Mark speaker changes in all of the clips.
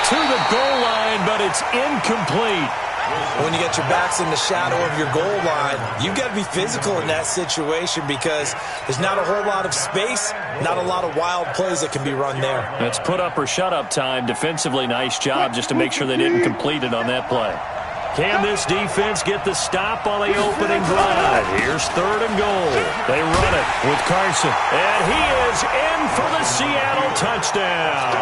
Speaker 1: To the goal line, but it's incomplete.
Speaker 2: When you get your backs in the shadow of your goal line, you've got to be physical in that situation because there's not a whole lot of space, not a lot of wild plays that can be run there.
Speaker 1: That's put up or shut up time. Defensively, nice job just to make sure they didn't complete it on that play. Can this defense get the stop on the opening drive? Here's 3rd and goal. They run it with Carson. And he is in for the Seattle touchdown.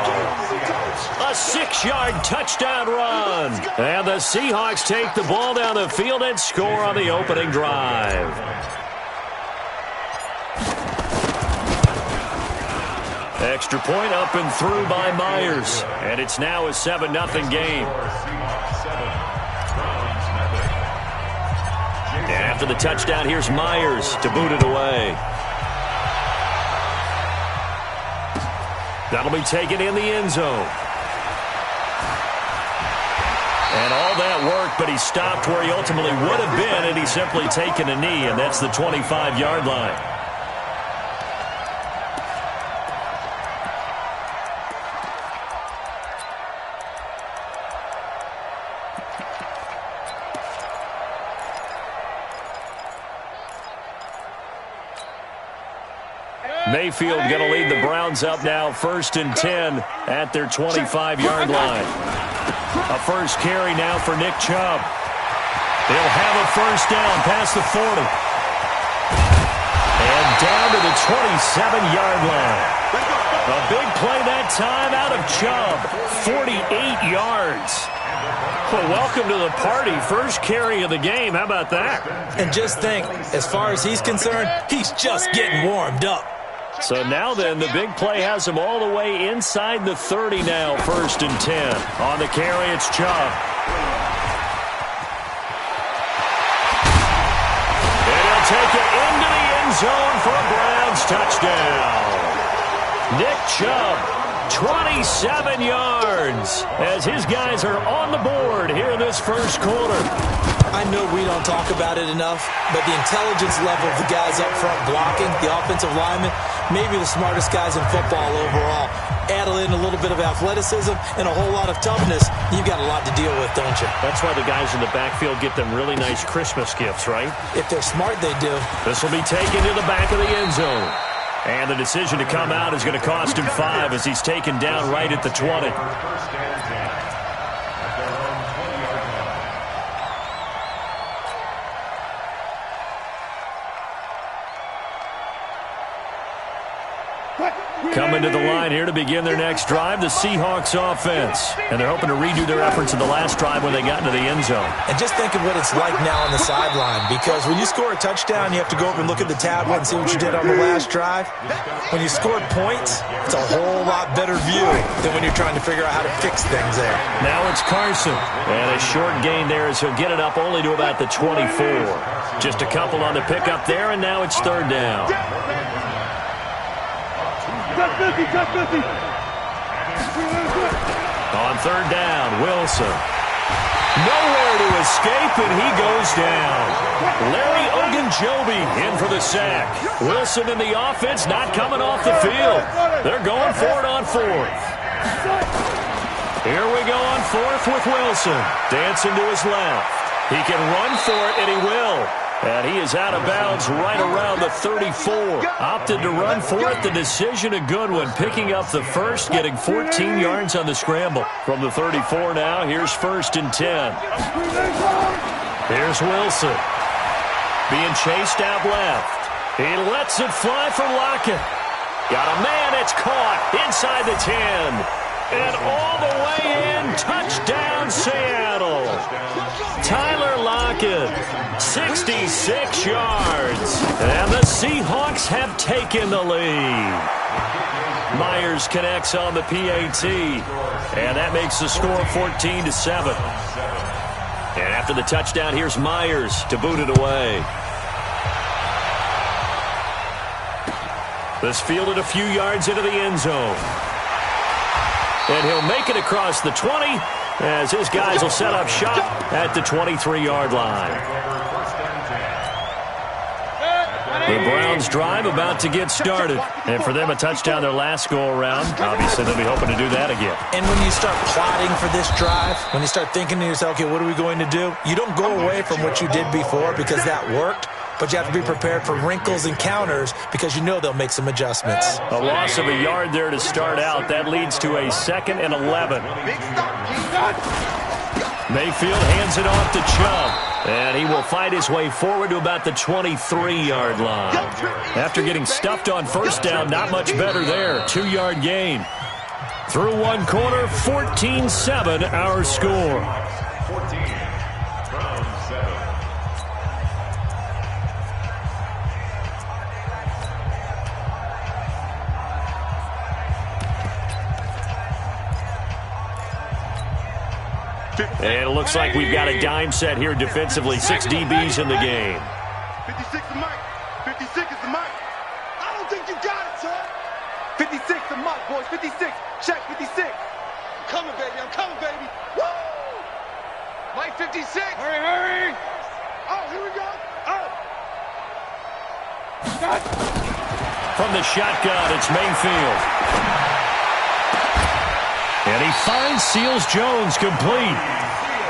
Speaker 1: A 6-yard touchdown run. And the Seahawks take the ball down the field and score on the opening drive. Extra point up and through by Myers. And it's now a 7-0 game. And after the touchdown, here's Myers to boot it away. That'll be taken in the end zone. And all that work, but he stopped where he ultimately would have been, and he's simply taken a knee, and that's the 25-yard line. Mayfield going to lead the Browns up now, 1st and 10 at their 25-yard line. A first carry now for Nick Chubb. They'll have a first down past the 40. And down to the 27-yard line. A big play that time out of Chubb, 48 yards. Well, welcome to the party. First carry of the game. How about that?
Speaker 2: And just think, as far as he's concerned, he's just getting warmed up.
Speaker 1: So now then, the big play has him all the way inside the 30 now, 1st and 10. On the carry, it's Chubb. And he'll take it into the end zone for a Browns touchdown. Nick Chubb, 27 yards, as his guys are on the board here in this first quarter.
Speaker 2: I know we don't talk about it enough, but the intelligence level of the guys up front blocking, the offensive linemen, maybe the smartest guys in football overall. Add in a little bit of athleticism and a whole lot of toughness, you've got a lot to deal with, don't you?
Speaker 1: That's why the guys in the backfield get them really nice Christmas gifts, right?
Speaker 2: If they're smart, they do.
Speaker 1: This will be taken to the back of the end zone. And the decision to come out is going to cost him 5 as he's taken down right at the 20. Coming to the line here to begin their next drive, the Seahawks offense. And they're hoping to redo their efforts in the last drive when they got into the end zone.
Speaker 2: And just think of what it's like now on the sideline, because when you score a touchdown, you have to go over and look at the tablet and see what you did on the last drive. When you scored points, it's a whole lot better view than when you're trying to figure out how to fix things there.
Speaker 1: Now it's Carson. And a short gain there as he'll get it up only to about the 24. Just a couple on the pickup there, and now it's 3rd down. On 3rd down, Wilson. Nowhere to escape, and he goes down. Larry Ogunjobi in for the sack. Wilson and the offense not coming off the field. They're going for it on 4th. Here we go on 4th with Wilson. Dancing to his left. He can run for it, and he will. And he is out of bounds right around the 34. Opted to run for it. The decision a good one. Picking up the first, getting 14 yards on the scramble. From the 34 now, here's 1st and 10. Here's Wilson. Being chased out left. He lets it fly for Lockett. Got a man, it's caught inside the 10. And all the way in, touchdown Seattle. Tyler Lockett, 66 yards. And the Seahawks have taken the lead. Myers connects on the PAT. And that makes the score 14-7. And after the touchdown, here's Myers to boot it away. This fielded a few yards into the end zone. And he'll make it across the 20 as his guys will set up shop at the 23-yard line. The Browns drive about to get started. And for them, a touchdown their last go-around. Obviously, they'll be hoping to do that again.
Speaker 2: And when you start plotting for this drive, when you start thinking to yourself, okay, what are we going to do? You don't go away from what you did before because that worked. But you have to be prepared for wrinkles and counters because you know they'll make some adjustments.
Speaker 1: A loss of a yard there to start out. That leads to a 2nd and 11. Mayfield hands it off to Chubb. And he will fight his way forward to about the 23-yard line. After getting stuffed on first down, not much better there. 2-yard gain. Through one quarter, 14-7 our score.
Speaker 3: 14. Browns 7.
Speaker 1: And it looks like we've got a dime set here defensively. 6 DBs in the game.
Speaker 4: 56 is Mike. 56 is the Mike. I don't think you got it, son. 56 the Mike, boys. 56. Check 56. I'm coming, baby. I'm coming, baby. Woo! Mike 56. Hurry, hurry. Oh, here we go. Oh.
Speaker 1: From the shotgun, it's Mayfield. And he finds Seals-Jones complete.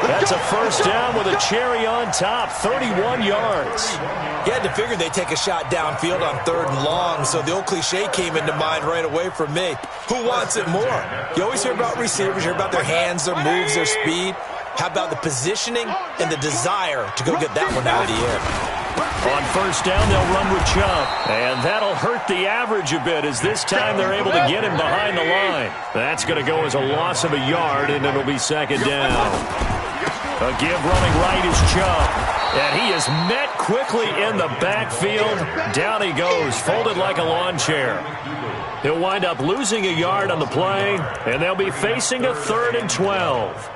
Speaker 1: That's a first down with a cherry on top, 31 yards.
Speaker 2: You had to figure they'd take a shot downfield on 3rd and long, so the old cliche came into mind right away from me. Who wants it more? You always hear about receivers, you hear about their hands, their moves, their speed. How about the positioning and the desire to go get that one out of the air?
Speaker 1: On first down, they'll run with Chubb. And that'll hurt the average a bit as this time they're able to get him behind the line. That's going to go as a loss of a yard, and it'll be 2nd down. A give running right is Chubb. And he is met quickly in the backfield. Down he goes, folded like a lawn chair. He'll wind up losing a yard on the play, and they'll be facing a 3rd and 12.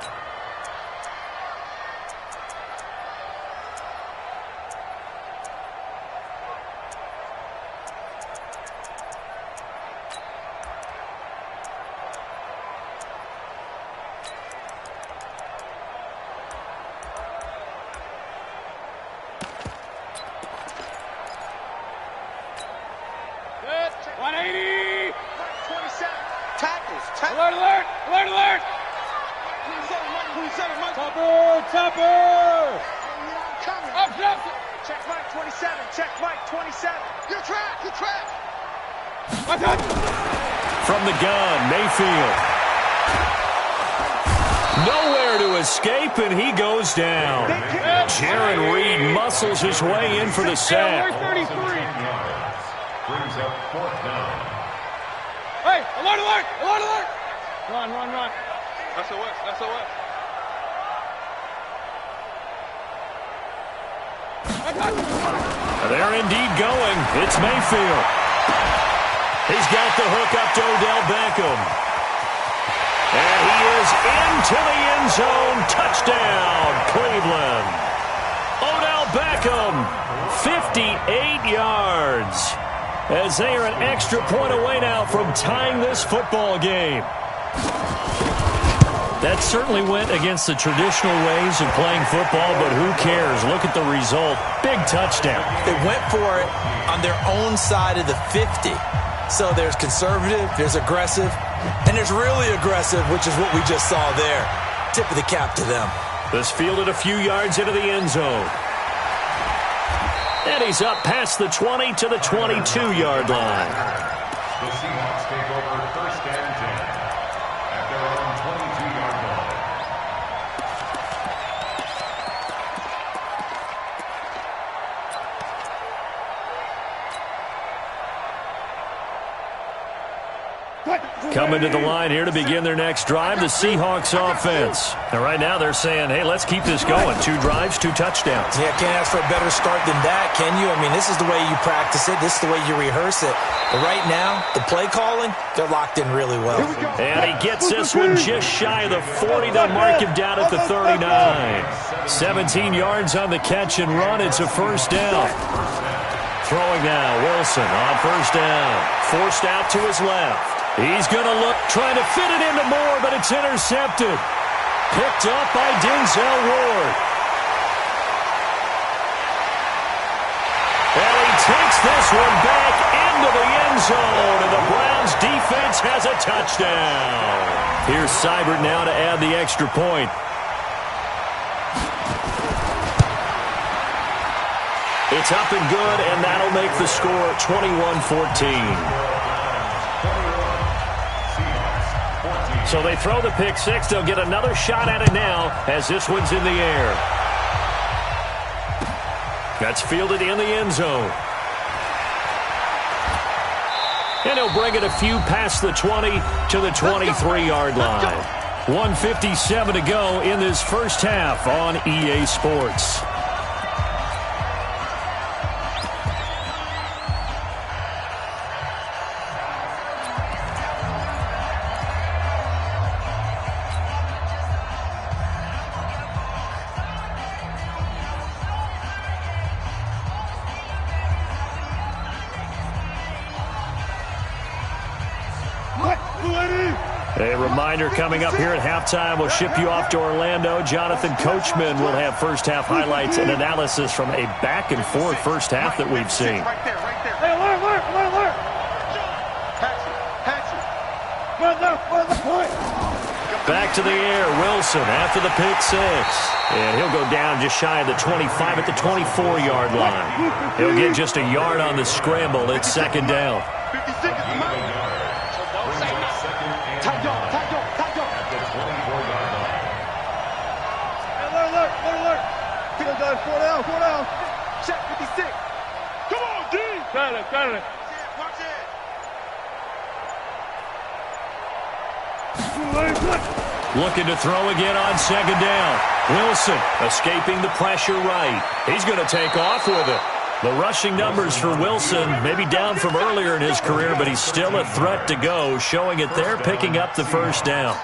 Speaker 1: From the gun, Mayfield. Nowhere to escape, and he goes down. Jaron Reed muscles his way in for the sack.
Speaker 3: Brings up 4th down.
Speaker 4: Hey, alert, alert, alert, alert. Run, run, run. SOS, SOS.
Speaker 1: They're indeed going. It's Mayfield. He's got the hook up to Odell Beckham. And he is into the end zone. Touchdown, Cleveland. Odell Beckham, 58 yards. As they are an extra point away now from tying this football game. That certainly went against the traditional ways of playing football, but who cares? Look at the result. Big touchdown.
Speaker 2: They went for it on their own side of the 50. So there's conservative, there's aggressive, and there's really aggressive, which is what we just saw there. Tip of the cap to them.
Speaker 1: This fielded a few yards into the end zone. And he's up past the 20 to the 22-yard line.
Speaker 3: The Seahawks take over 1st and 10 at their own 22-yard line.
Speaker 1: Coming to the line here to begin their next drive, the Seahawks offense. And right now they're saying, hey, let's keep this going. 2 drives, 2 touchdowns.
Speaker 2: Yeah, can't ask for a better start than that, can you? I mean, this is the way you practice it. This is the way you rehearse it. But right now, the play calling, they're locked in really well.
Speaker 1: And he gets this one just shy of the 40. They'll mark him down at the 39. 17 yards on the catch and run. It's a first down. Throwing now, Wilson on first down. Forced out to his left. He's going to look, trying to fit it into Moore, but it's intercepted. Picked up by Denzel Ward. And he takes Gets this one back into the end zone, and the Browns defense has a touchdown. Here's Seibert now to add the extra point. It's up and good, and that'll make the score 21-14. So they throw the pick six. They'll get another shot at it now as this one's in the air. That's fielded in the end zone. And he'll bring it a few past the 20 to the 23-yard line. 1:57 to go in this first half on EA Sports. A reminder coming up here at halftime, we'll ship you off to Orlando. Jonathan Coachman will have first-half highlights and analysis from a back-and-forth first half that we've seen.
Speaker 4: Right there. Hey, alert.
Speaker 1: Back to the air, Wilson after the pick six. And he'll go down just shy of the 25 at the 24-yard line. He'll get just a yard on the scramble. It's second down.
Speaker 4: 56 is the money. Alert. 4 down. Check 56. Come on, D. Got it. Watch
Speaker 1: it. Looking to throw again on second down. Wilson escaping the pressure right. He's going to take off with it. The rushing numbers for Wilson maybe down from earlier in his career, but he's still a threat to go, showing it there, picking up the first down.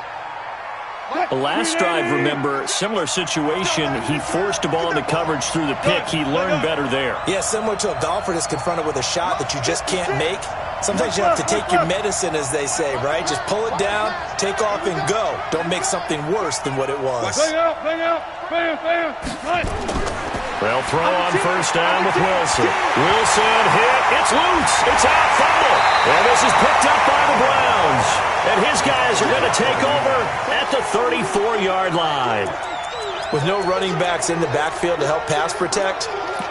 Speaker 1: The last drive, remember, similar situation. He forced a ball into coverage through the pick. He learned better there.
Speaker 2: Yeah, similar to a golfer that's confronted with a shot that you just can't make. Sometimes you have to take your medicine, as they say, right? Just pull it down, take off, and go. Don't make something worse than what it was.
Speaker 1: They'll throw on first down with Wilson. Wilson hit. It's loose. It's out. Fumble. And this is picked up by the Browns. And his guys are going to take over at the 34-yard line.
Speaker 2: With no running backs in the backfield to help pass protect,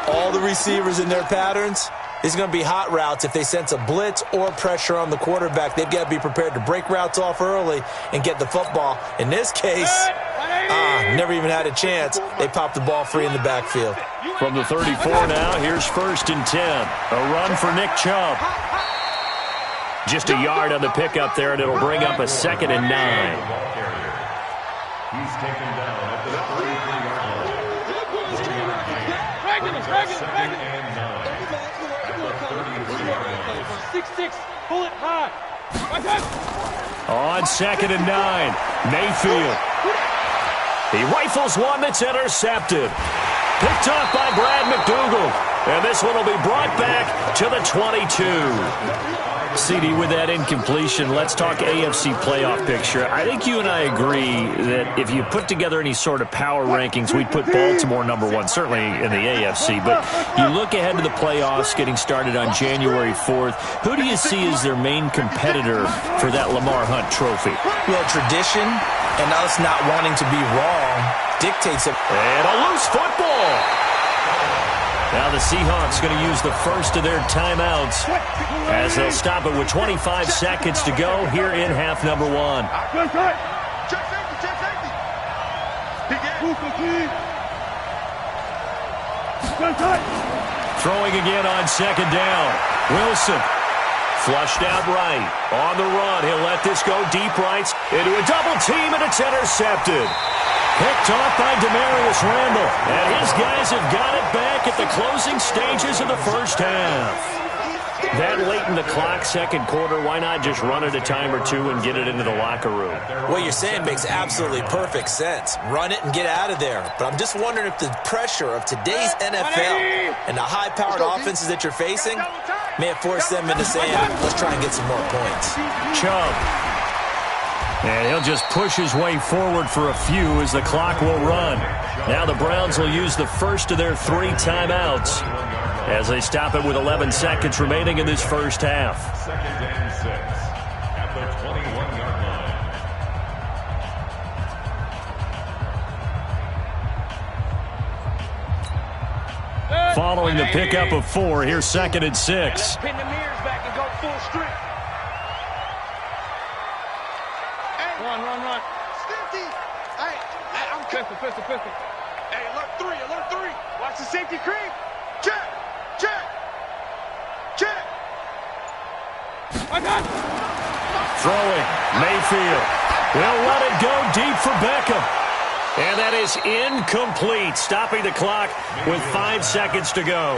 Speaker 2: all the receivers in their patterns, it's going to be hot routes. If they sense a blitz or pressure on the quarterback, they've got to be prepared to break routes off early and get the football. In this case, never even had a chance. They popped the ball free in the backfield.
Speaker 1: From the 34 now, here's 1st and 10. A run for Nick Chubb. Just a yard on the pickup there, and it'll bring up a 2nd and 9.
Speaker 3: He's taken down at the 33-yard line. 2nd and 9. At the 33-yard line.
Speaker 4: 6-6. Pull it high.
Speaker 1: On 2nd and 9, Mayfield. He rifles one that's intercepted. Picked off by Brad McDougal. And this one will be brought back to the 22. CD, with that incompletion, let's talk AFC playoff picture. I think you and I agree that if you put together any sort of power rankings, we'd put Baltimore #1, certainly in the AFC. But you look ahead to the playoffs getting started on January 4th. Who do you see as their main competitor for that Lamar Hunt trophy?
Speaker 2: Well, tradition and us not wanting to be wrong dictates it.
Speaker 1: And a loose football. Now the Seahawks going to use the first of their timeouts as they'll stop it with 25 seconds to go here in half number 1. Throwing again on 2nd down. Wilson flushed out right. On the run, he'll let this go deep right into a double team, and it's intercepted. Picked off by Demarius Randall. And his guys have got it back at the closing stages of the first half. That late in the clock, second quarter, why not just run it a time or two and get it into the locker room?
Speaker 2: What you're saying makes absolutely perfect sense. Run it and get out of there. But I'm just wondering if the pressure of today's NFL and the high-powered offenses that you're facing may have forced them into saying, let's try and get some more points.
Speaker 1: Chubb. And he'll just push his way forward for a few as the clock will run. Now the Browns will use the first of their 3 timeouts as they stop it with 11 seconds remaining in this first half.
Speaker 3: 2nd and 6 at the 21-yard line.
Speaker 1: Following the pickup of 4, here's 2nd and 6.
Speaker 4: Pin the mirrors back and go full strength. Run. Stinty. Hey, I'm pistol. Hey, alert 3. Watch the safety creep. Check. I got it.
Speaker 1: Throwing, Mayfield. They'll let it go deep for Beckham. And that is incomplete, stopping the clock with 5 seconds to go.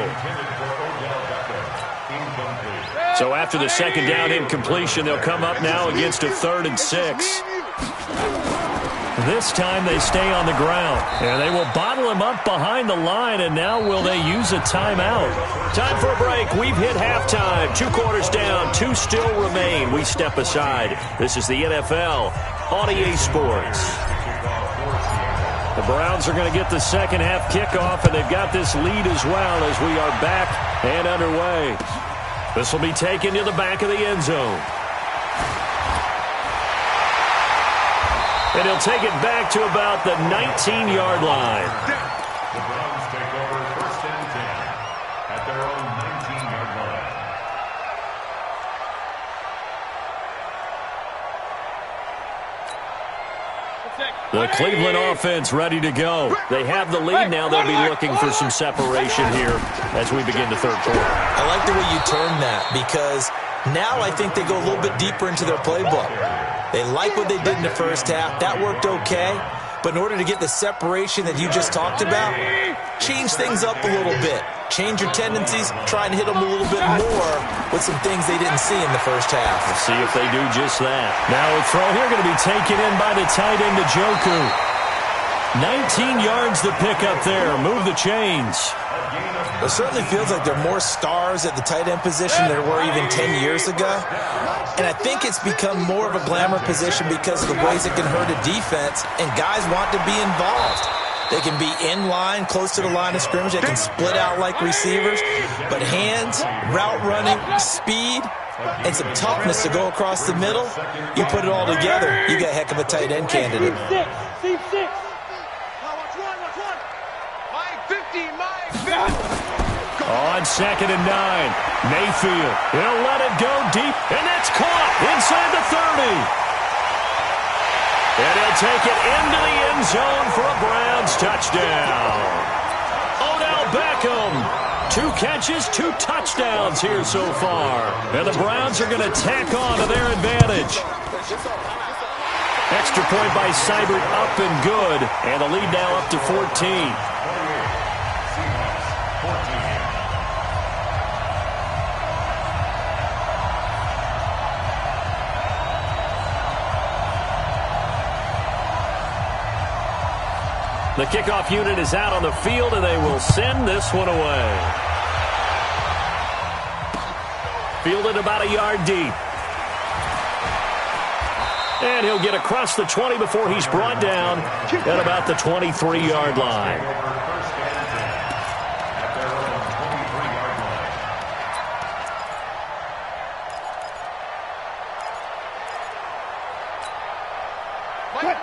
Speaker 1: So after the second down incompletion, they'll come up now against a 3rd and 6. This time they stay on the ground, and they will bottle him up behind the line, and now will they use a timeout? Time for a break. We've hit halftime. 2 quarters down, 2 still remain. We step aside. This is the NFL on EA Sports. The Browns are going to get the second half kickoff, and they've got this lead as well as we are back and underway. This will be taken to the back of the end zone. And he'll take it back to about the 19-yard line.
Speaker 3: The Browns take over 1st and 10 at their own 19-yard line.
Speaker 1: The Cleveland offense ready to go. They have the lead now. They'll be looking for some separation here as we begin the 3rd quarter.
Speaker 2: I like the way you term that, because now I think they go a little bit deeper into their playbook. They like what they did in the first half. That worked okay. But in order to get the separation that you just talked about, change things up a little bit. Change your tendencies. Try and hit them a little bit more with some things they didn't see in the first half.
Speaker 1: We'll see if they do just that. Now a throw here going to be taken in by the tight end, Njoku. 19 yards to pick up there. Move the chains.
Speaker 2: It certainly feels like there are more stars at the tight end position than there were even 10 years ago. And I think it's become more of a glamour position because of the ways it can hurt a defense, and guys want to be involved. They can be in line, close to the line of scrimmage. They can split out like receivers. But hands, route running, speed, and some toughness to go across the middle, you put it all together, you got a heck of a tight end candidate.
Speaker 4: Watch one. Mike 50,
Speaker 1: On 2nd and 9, Mayfield. He'll let it go deep, and that's caught inside the 30. And he'll take it into the end zone for a Browns touchdown. Odell Beckham. 2 catches, 2 touchdowns here so far. And the Browns are going to tack on to their advantage. Extra point by Seibert up and good. And the lead now up to 14. The kickoff unit is out on the field, and they will send this one away. Fielded about a yard deep. And he'll get across the 20 before he's brought down at about the 23-yard line.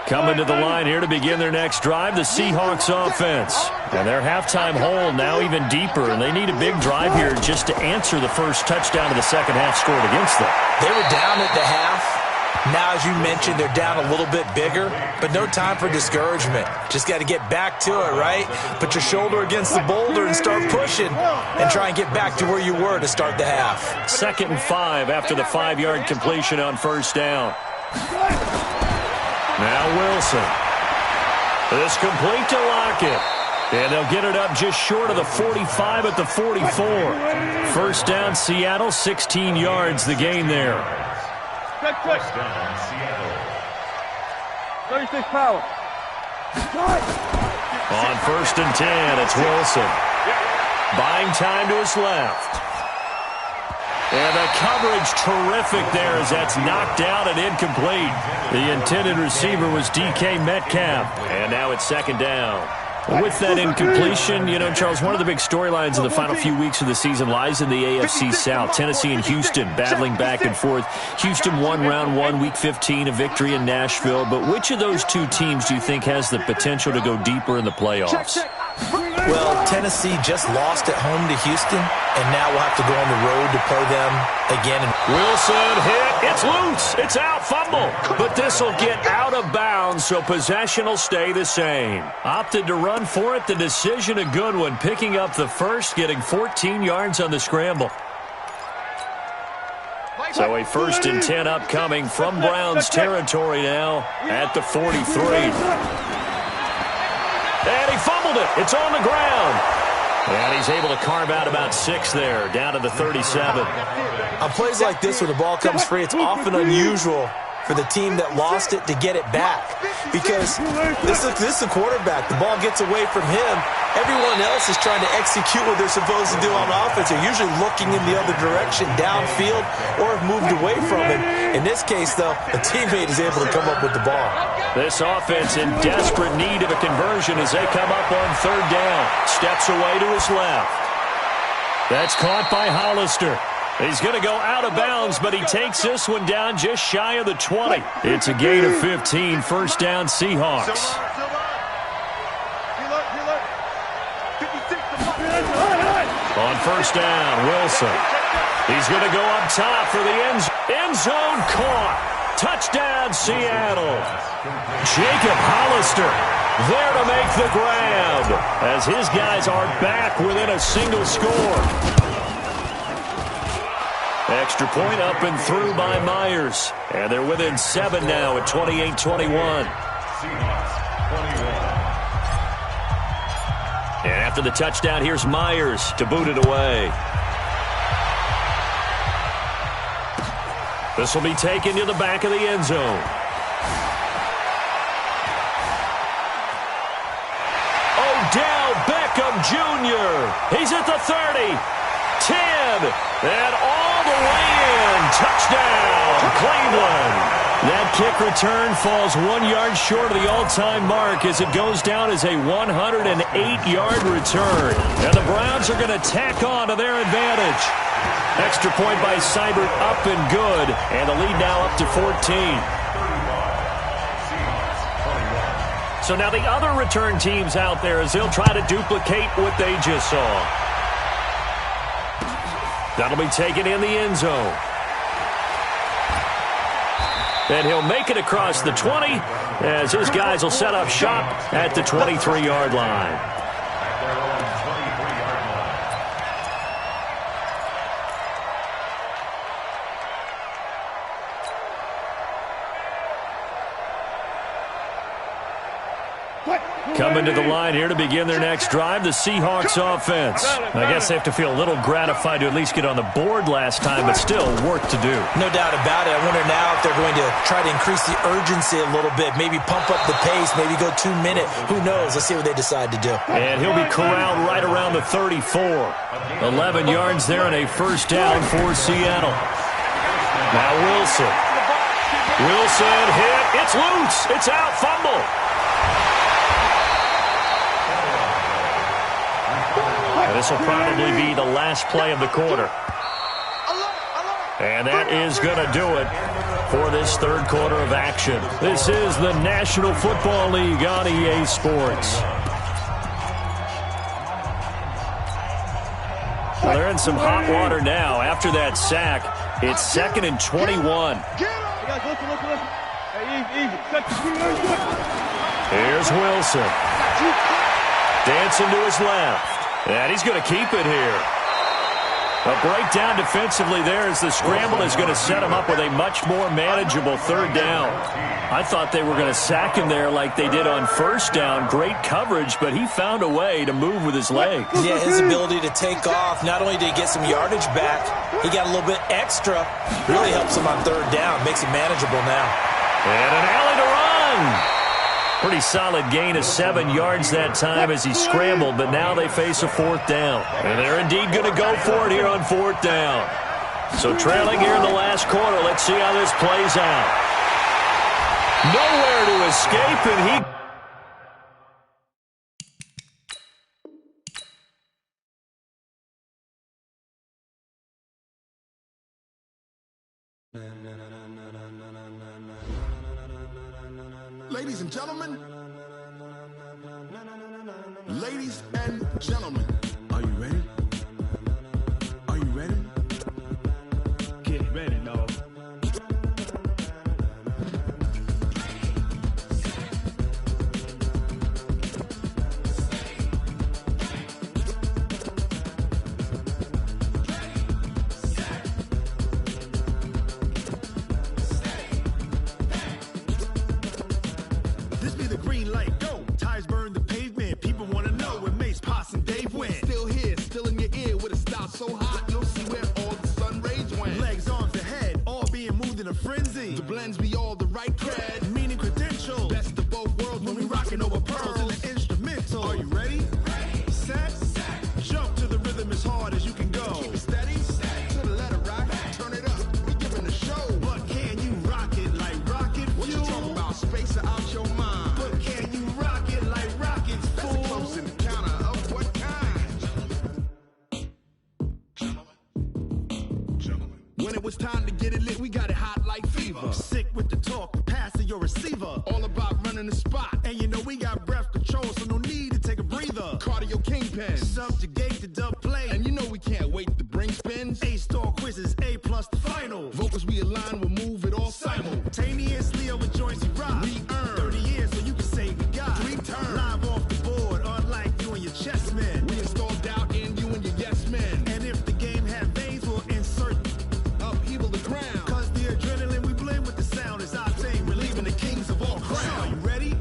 Speaker 1: Coming to the line here to begin their next drive, the Seahawks offense. And their halftime hole now even deeper, and they need a big drive here just to answer the first touchdown of the second half scored against them.
Speaker 2: They were down at the half. Now, as you mentioned, they're down a little bit bigger, but no time for discouragement. Just got to get back to it, right? Put your shoulder against the boulder and start pushing and try and get back to where you were to start the half.
Speaker 1: 2nd and 5 after the 5-yard completion on first down. Now Wilson. This complete to Lockett. And they'll get it up just short of the 45 at the 44. First down, Seattle, 16 yards the gain there.
Speaker 3: First down, Seattle.
Speaker 4: 36 power.
Speaker 1: On 1st and 10, it's Wilson. Buying time to his left. And the coverage terrific there as that's knocked down and incomplete. The intended receiver was DK Metcalf. And now it's 2nd down. With that incompletion, you know, Charles, one of the big storylines in the final few weeks of the season lies in the AFC South. Tennessee and Houston battling back and forth. Houston won round 1, week 15, a victory in Nashville. But which of those two teams do you think has the potential to go deeper in the playoffs?
Speaker 2: Well, Tennessee just lost at home to Houston, and now we'll have to go on the road to play them again.
Speaker 1: Wilson hit. It's loose. It's out. Fumble. But this will get out of bounds, so possession will stay the same. Opted to run for it. The decision a good one. Picking up the first, getting 14 yards on the scramble. So a 1st and 10 upcoming from Browns territory now at the 43. And he fumbled it. It's on the ground. And he's able to carve out about 6 there, down to the 37.
Speaker 2: On plays like this, when the ball comes free, it's often unusual for the team that lost it to get it back. Because this is the quarterback. The ball gets away from him. Everyone else is trying to execute what they're supposed to do on offense. They're usually looking in the other direction, downfield, or have moved away from it. In this case, though, a teammate is able to come up with the ball.
Speaker 1: This offense in desperate need of a conversion as they come up on 3rd down. Steps away to his left. That's caught by Hollister. He's going to go out of bounds, but he takes this one down just shy of the 20. It's a gain of 15, 1st down Seahawks. On 1st down, Wilson. He's going to go up top for the end zone. Caught. Touchdown, Seattle. Jacob Hollister there to make the grab as his guys are back within a single score. Extra point up and through by Myers. And they're within 7 now at 28-21. And after the touchdown, here's Myers to boot it away. This will be taken to the back of the end zone. Odell Beckham Jr. He's at the 30. 10. And all the way in. Touchdown, Cleveland. That kick return falls 1 yard short of the all-time mark as it goes down as a 108-yard return. And the Browns are going to tack on to their advantage. Extra point by Seibert up and good. And the lead now up to 14. So now the other return teams out there as they'll try to duplicate what they just saw. That'll be taken in the end zone. And he'll make it across the 20 as his guys will set up shop at the 23-yard line. Coming to the line here to begin their next drive, the Seahawks offense. I guess they have to feel a little gratified to at least get on the board last time, but still work to do.
Speaker 2: No doubt about it. I wonder now if they're going to try to increase the urgency a little bit, maybe pump up the pace, maybe go 2-minute. Who knows? Let's see what they decide to do.
Speaker 1: And he'll be corralled right around the 34. 11 yards there and a 1st down for Seattle. Now Wilson. Wilson hit. It's loose. It's out. Fumble. This will probably be the last play of the quarter. And that is going to do it for this 3rd quarter of action. This is the National Football League on EA Sports. Well, they're in some hot water now. After that sack, it's 2nd and 21. Here's Wilson. Dancing to his left. And he's going to keep it here. A breakdown defensively there as the scramble is going to set him up with a much more manageable 3rd down. I thought they were going to sack him there like they did on 1st down. Great coverage, but he found a way to move with his legs.
Speaker 2: Yeah, his ability to take off, not only did he get some yardage back, he got a little bit extra. Really helps him on 3rd down, makes it manageable now.
Speaker 1: And an alley to run. Pretty solid gain of 7 yards that time as he scrambled, but now they face a 4th down. And they're indeed going to go for it here on 4th down. So trailing here in the last quarter, let's see how this plays out. Nowhere to escape, and he...
Speaker 5: Ladies and gentlemen, ladies and gentlemen, are you ready? Are you ready?
Speaker 6: Get ready, dog.
Speaker 5: This be the green light, go. Tires burn the pavement. People want to know where Mace, Potts, and Dave went. Still here, still in your ear with a style so hot, you'll see where all the sun rays went. Legs, arms, and head, all being moved in a frenzy. The blends be all the right cred, meaning credentials. Best of both worlds when we rockin' over pearls in the instrumental. Are you ready? Set, jump to the rhythm as hard as you can go. Keep it steady, to the letter rock. Turn it up, we giving the show. But can you rock it like rocket fuel? What you talking about? Space out your mind. But can you rock it like rockets, fool? That's a close encounter of what kind? Gentlemen. When it was time to get it lit, we got it hot like fever. Sick with the talk, passing your receiver. All about running the spot. And you know we got breath control, so no need to take a breather. Cardio kingpin, subjugate the dub play. And you know we can't wait to bring spins. A-star quizzes, A+ the final. Vocals we align, we'll move it all simultaneously over joints we rock. We earn 30 years, so you can say we got 3 turns. Live off the board, unlike you and your chess men. We install doubt in you and your yes men. And if the game had veins, we'll insert upheaval the ground. Cause the adrenaline we blend with the sound is our thing, relieving the kings of all crowns. So are you ready?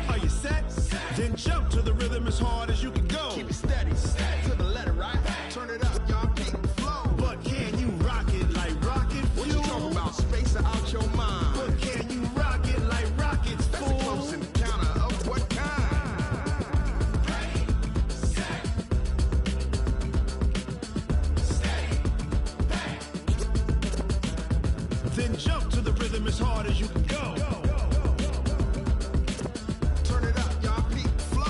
Speaker 5: Are you set? Then jump to the rhythm as hard as you can go. Keep it steady, to the letter right. Turn it up, y'all keep the flow. But can you rock it like rocket fuel? What you talking about? Space out your mind. But can you rock it like rockets, fool? That's a close encounter of what kind? Then jump to the rhythm as hard as you can go. Turn it up, y'all keep the flow.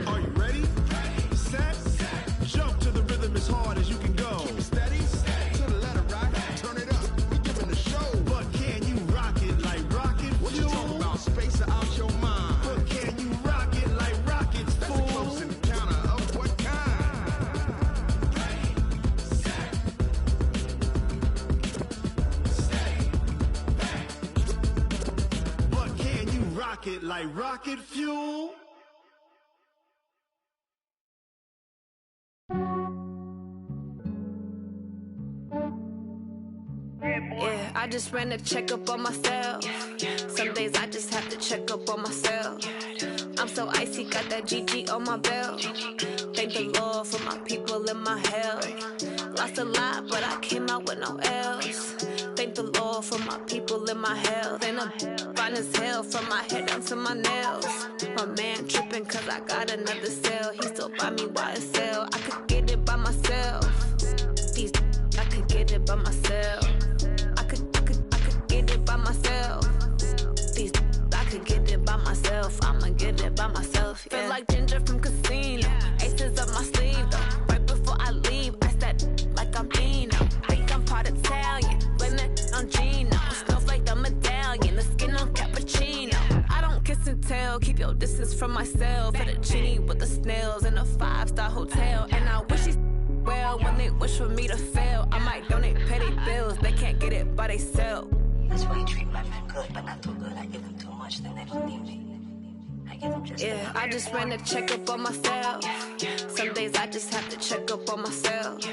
Speaker 5: Are you ready? Set, jump to the rhythm as hard as you can go. Keep it steady, to the letter right. Turn it up, we giving the show. But can you rock it like rocket fuel? What you talking about? Space out your mind. But can you rock it like rockets, fool? That's a close encounter of what kind? But can you rock it like rocket fuel?
Speaker 7: Yeah, I just ran a checkup on myself. Some days I just have to check up on myself. I'm so icy, got that GG on my belt. Thank the Lord for my people in my health. Lost a lot, but I came out with no L's. Thank the Lord for my people in my health. And I'm fine as hell from my head down to my nails. My man tripping cause I got another cell. He still buy me YSL. I could get it by myself. These I could get it by myself. I could get it by myself. These I could get it by myself. I'ma get it by myself. Yeah. Feel like Ginger from Casino. Aces up my sleeve though. Right before I leave, I said like I'm Dino. Think I'm part Italian, blame it on Gino. Snowflake the medallion, the skin on cappuccino. I don't kiss and tell, keep your distance from myself. At a genie with the snails in a 5-star hotel. And I wish he's well when they wish for me to fail. I might donate petty bills, they can't get it by themselves.
Speaker 8: That's why you treat my men good, but not too good. I give them too much, then they don't need me. I give them just enough.
Speaker 7: I just ran a checkup on myself. Some days I just have to check up on myself.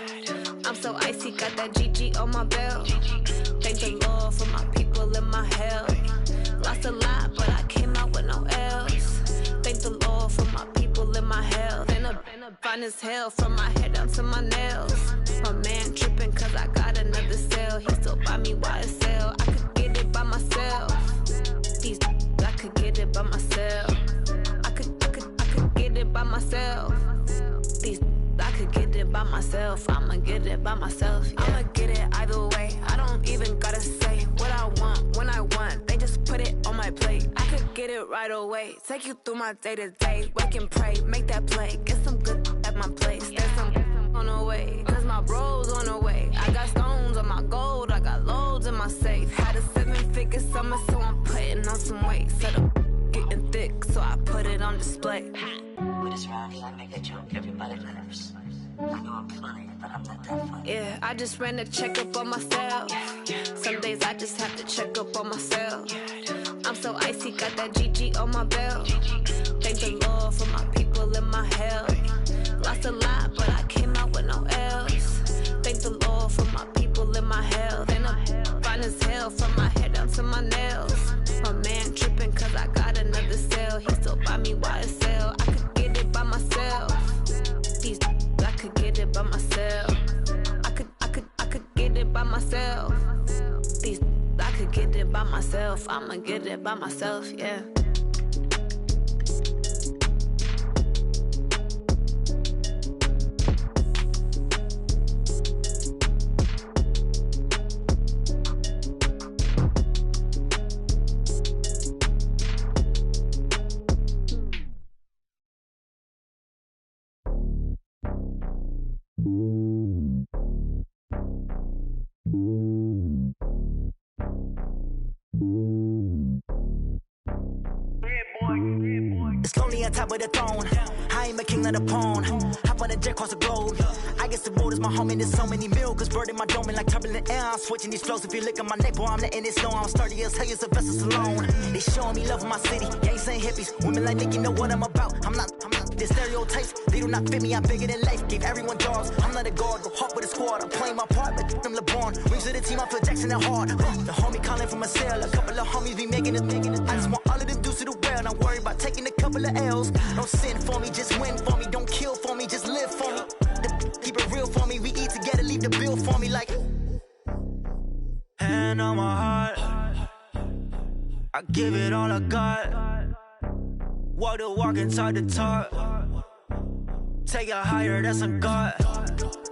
Speaker 7: I'm so icy, got that GG on my belt. Thank the Lord for my people in my health. Lost a lot, but I came out with no L's. Thank the Lord for my people in my health. And I'm fine as hell from my head down to my nails. My man tripping cause I got another cell. He still buy me YSL. I could get it by myself. These I could get it by myself. I could get it by myself. These I could get it it by myself. I'ma get it by myself. Yeah. I'ma get it either way. I don't even gotta say what I want when I want. They just put it on my plate. I could get it right away. Take you through my day to day. Wake and pray, make that play. Get some good at my place. There's some on the way, cause my bro's on the way. I got stones on my gold. I got loads in my safe. Had a 7-figure summer, so I'm putting on some weight. Set up getting thick, so I put it on display.
Speaker 8: With this round here, I make a joke, everybody laughs. I know I'm funny, but I'm not that funny.
Speaker 7: Yeah, I just ran a checkup on myself. Some days I just have to check up on myself. I'm so icy, got that GG on my belt. Thank the Lord for my people in my health. Lost a lot, but I came out with no L's. Thank the Lord for my people in my health. And I'm fine as hell from my head down to my nails. My man tripping cause I got another sale. He still buy me YSL. I could get it by myself. These I could get it by myself. I could get it by myself. These I could get it by myself. I'ma get it by myself, yeah.
Speaker 9: It's lonely on top of the throne. I ain't a king of the pawn. Hop on a jet across the globe. I guess the road is my home and there's so many miracles burning my dome and like turbulent air. I'm switching these flows. If you look at my neck, boy, I'm letting it slow. I'm sturdy as hell, it's a vessel alone. They showing me love in my city. Gangs ain't hippies. Women like Nick, you know what I'm about. I'm not the stereotypes. They do not fit me. I'm bigger than life. Gave everyone jaws. I'm not a guard. Go hard with a squad. I'm playing my part, but I'm LeBron. Rings to the team. I feel Jackson and hard. The homie calling from a cell. A couple of homies be making it. I just want all of them dudes to the well. Not worry about taking a couple of L's. Don't sin for me, just win for me. Don't kill for me, just live for me. Keep it real for me. We eat together, leave the bill for me like. Hand on my heart, I give it all I got. Walk the walk inside the talk. Take it higher, that's a God.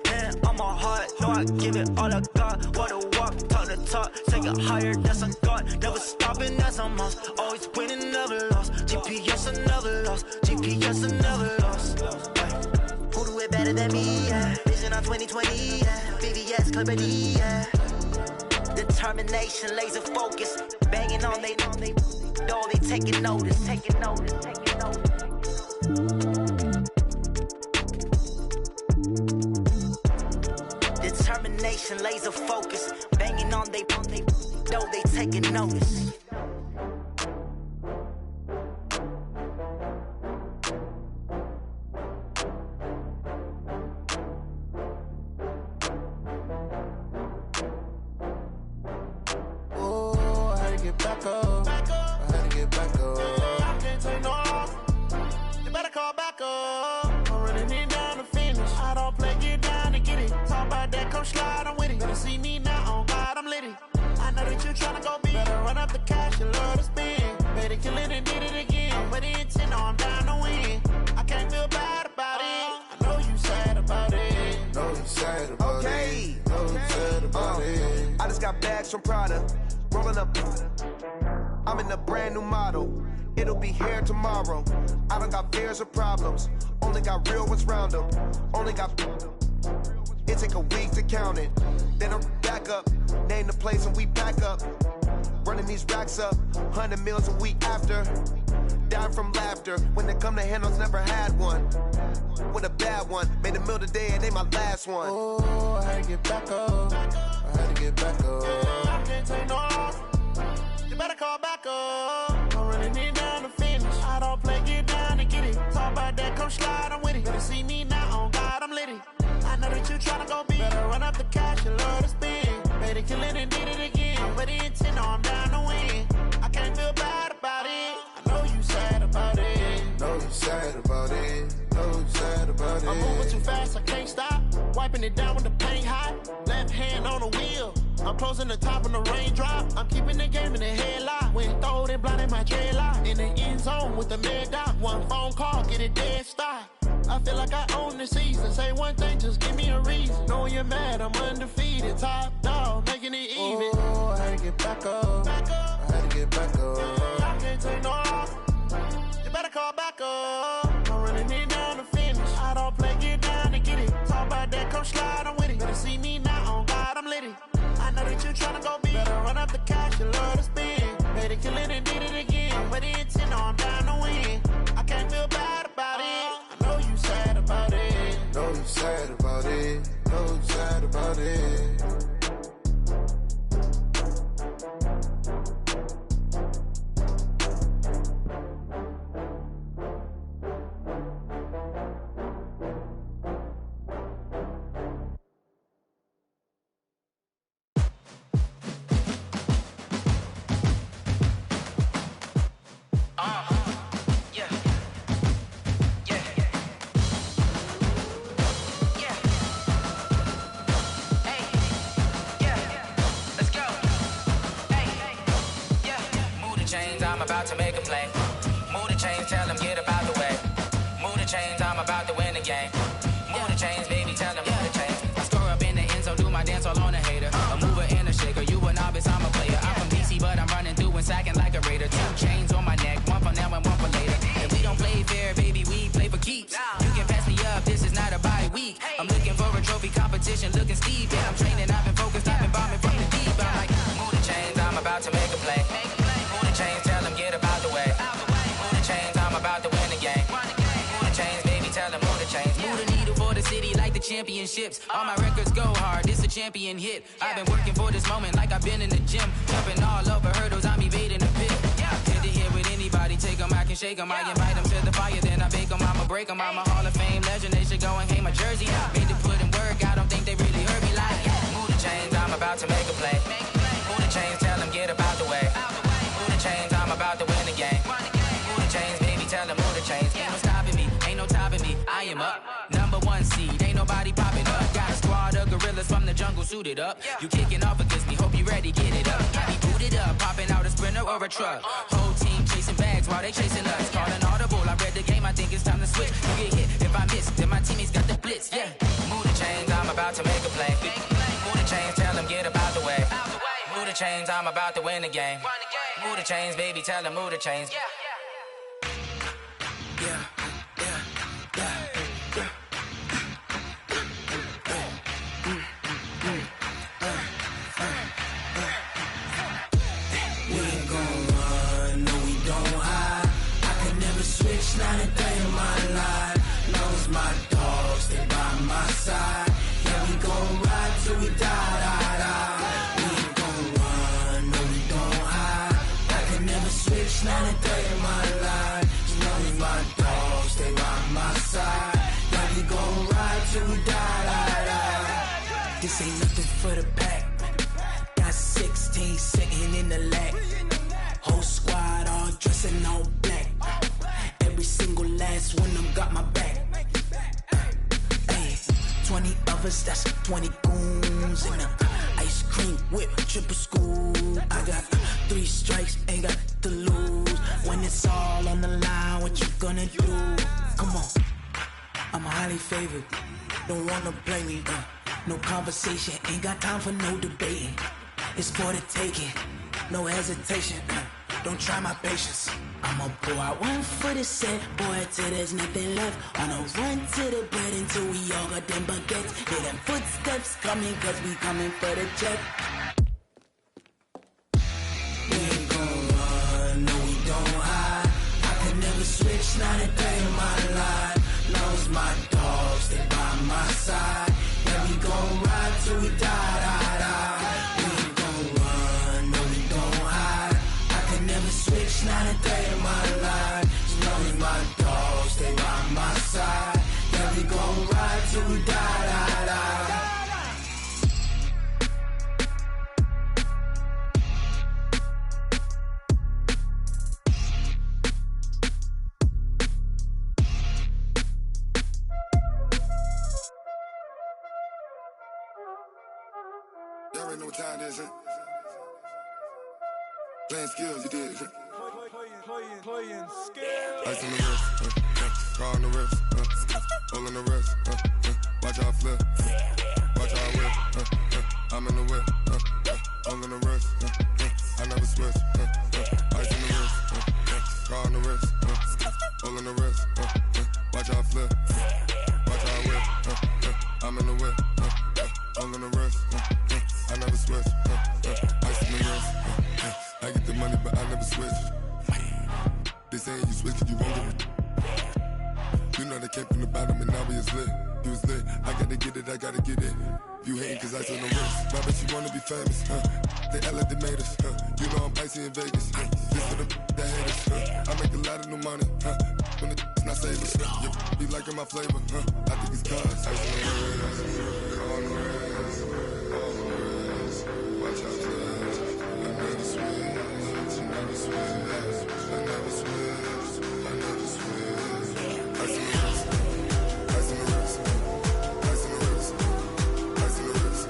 Speaker 9: Hand on my heart, no, I give it all I got. Walk the walk, talk the talk. Take it higher, that's a God. Never stopping, that's a must. Always winning, never lost. GPS, I never lost. GPS, I never lost. Who do it better than me? Yeah. Vision on 2020. Yeah. VVS, Clarity. Yeah. Determination, laser focus. Banging on they door, they taking notice. Taking notice. Taking notice. Determination, laser focus. Banging on they door, they taking notice.
Speaker 5: Back up. I had to get back up. I can't take no off. You better call back up. I'm running it down to finish. I don't play, get down to get it. Talk about that, come slide, I'm with it. Better see me now, on God, I'm lit it. I know that you tryna go big. Better run up the cash, you love to spend. Better kill it and did it again. I'm with the intent, no, I'm down to win. I can't feel bad about it. I know you sad about it.
Speaker 4: Know you sad about it. Know you sad about it. I just got bags from Prada. Rolling up, I'm in a brand new model. It'll be here tomorrow. I don't got fears or problems. Only got real ones round them. Only got. It take a week to count it. Then I'm back up. Name the place and we pack up. Running these racks up. 100 meals a week after. Dying from laughter. When they come to handles, never had one. With a bad one. Made a meal today and they my last one.
Speaker 5: Oh, I had to get back up. I had to get back up. I can't take no off. You better call back up. I'm running it down to finish. I don't play, get down to get it. Talk about that, come slide, I'm with it. Better see me now, on God, I'm lit it. I know that you tryna go big. Better run up the cash, you love to spend. Better kill it and did it again. I'm with the intent, no, I'm down to win. I can't feel bad about it. I know you sad about it.
Speaker 4: Know you sad about it. Know you sad about it.
Speaker 5: I'm moving too fast, I can't stop. Wiping it down with the paint hot. Left hand on the wheel. I'm closing the top of the raindrop. I'm keeping the game in the headlock. When throw it blind in my dreadlock. In the end zone with the mad dot. One phone call, get it dead stop.
Speaker 10: I feel like I own the season. Say one thing, just give me a reason. Knowing you're mad, I'm undefeated. Top dog, making it even.
Speaker 11: Oh, I had to get back up. I had to get back up.
Speaker 10: I can't take no loss. You better call back up. I'm running it down to finish. I don't play, get down to get it. Talk about that, come slide, I'm with it. Better see me now, on God, I'm lit it. I know that you tryna go big. Better run up the cash, you love to spend. Made it, kill it, and did it again. But the intent, I'm down to win. I can't feel bad about it. I know you sad about it.
Speaker 11: Know you sad about it. Know you sad about it.
Speaker 12: I'm about to make a play. Move the chains, tell them get up out the way. Move the chains, I'm about to win the game. Move the chains, baby, tell them move the chains. I score up in the end zone, do my dance all on a hater. A mover and a shaker, you a novice, I'm a player. I'm from DC, but I'm running through and sacking like a raider. 2 chains on my neck, one for now and one for later. And we don't play fair, baby, we play for keeps. You can pass me up, this is not a bye week. I'm looking for a trophy competition, looking steep. And I'm training, I've been focused, I've been bombing from the deep. I'm like, move the chains, I'm about to make a play. Move the chains, tell them get up out the way. Move the chains, I'm about to win the game. Move the chains, baby, tell them move the chains. Move the needle for the city like the championships. All my records go hard, this a champion hit. I've been working for this moment like I've been in the gym. Jumping all over hurdles, I'm evading the pit. Hit to hit with anybody, take them, I can shake them. I invite them to the fire, then I bake them, I'ma break them. I'm a Hall of Fame legend, they should go and hang my jersey. Made to put in work, I don't think they really heard me like. Move the chains, I'm about to make a play. Move the chains, tell them get up out the way. Move the chains, I'm about to win the game. Move the chains, baby, tell them move the chains. Ain't no stopping me, ain't no topping me. I am up, #1 seed, ain't nobody popping up. Got a squad of gorillas from the jungle suited up. You kicking off against me, hope you ready, get it up. Got me booted up, popping out a Sprinter or a truck. Whole team chasing bags while they chasing us. Call an audible, I read the game, I think it's time to switch. You get hit, if I miss, then my teammates got the blitz, yeah. Move the chains, I'm about to make a play. Move the chains, tell them get up out the way. Move the chains, I'm about to win the game. Move the chains, baby, tell them move the chains.
Speaker 13: Not a day in my life. Knows my dogs, they by my side. Yeah, we gon' ride till we die. We ain't gon' run, no, we don't hide. I can never switch, not a day in my life. Knows my dogs, they by my side. Yeah, we gon' ride till we die. This ain't nothing for the pack. Got 16 sitting in the lap. Whole squad all dressing all black. Every single last one of them got my back. Hey, 20 of us, that's 20 goons. And ice cream whip, triple scoop. I got 3 strikes, ain't got to lose. When it's all on the line, what you gonna do? Come on, I'm highly favored. Don't wanna play me, no conversation, ain't got time for no debating. It's for the taking, no hesitation. Don't try my patience. I'ma pull out one for the set, boy, till there's nothing left. On a run to the bread until we all got them baguettes. Hear them footsteps coming, cause we coming for the check. We ain't gon' run, no, we don't hide. I could never switch, not a day in my life. Knows my dogs, they by my side. Yeah, we gon' ride till we die. We ain't gon' run, no, we don't hide. I could never switch, not a day in my life. Knows my dogs, they by my side. Yeah, we gon' ride till we die.
Speaker 11: Y'all already know what time it is, huh? Playing skills, you did, huh? Playing skills. Ice on the wrist, raw on the wrist, all in the wrist. Watch how I flip. Watch how I whip. I'm in the whip. All in the wrist. I never switch. Ice in the wrist. Car on the wrist. All in the wrist. Watch how I flip. Watch how I whip. I'm in the whip. All in the wrist. I never switch. Ice in the wrist. I get the money, but I never switch. They saying you switch, you won't get it. You know they came from the bottom and now we is lit. You was lit, I gotta get it, I gotta get it. You hating cause I on the wrist. My bitch, you wanna be famous, They act like they made us, You know I'm icy in Vegas, This for the that hate us, I make a lot of new money, When it's not savers, be liking my flavor, I think it's cause. Ice on the wrist, on the wrist, on the wrist. Watch out, flash. I never switch, I never switch, I never switch, I never switch. Ice on the wrist, ice on the wrist, ice on the wrist, ice on the wrist, ice on the wrist,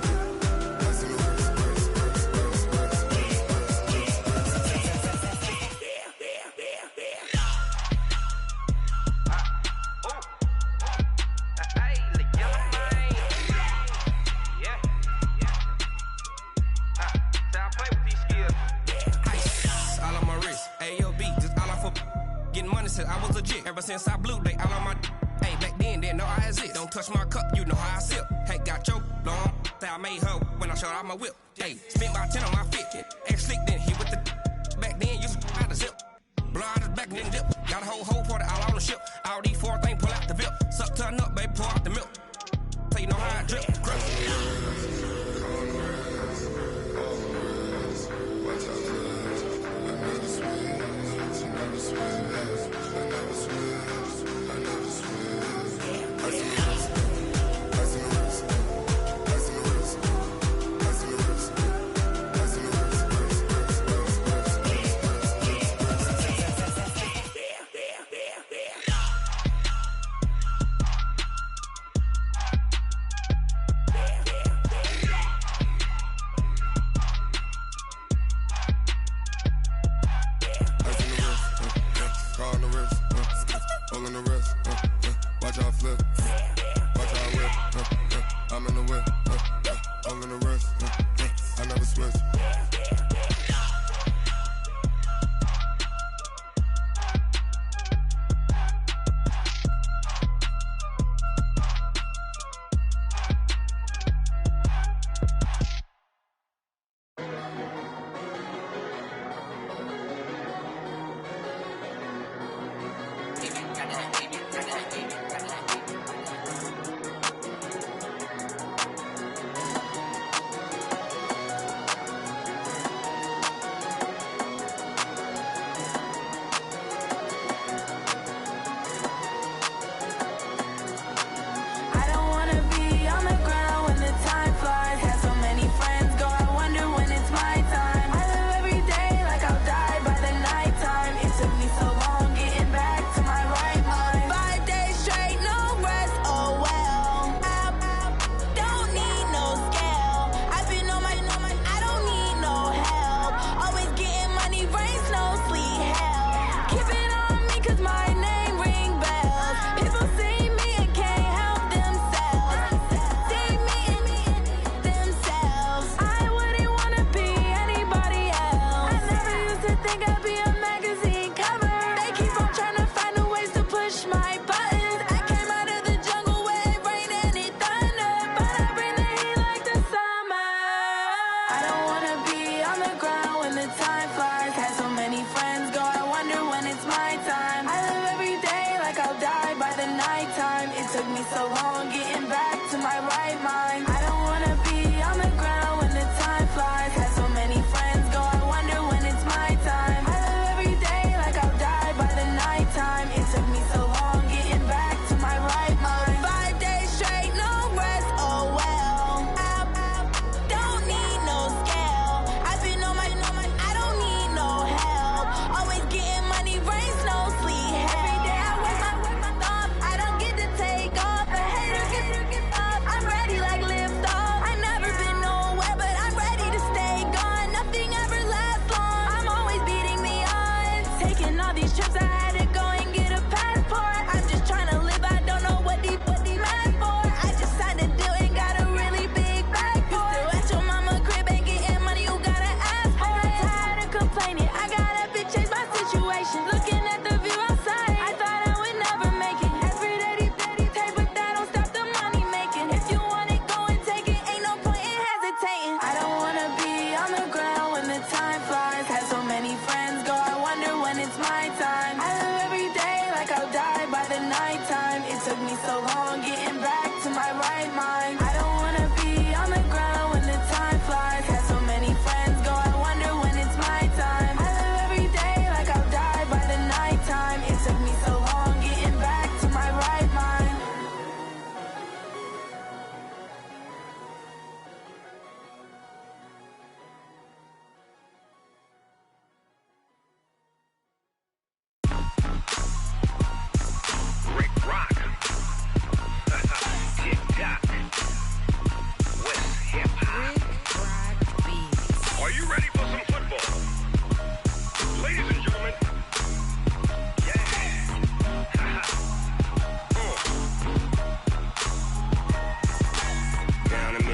Speaker 14: I was legit. Ever since I blew, they all on my hey, back then, didn't know I exist. Don't touch my cup, you know how I sip. Hey, got your long, that I made her when I showed out my whip. Hey, spent about 10 on my fit. Ex-slick, then hit with the back then, used to out the zip. Blow out his back, then dip. Got a whole party all on the ship. All these 4 things, pull out the VIP. Suck, turn up, baby, pour out the milk. So you know how I drip. Crush.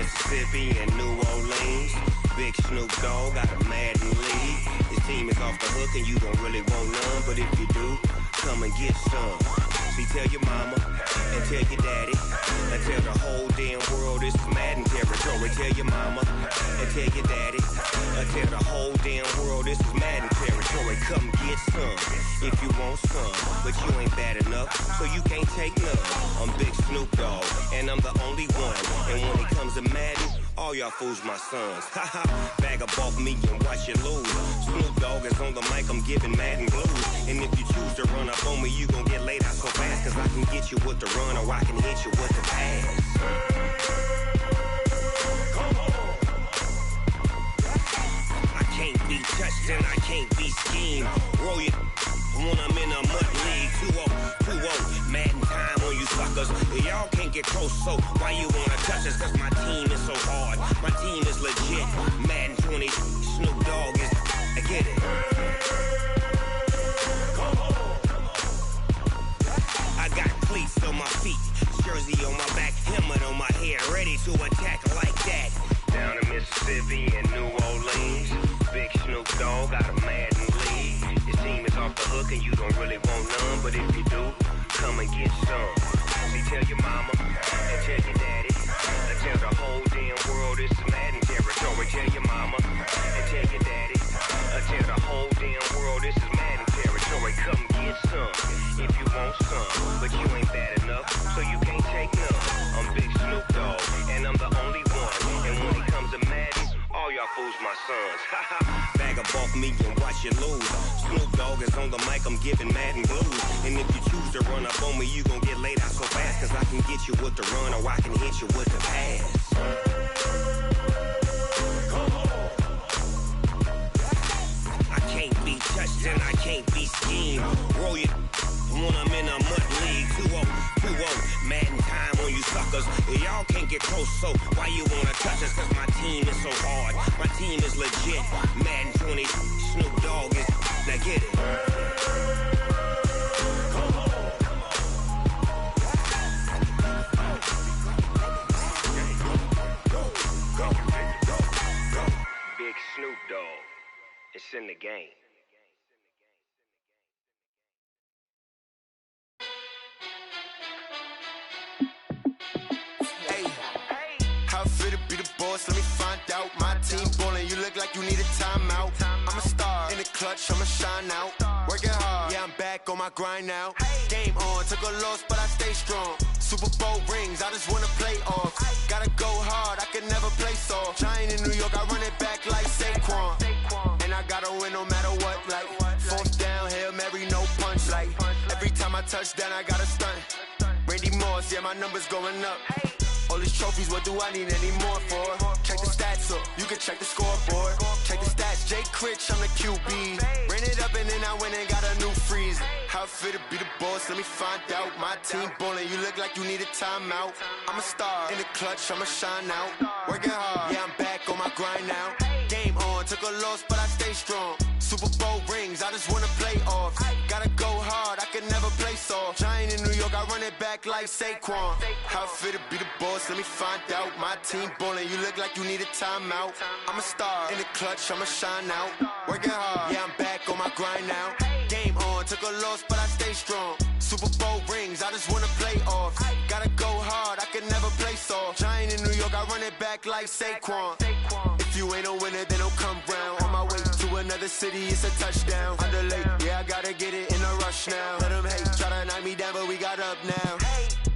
Speaker 15: Mississippi and New Orleans. Big Snoop Dogg got a Madden lead. His team is off the hook and you don't really want none, but if you do, come and get some. See, tell your mama and tell your daddy and tell the whole damn world this is Madden territory. Tell your mama and tell your daddy and tell the whole damn world this is Madden territory. Come get some if you want some, but you ain't bad enough, so you can't take none. I'm Big Snoop Dogg and I'm the only one, and when it comes to Madden, all y'all fools my sons. Haha, bag up off me and watch you lose. Snoop Dogg is on the mic, I'm giving Madden blues. And if you choose to run up on me, you gon' get laid out so fast, cause I can get you with the run or I can hit you with the pass. Come on. I can't be touched and I can't be schemed. Roll you when I'm in a mud league. 2-0, Madden time on you suckers. Y'all can't get close, so why you wanna touch us? Cause my team is so hard, my team is legit. Madden 20, Snoop Dogg is, I get it. Come on. I got cleats on my feet, jersey on my back, helmet on my head, ready to attack like that. Down in Mississippi and New Orleans, Big Snoop Dogg got a Madden lead. His team is off the hook and you don't really want none, but if you do, come and get some. See, tell your mama and tell your daddy and tell the whole damn world this is Madden territory. Tell your mama and tell your daddy and tell the whole damn world this is Madden territory. Come get some if you want some, but you ain't bad enough, so you can't take none. I'm Big Snoop Dogg and I'm the only one, and when it comes to Madden, all y'all fools my sons. Bag up off me and watch you lose. Snoop Dogg is on the mic, I'm giving Madden blues. And if you choose to run up on me, you gon' get laid out so fast, cause I can get you with the run or I can hit you with the pass. Come on. I can't be touched and I can't be schemed. Roll you when I'm in a mud league. 2-0, Madden time on you suckers. Y'all can't get close, so why you wanna touch us? Cause my team is so hard, my team is legit. Madden 20, Snoop Dogg is, now get it. Come on. Go. Big Snoop Dogg, it's in the game.
Speaker 16: Be the boss, let me find out. My team ballin', you look like you need a timeout. I'm a star in the clutch, I'ma shine out. Working hard, yeah, I'm back on my grind now. Game on, took a loss, but I stay strong. Super Bowl rings, I just wanna play off. Gotta go hard, I can never play soft. Giant in New York, I run it back like Saquon. And I gotta win no matter what, like fourth down, Hail Mary, no punch. Like every time I touch down, I gotta stunt. Randy Moss, yeah, my numbers going up. All these trophies, what do I need any more for? Check the stats up, you can check the scoreboard. Check the stats, Jay Critch, I'm the QB. Ran it up and then I went and got a new freeze. How it fit to be the boss, let me find out. My team ballin', you look like you need a timeout. I'm a star in the clutch, I'ma shine out. Working hard, yeah, I'm back on my grind now. Game on, took a loss, but I stay strong. Super Bowl rings, I just wanna play off. Gotta go hard, I can never play soft. Giant in New York, I run it back like Saquon. How it fit to be the boss, let me find out. My team ballin', you look like you need a timeout. I'm a star in the clutch, I'ma shine out. Working hard, yeah, I'm back on my grind now. Game on, took a loss, but I stay strong. Super Bowl rings, I just wanna play off. Gotta go hard, I can never play soft. Giant in New York, I run it back like Saquon. If you ain't a winner, then don't come round. On my way to another city, it's a touchdown. Underlay, yeah, I gotta get it in a rush now. Let them hate, try to knock me down, but we got up now.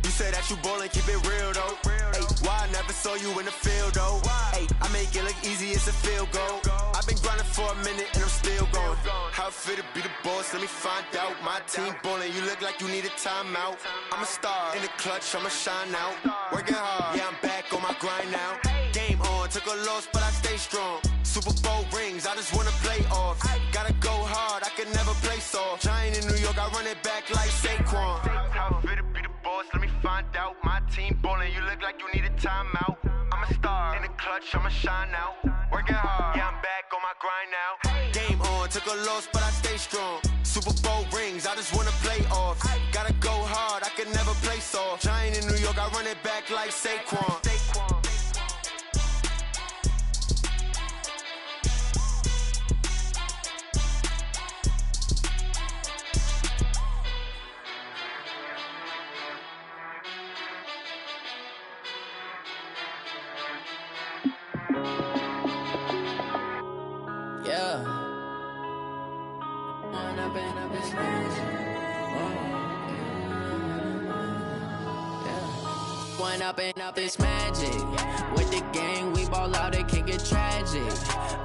Speaker 16: You say that you ballin', keep it real though. Hey, why I never saw you in the field though? Hey, I make it look easy, it's a field goal. I've been grinding for a minute and I'm still going. How it fit to be the boss, let me find out. My team ballin', you look like you need a timeout. I'm a star in the clutch, I'ma shine out. Working hard, yeah, I'm back on my grind now. Game on, took a loss, but I stay strong. Super Bowl rings, I just wanna play off. Gotta go hard, I can never play soft. Giant in New York, I run it back like Saquon. How it fit to be the boss, let me find out. My team ballin', you look like you need a timeout. I'm a star in the clutch, I'ma shine out. Working hard, yeah, I'm back on my grind now. Game on, took a loss, but I stay strong. Super Bowl rings, I just wanna play off. Gotta go hard, I can never play soft. Giant in New York, I run it back like Saquon.
Speaker 12: Yeah. One up and up this magic. With the gang, we ball out, it can get tragic.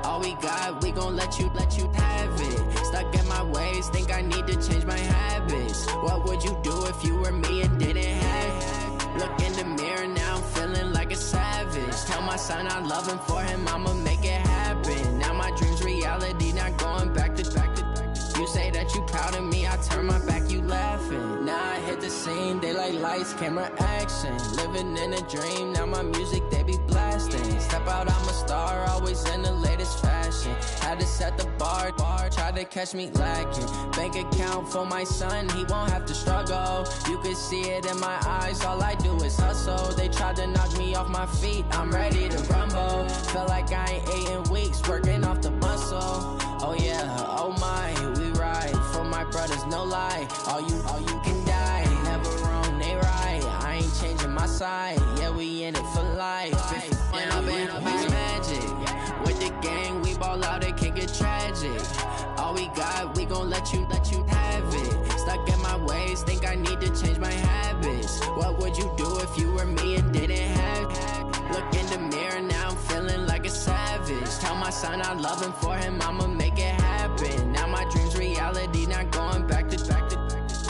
Speaker 12: All we got, we gon' let you have it. Stuck in my ways, think I need to change my habits. What would you do if you were me and didn't have it? Look in the mirror, now I'm feeling like a savage. Tell my son I love him, for him I'ma make it happen. Now my dream's reality, not going back to. You say that you proud of me, I turn my back, you laughing. Now I hit the scene, they like lights, camera, action. Living in a dream, now my music, they be blasting. Step out, I'm a star, always in the latest fashion. Had to set the bar, try to catch me lacking. Bank account for my son, he won't have to struggle. You can see it in my eyes, all I do is hustle. They tried to knock me off my feet, I'm ready to rumble. Felt like I ain't ate in weeks, working off the muscle. Oh yeah, oh my, we ride for my brothers, no lie. All you can die, never wrong, they right. I ain't changing my side, yeah, we in it for life. And up it's magic. With the gang, we ball out, it can get tragic. All we got, we gon' let you have it. Stuck in my ways, think I need to change my habits. What would you do if you were me and didn't have it? Look in the mirror, now I'm feeling like a savage. Tell my son I love him, for him I'ma make it happen. Now my dream's reality, not going back to.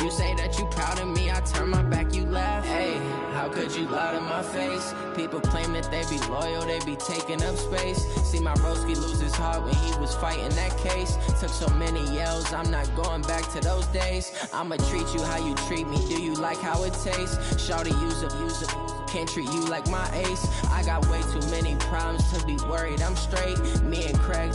Speaker 12: You say that you proud of me, I turn my back, you laugh. Hey, how could you lie to my face? People claim that they be loyal, they be taking up space. See my broski lose his heart when he was fighting that case. Took so many yells, I'm not going back to those days. I'ma treat you how you treat me, do you like how it tastes? Shawty, use up, can't treat you like my ace. I got way too many problems to be worried, I'm straight. Me and Craig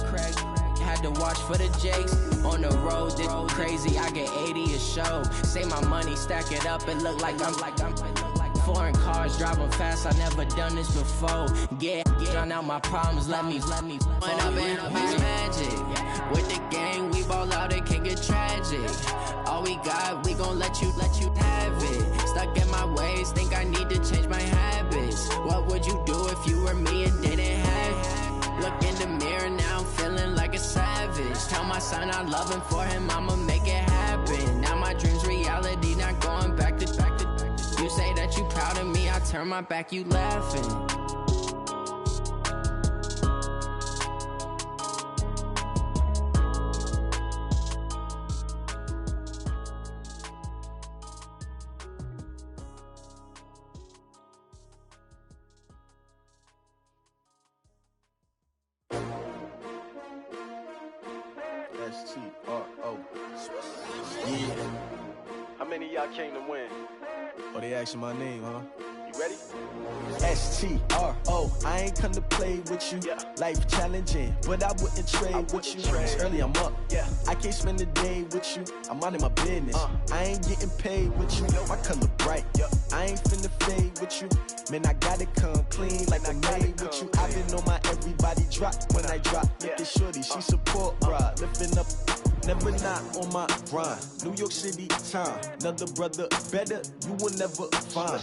Speaker 12: had to watch for the Jakes. On the road, this crazy, I get 80 a show. Say my money, stack it up, it look like I'm foreign cars, driving fast, I never done this before. Drown out my problems, let me When up it's magic. With the gang, we ball out, it can get tragic. All we got, we gon' let you have it. Stuck in my ways, think I need to change my habits. What would you do if you were me and didn't have it? Look in the mirror, now I'm feeling like a savage. Tell my son I love him, for him I'ma make it happen. Now my dream's reality, not going back to. You say that you proud of me, I turn my back, you laughing.
Speaker 17: S-T-R-O. Yeah. How many of y'all came to win? Oh, they asking my name, huh? You ready? S-T-R-O. I ain't come to play with you. Life challenging, but I wouldn't trade with you. It's early, I'm up. I can't spend a day with you. I'm out of my business. I ain't getting paid with you. My color bright. I ain't finna fade with you. Man, I gotta come clean like I made with you. I've been on my everybody drop when I drop. Look at shorty, she support ride. Lifting up, never not on my grind. New York City time, another brother better, you will never find.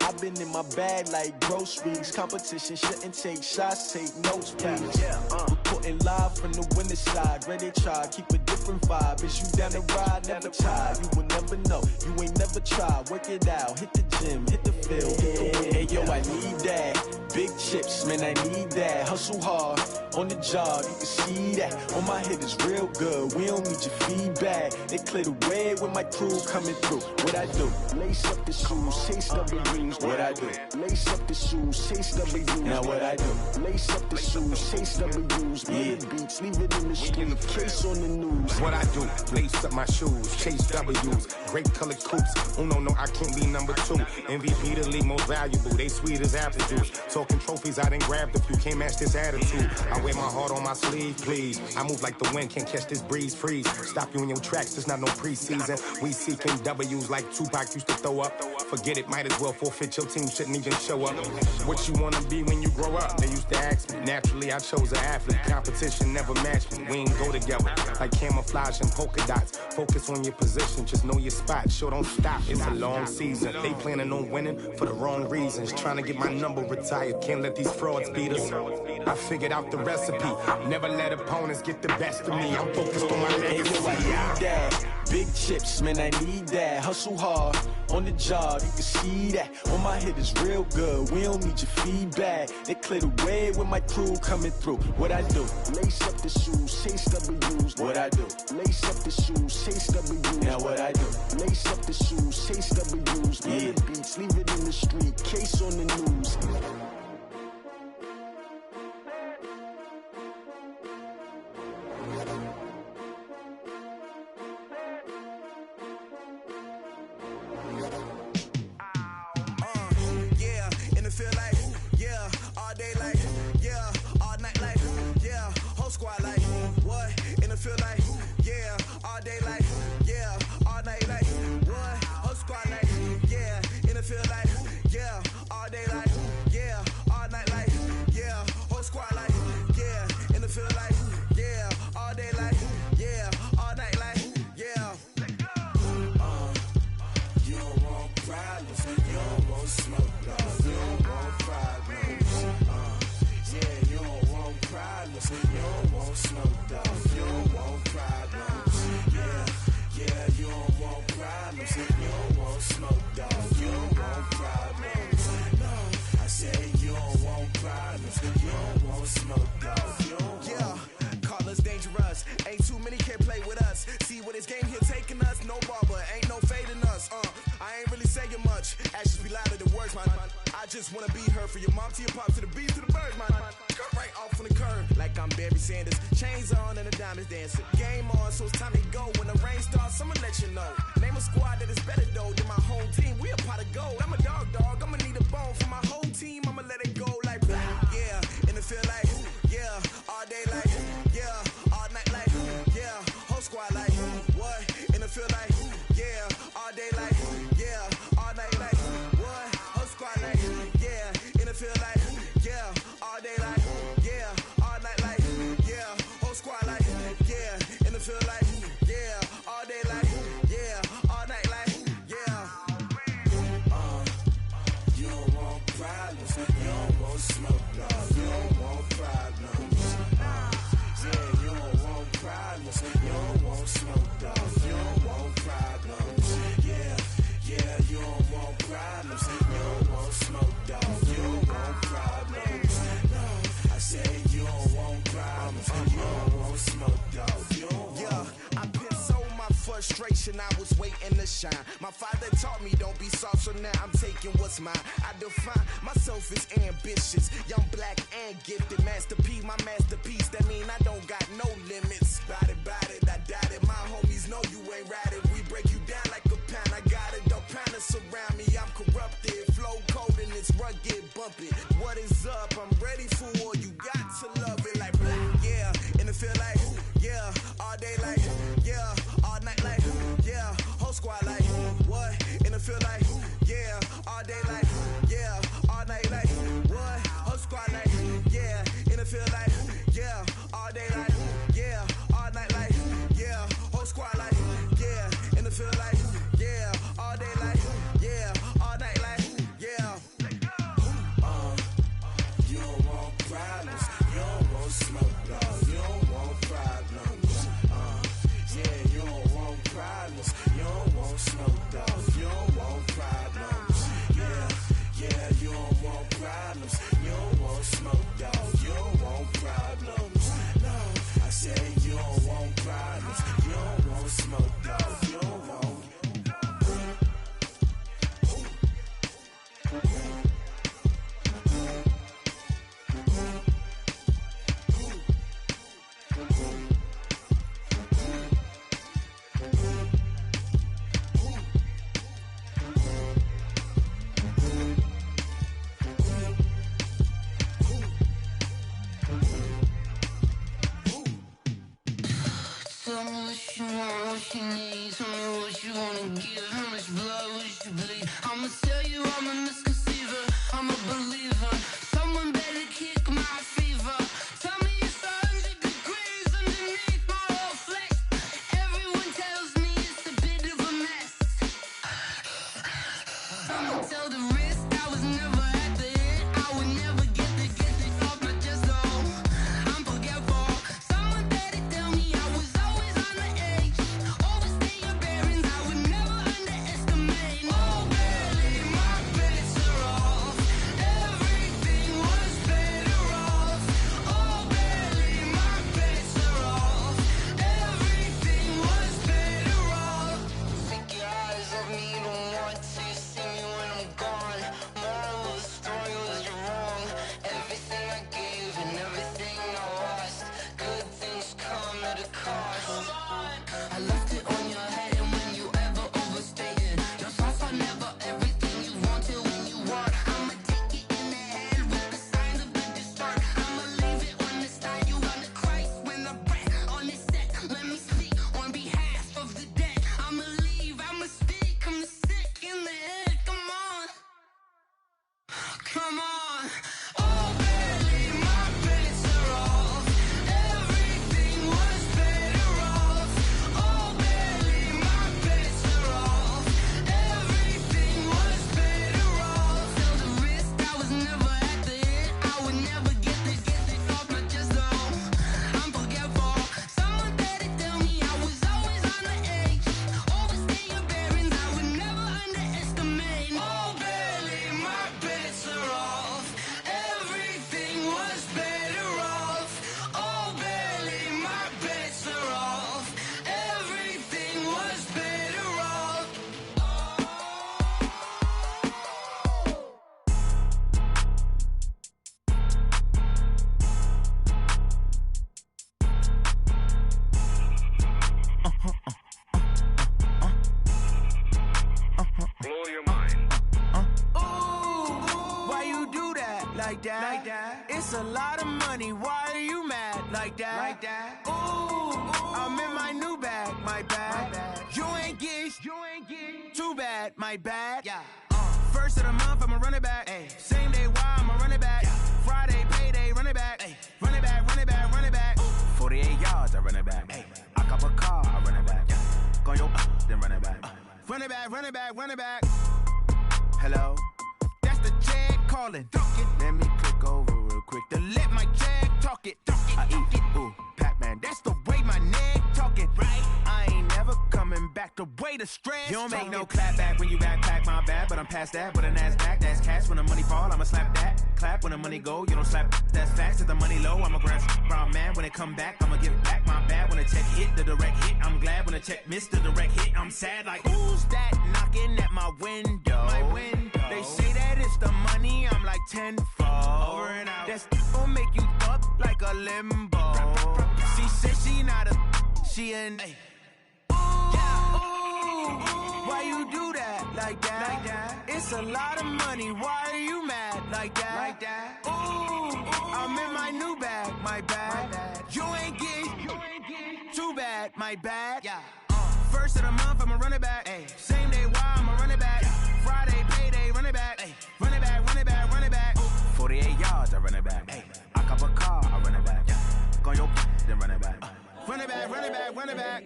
Speaker 17: I've been in my bag like groceries. Competition shouldn't take shots, take notes, please. Reporting live from the winter side. Ready to try, keep a different vibe. Is you down the ride, never tired. You will never know, you ain't never tried. Work it out, hit the gym, hit the field, hit the win. Hey yo, I need that. Big chips, man, I need that. Hustle hard, on the job, you can see that. On my head is real good, we don't need your feedback. They clear the way with my crew coming through. What I do? Lace up the shoes, chase double dreams. What I do? Lace up the shoes, chase double dreams. Now what I do? Lace up the shoes, chase double dreams. Beats, leave it in the street, case on the news.
Speaker 18: What I do? Lace up my shoes, chase W's. Great colored coops. Oh no, I can't be number 2. MVP the league most valuable. They sweet as apple juice. Talking trophies, I done grabbed a few. Can't match this attitude. I wear my heart on my sleeve, please. I move like the wind, can't catch this breeze. Freeze. Stop you in your tracks, there's not no preseason. We seeking W's like Tupac used to throw up. Forget it, might as well forfeit. Your team shouldn't even show up. What you wanna be when you grow up? They used used to ask me. Naturally, I chose an athlete. Competition never matched me. We ain't go together like camouflage and polka dots. Focus on your position, just know your spot. Sure, don't stop. It's a long season. They planning on winning for the wrong reasons. Trying to get my number retired. Can't let these frauds beat us. I figured out the recipe. Never let opponents get the best of me. I'm focused on my legacy.
Speaker 17: I need that. Big chips, man, I need that. Hustle hard on the job, you can see that. On my head is real good. We don't need your feedback. They clear the way with my crew coming through. What I do? Lace up the shoes, chase W's. What I do? Lace up the shoes, chase W's. Now what I do? Lace up the shoes, chase W's. Yeah. The beats, leave it in the street. Case on the news.
Speaker 10: I was waiting to shine. My father taught me don't be soft, so now I'm taking what's mine. I define myself as ambitious, young, black, and gifted. Master P, my masterpiece. That mean I don't got no limits. Bout it, I doubt it. My homies know you ain't ratted. We break you down like a pound. I got it, don't pound to surround me. I'm corrupted, flow cold and it's rugged, bumpy. What is up? I'm ready for war. You got to love it like black, yeah. And it feel like, yeah, all day like, yeah, all night like, yeah, whole squad like, what? And it feel like, yeah, all day like, yeah, all night like, what? Whole squad like, yeah, and it feel like, yeah, all day like, yeah, all night like, yeah, whole squad like, yeah, and it feel like, yeah, all day like, yeah, all night like, yeah.
Speaker 13: You don't want problems, you don't want smoke, dog. You don't want problems. Yeah, you don't want problems, you don't want smoke, dog. You don't want problems. Yeah, you don't want problems, you don't want smoke, dog. You don't want problems. No, I say you don't want problems, you don't want smoke, dog. You don't want.
Speaker 19: Tell me what you want, what you need. Tell me what you wanna give. How much blood would you bleed? I'ma tell you I'm a misconceiver, I'm a believer. Someone better kick my
Speaker 5: that. It's a lot of money, why are you mad like that? Ooh, I'm in my new bag, my bad. You ain't get too bad, my bad. Yeah. First of the month, I'ma run it back. Ay. Same day, why I'ma run it back. Friday, payday, run it back. Ay. Run it back, run it back, run it back. 48 yards, I run it back. Ay. I cop a car, I run it back. Go your then run it back. Run it back, run it back, run it back. Hello, that's the jag calling. Let me click over real quick to let my jag talk it. I eat it, ooh, Pac-Man. That's the way my neck talking. Right, I ain't never coming back the way the stress. You don't make no clap back when you backpack, my bad. But I'm past that with a NASDAQ. That's cash when the money fall, I'ma slap that. Clap when the money go, you don't slap. That's facts. If the money low, I'ma grab brown man. When it come back, I'ma give back my bad. When the check hit, the direct hit. I'm glad when the check missed the direct hit. I'm sad like, who's that knocking at my window? My window. They say that it's the money, I'm like tenfold. Over and out. That's gon' make you up like a limbo. She said she not a, she an. Ay. Why you do that like that? It's a lot of money, why are you mad like that? Ooh, I'm in my new bag, my bad. You ain't get too bad, my bad. Yeah. First of the month, I'ma run it back. Ay. Same day, why I'ma run it back. Friday, payday, run it back. Ay. Run it back, run it back, run it back. 48 yards, I run it back. Ay. I cop a car, I run it back. Go your then run it back. Run it back, run it back, run it back.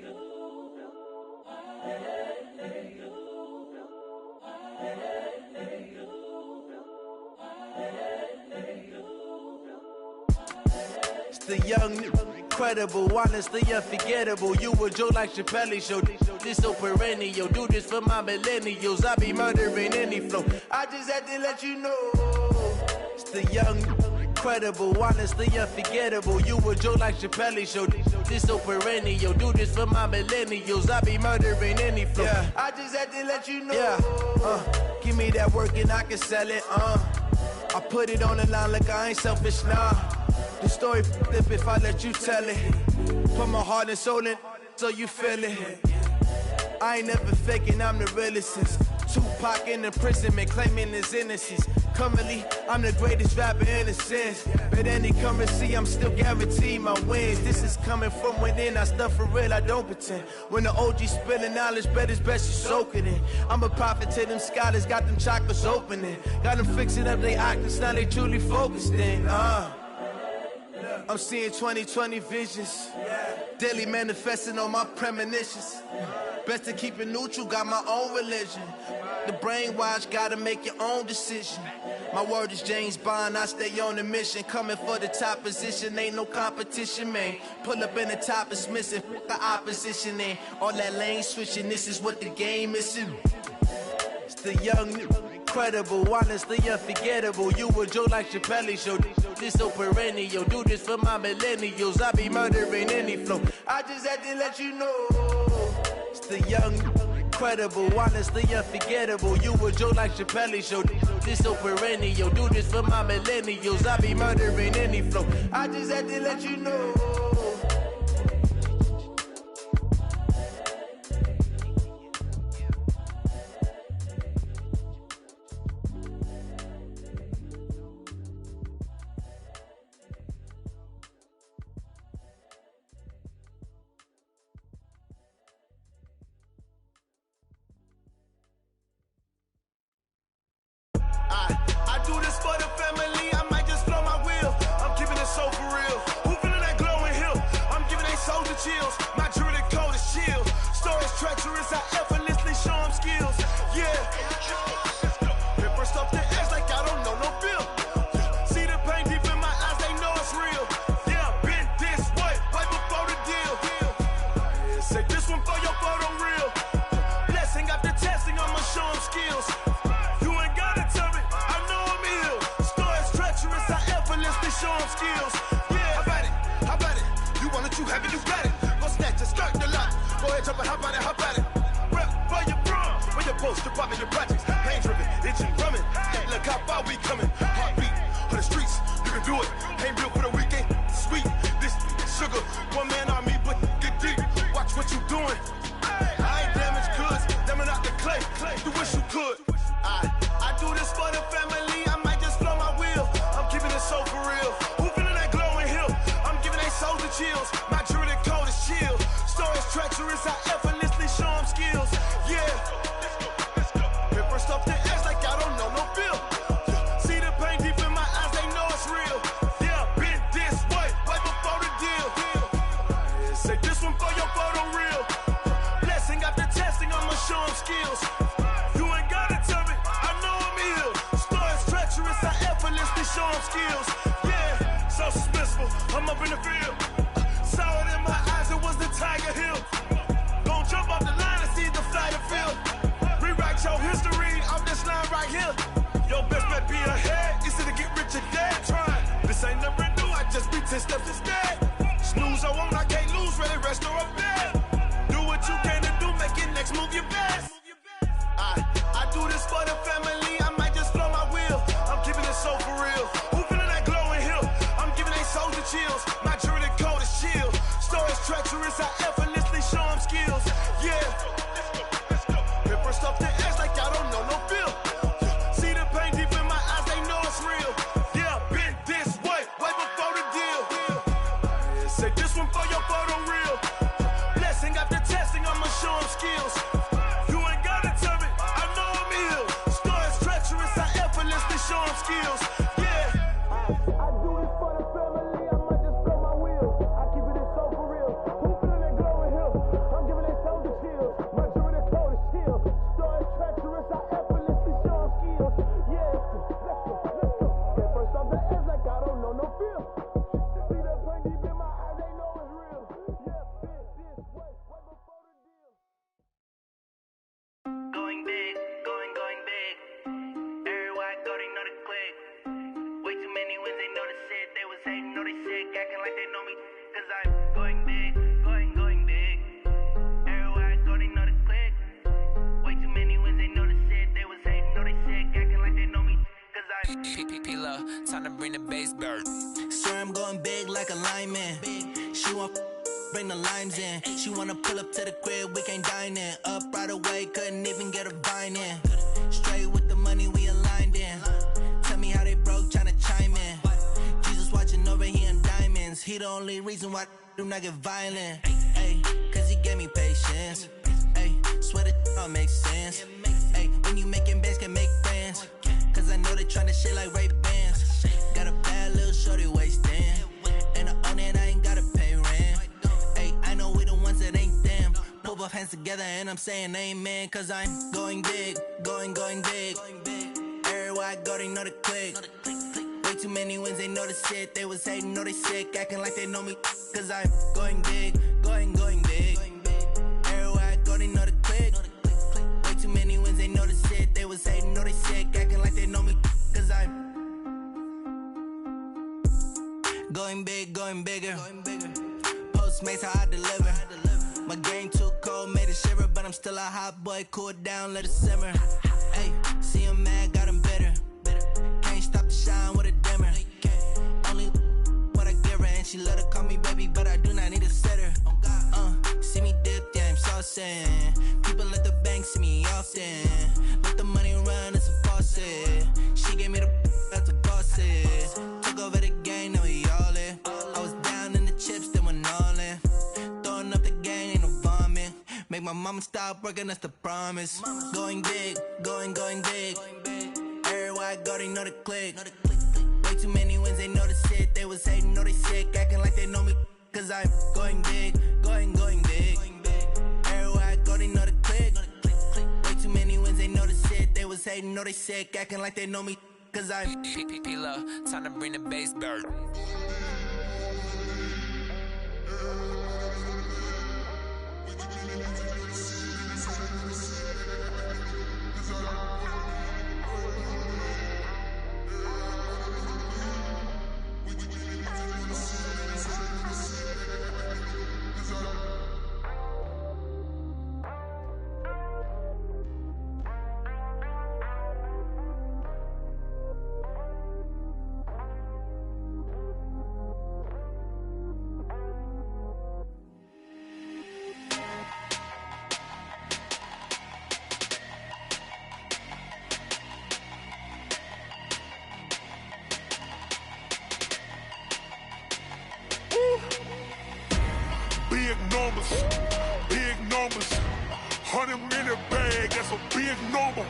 Speaker 17: It's the young, incredible, honestly unforgettable. You a joke like Chappelle show. This so perennial. Do this for my millennials. I be murdering any flow. I just had to let you know. It's the young, incredible, honestly unforgettable. You a joke like Chappelle show. This so perennial. Do this for my millennials. I be murdering any flow. Yeah. I just had to let you know. Yeah. Give me that work and I can sell it. I put it on the line like I ain't selfish, nah. The story flip if I let you tell it. Put my heart and soul in so you feel it. I ain't never faking, I'm the realest since Tupac in imprisonment, claiming his innocence. Currently, I'm the greatest rapper in a sense. But any currency, I'm still guaranteed my wins. This is coming from within, I stuff for real, I don't pretend. When the OG spilling knowledge, bet it's best you soak it in. I'm a prophet to them scholars, got them chakras opening. Got them fixing up their octaves, now they truly focused in. I'm seeing 2020 visions. Daily manifesting on my premonitions. Best to keep it neutral, got my own religion. The brainwash, gotta make your own decision. My word is James Bond, I stay on the mission. Coming for the top position, ain't no competition, man. Pull up in the top is missing, fuck the opposition, and all that lane switching, this is what the game is. It's the young, incredible, honestly unforgettable. You a joke like Chappelle show. This so perennial. Do this for my millennials. I be murdering any flow. I just had to let you know. It's the young, incredible, honestly unforgettable. You a joke like Chappelle show. This so perennial. Do this for my millennials. I be murdering any flow. I just had to let you know.
Speaker 5: I do this for the family, I might just blow my wheel. I'm keeping it so for real. Who feeling that glowing hill? I'm giving they soldier chills. My jewelry cold as chill. Stories treacherous, I effortlessly show them skills. Yeah. Pepper stuff the ass like I don't know no feel. See the pain deep in my eyes, they know it's real. Yeah, been this way, right before the deal. Say this one for your photo reel. Blessing after testing, I'ma show them skills. Show them skills. Yeah, rifle, I'm up in the field. Saw it in my eyes, it was the Tiger Hill. Gon' jump off the line and see the flight of field. Rewrite your history off this line right here. Your best bet be ahead, easy to get rich or dead trying. This ain't never new, I just be 10 steps instead. Snooze I won't, I can't lose, ready, rest or up there. Do what you can to do, make your next move your best. I do this for the family, I might just blow my wheel. I'm keeping it so for real. Who feeling that glowing hill? I'm giving they soldier chills. My jury the code is chill. Stories treacherous, I effortlessly show them skills. Yeah. Hit first off the edge like I don't know no feel. See the pain deep in my eyes, they know it's real. Yeah, been this way before the deal. Say this one for your photo reel. Blessing after testing, I'ma show them skills. You ain't gotta tell me, I know I'm ill. Stories treacherous, I effortlessly show them skills. Yeah. I do this for the family, I might just blow my wheel. I keep it so for real. Who feeling that glowing hill? I'm giving they soldier chills. My jury the code is chill. Stories treacherous, I effortlessly show them skills. Yeah. Let's go. Get first off the edge like I don't know no feel. See that pain deep in my eyes, they know it's real. Yeah, been this way before the deal.
Speaker 20: Going big, going big. Everywhere I go, they know the click. Way too many wins, they know the shit. They was hating, know they sick, acting like they know me. Cause I'm going big, going big. Everywhere I go, they know the click. Way too many wins, they know the shit. They was hating, know they sick, acting like they know me. Cause I'm
Speaker 12: P-P-P-Love, time to bring the bass bird.
Speaker 9: Swear I'm going big like a lineman. She want bring the limes in. She wanna pull up to the crib, we can't dine in. Up right away, couldn't even get a vine in. Straight with the money we aligned in. Tell me how they broke, tryna chime in. Jesus watching over here in diamonds. He the only reason why I do not get violent. Ay, cause he gave me patience. Ay, swear that all makes sense. Ay, when you making bands, can make friends. Cause I know they tryna shit like Ray-Bans. Got a bad little shorty wasting. And I own it, I ain't gotta pay rent. Ay, I know we the ones that ain't them. Pull both hands together and I'm saying amen. Cause I'm going big, going big. Everywhere I go, they know the click. Way too many wins, they know the shit. They was hating, know they sick, acting like they know me. Cause I'm going big, going big. Everywhere I go, they know the click. Way too many wins, they know the shit. They was hating, know they sick, acting like they know me. Cause I'm going big, going bigger. Postmates how I deliver. My game too cold, made it shiver, but I'm still a hot boy. Cool down, let it simmer. Hey, see him mad, got him bitter. Can't stop the shine with a dimmer. Only what I give her, and she let her call me baby, but I do not need a sitter. See me dip, yeah, I'm saucing. People at the bank see me often. Let the money run, it's a faucet. She gave me the that's a faucet. Took over the game, now we all in. I was down in the chips, then went all in. Throwing up the gang, ain't no vomit. Make my mama stop working, that's the promise. Going big, going big. Everywhere I go, they know the click. Way too many wins, they know the shit. They was hating, know they sick, acting like they know me. Cause I'm going big, going big. Everywhere I go, they know the click. Way too many wins, they know the shit. They was hating, know they sick, acting like they know me. Cause I'm
Speaker 12: P-P-P-Love, time to bring the bass bird.
Speaker 5: Big numbers, 100 minute bag, that's a big number.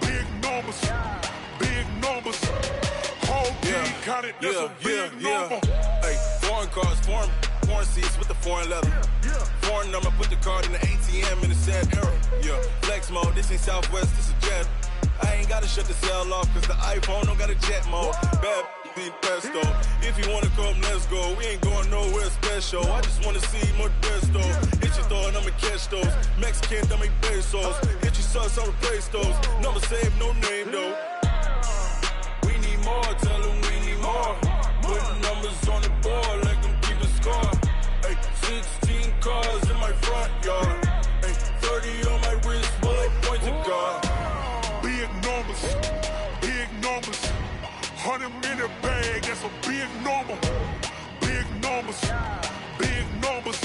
Speaker 5: Big numbers, whole team counted, that's a big number.
Speaker 21: Hey, foreign cars, foreign seats with the foreign leather. Foreign number, put the card in the ATM in the sad era. Yeah, flex mode, this ain't Southwest, this is jet. I ain't gotta shut the cell off, cause the iPhone don't got a jet mode. Bad 50 pesto. If you wanna come, let's go. We ain't going nowhere special. I just wanna see Modesto. Hit your thought, I'ma catch those. Mexican, dummy pesos. Hit your sus, I'll replace those. Number save, no name though. We need more, tell them we need more. Putting numbers on the board, let them keep a score. Ay, 16 cars in my front yard. Ay, 30 on my wrist, bullet point to God.
Speaker 5: Big numbers, big numbers. 100-minute bag, that's a big number. Big numbers, big numbers.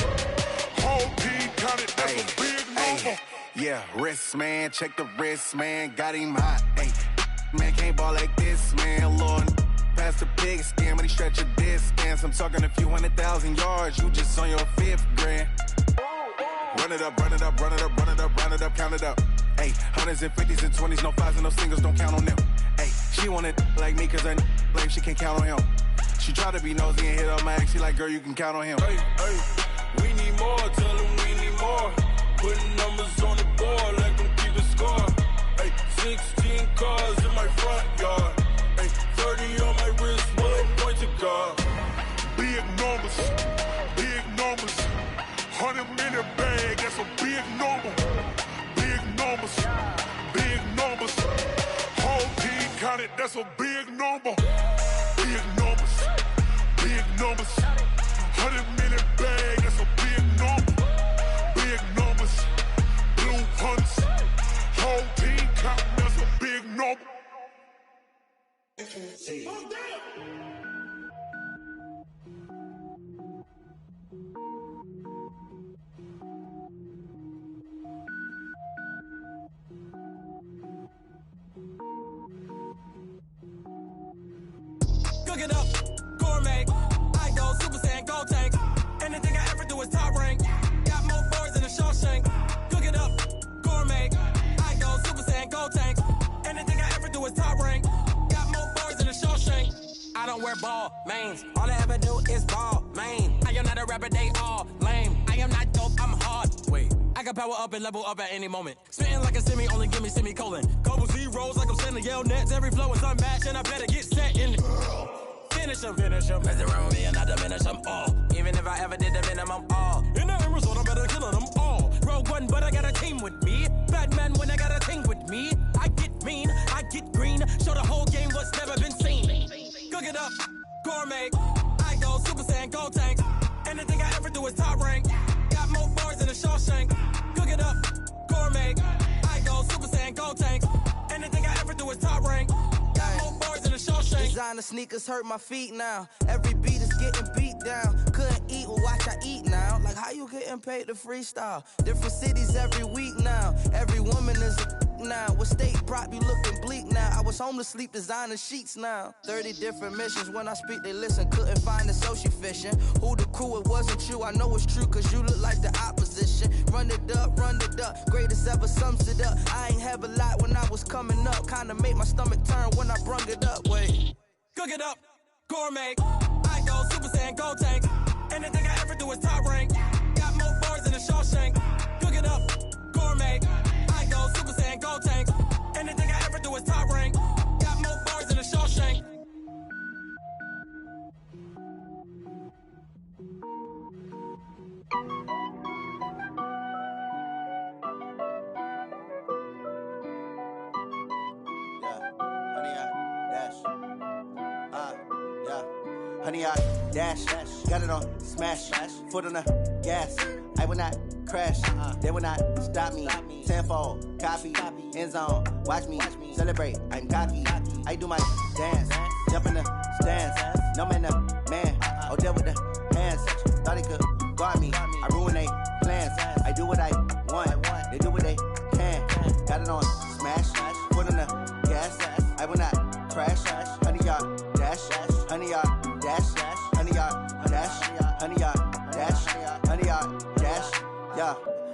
Speaker 5: Whole team counted, that's a big number.
Speaker 3: Yeah, wrist man, check the wrist man, got him hot. Ay, man can't ball like this, man. Lord, past the pig skin when he stretch a distance. I'm talking a few 100,000 yards, you just on your 5th grand. Run it up, run it up, run it up, run it up, run it up, count it up. Ay, 100s and 50s and 20s, no 5s and no singles, don't count on them. Ay, she want it like me cause her lame, she can't count on him. She try to be nosy and hit up my ex, she like, girl, you can count on him.
Speaker 21: Hey, hey, we need more, tell them we need more. Putting numbers on the board, let them keep a score. Hey, 16 cars in my front yard. Hey, 30 on my wrist, bullet point to God.
Speaker 5: Big numbers, big numbers. 100-minute bag, that's a big number. Big numbers, big numbers. Whole team counted, that's a big number. Big numbers, big numbers. 100-minute bag, that's a big number. Big numbers, blue hunts. Whole team counting, that's a big number.
Speaker 14: Cook it up, gourmet. I go Super Saiyan, go tank. Anything I ever do is top rank. Got more boys than a Shawshank. Cook it up, gourmet. I go Super Saiyan, go tank. Anything I ever do is top rank. Got more boys than a Shawshank. I don't wear ball mains. All I ever do is ball main. I am not a rapper, they all lame. I am not dope, I'm hard. Wait, I can power up and level up at any moment. Spitting like a semi, only give me semicolon. Couple zeros like I'm sending yell nets. Every flow is unmatched and I better get set in it. Finish them. Mess around with me and I diminish them all. Even if I ever did the minimum all. In the end result, I'm better killing them all. Rogue One, but I got a team with me. Batman when I got a team with me. I get mean, I get green. Show the whole game what's never been seen. Cook it up, gourmet. I go Super Saiyan, go tank. Anything I ever do is top rank. Got more bars than a Shawshank. Cook it up, gourmet. I go Super Saiyan, go tank. Anything I ever do is top rank. Got more bars than a Shawshank.
Speaker 22: Designer sneakers hurt my feet now. Every beat is getting beat down. Couldn't eat, well watch I eat now. Like how you getting paid to freestyle? Different cities every week now. Every woman is a now. What state prop you looking bleak now? I was home to sleep designing sheets now. 30 different missions. When I speak they listen. Couldn't find the social fishing. Who the crew, it wasn't you. I know it's true cause you look like the opposition. Run it up. Greatest ever sums it up. I ain't have a lot when I was coming up. Kinda made my stomach turn when I brung it up. Wait.
Speaker 14: Cook it up, gourmet. I go Super Saiyan, go tank. Anything I ever do is top rank. Got more bars than a Shawshank. Cook it up, gourmet. I go Super Saiyan, go tank. Anything I ever do is top rank. Got more bars than a Shawshank.
Speaker 23: Honey, I dash, got it on smash, foot on the gas. I will not crash, they will not stop me. Tenfold, copy, end zone, watch me celebrate. I'm cocky, I do my dance, jump in the stands. No man, the man, oh, deal with the hands. Thought he could guard me, I ruin they plans. I do what I want, they do what they can. Got it on smash, foot on the gas. I will not crash, honey, y'all dash, honey, y'all dash, honey, y'all dash, honey, y'all dash, honey, y'all dash, yeah.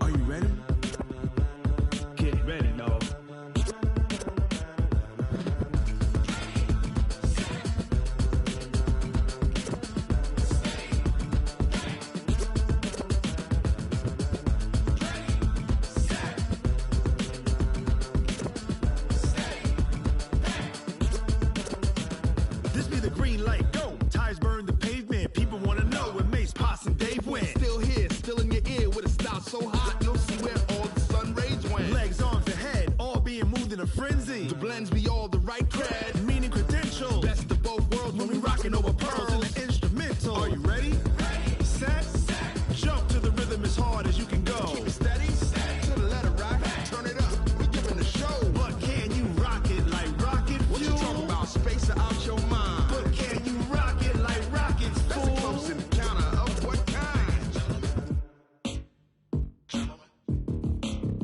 Speaker 5: Are you ready? so hot, you'll see where all the sun rays went. Legs, arms, and head, all being moved in a frenzy. The blends be all the right cred, meaning credentials. Best of both worlds when we rockin' over pearls in the instrumental. Are you ready? Set, jump to the rhythm as hard as you can go. Keep it steady, to the letter right, turn it up, we giving the show. But can you rock it like rocket fuel? What you talking about, space or out your mind? But can you rock it like rockets, fool? That's a close encounter of what kind?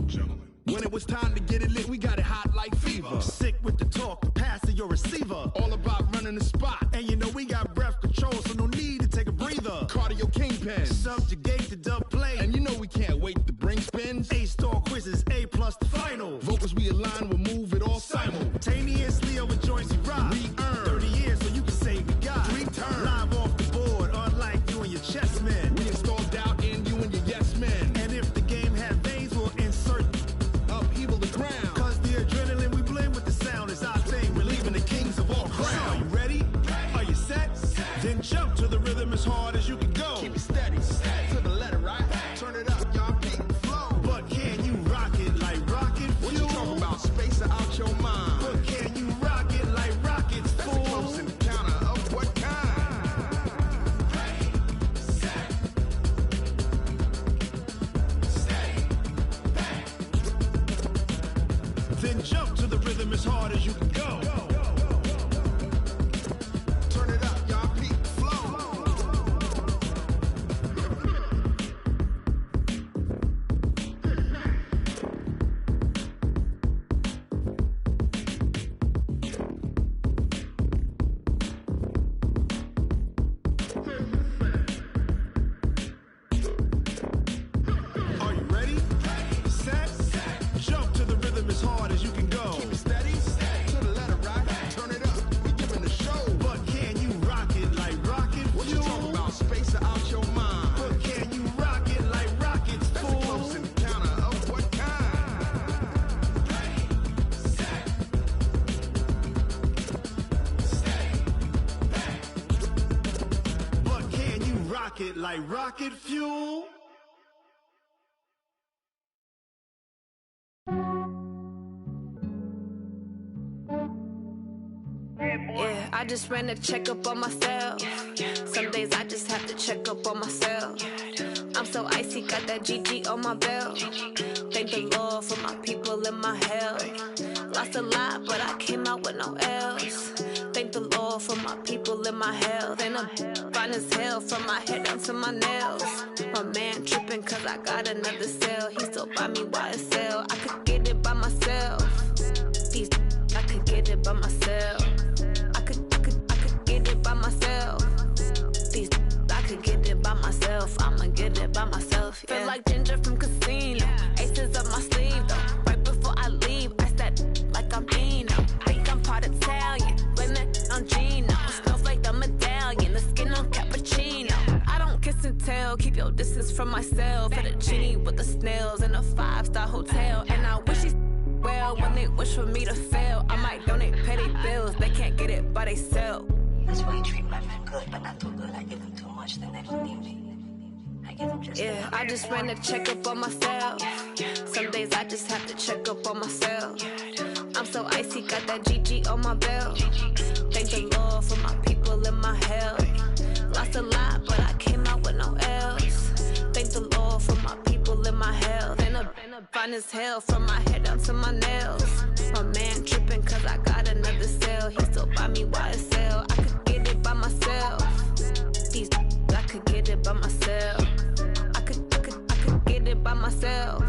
Speaker 5: Gentlemen. When it was time to get it lit, we got it hot like fever. Sick with the talk, the pass to your receiver. All about running the spot, and you know we got breath control, so no need to take a breather. Cardio kingpin, subjugate the dub play, and you know we can't wait to bring spins. A-star quizzes, A+ the final. Vocals we align, we'll move it all simultaneously over joints we rock. We earn 30 years, so you can say we got 3 turns. Live off the board, unlike you and your chess men. We install doubt in you and your yes men. And if the game had veins, we'll insert upheaval the ground. Cause the adrenaline we blend with the sound is our thing. We're leaving the kings of all crowns. So are you ready? Are you set? Then jump to the rhythm as hard as you can go. Keep it steady, to the letter right. Turn it up, y'all peak flow. But can you rock it like rocket fuel? What you talking about, space or out your mind? But can you rock it like rockets, fool? That's a close encounter of what kind? Then jump to the rhythm as hard as you can go. Turn it up, y'all peak flow. Are you ready? Set, jump to the rhythm as hard as you can go. Keep it steady, to the letter right. Turn it up, we giving the show. But can you rock it like rocket fuel? What you talking about, space or out your mind? But can you rock it like rockets, fool? That's a close encounter of what kind? But can you rock it like rocket fuel?
Speaker 7: Yeah, I just ran a checkup on myself. Some days I just have to check up on myself. I'm so icy, got that GG on my belt. Thank the Lord for my people in my health. Lost a lot, but I came out with no L's. Thank the Lord for my people in my health. And I'm fine as hell from my head down to my nails. My man tripping cause I got another cell. He still buy me YSL. I could get it by myself. These I could get it by myself. I could get it by myself. These I could get it by myself. I'ma get it by myself. Yeah. Feel like Ginger from Casino. Aces up my sleeve though. Right before I leave, I said like I'm Dino. Think I'm part Italian. Blame it on Gino. Snowflake the medallion. The skin on cappuccino. I don't kiss and tell. Keep your distance from myself. For the genie with the snails in a 5-star hotel. And I wish he's well when they wish for me to fail. I might donate petty bills. They can't get it by themselves.
Speaker 2: That's why you treat my men good, but not too good. I give them too much, then they don't need me. I give them just
Speaker 7: yeah, I just ran a checkup on myself. Some days I just have to check up on myself. I'm so icy, got that GG on my belt. Thank the Lord for my people in my health. Lost a lot, but I came out with no L's. Thank the Lord for my people in my health. And I'm fine as hell from my head down to my nails. My man tripping cause I got another cell. He still buy me YSL. I could get it by myself. These I could get it by myself. I could get it by myself.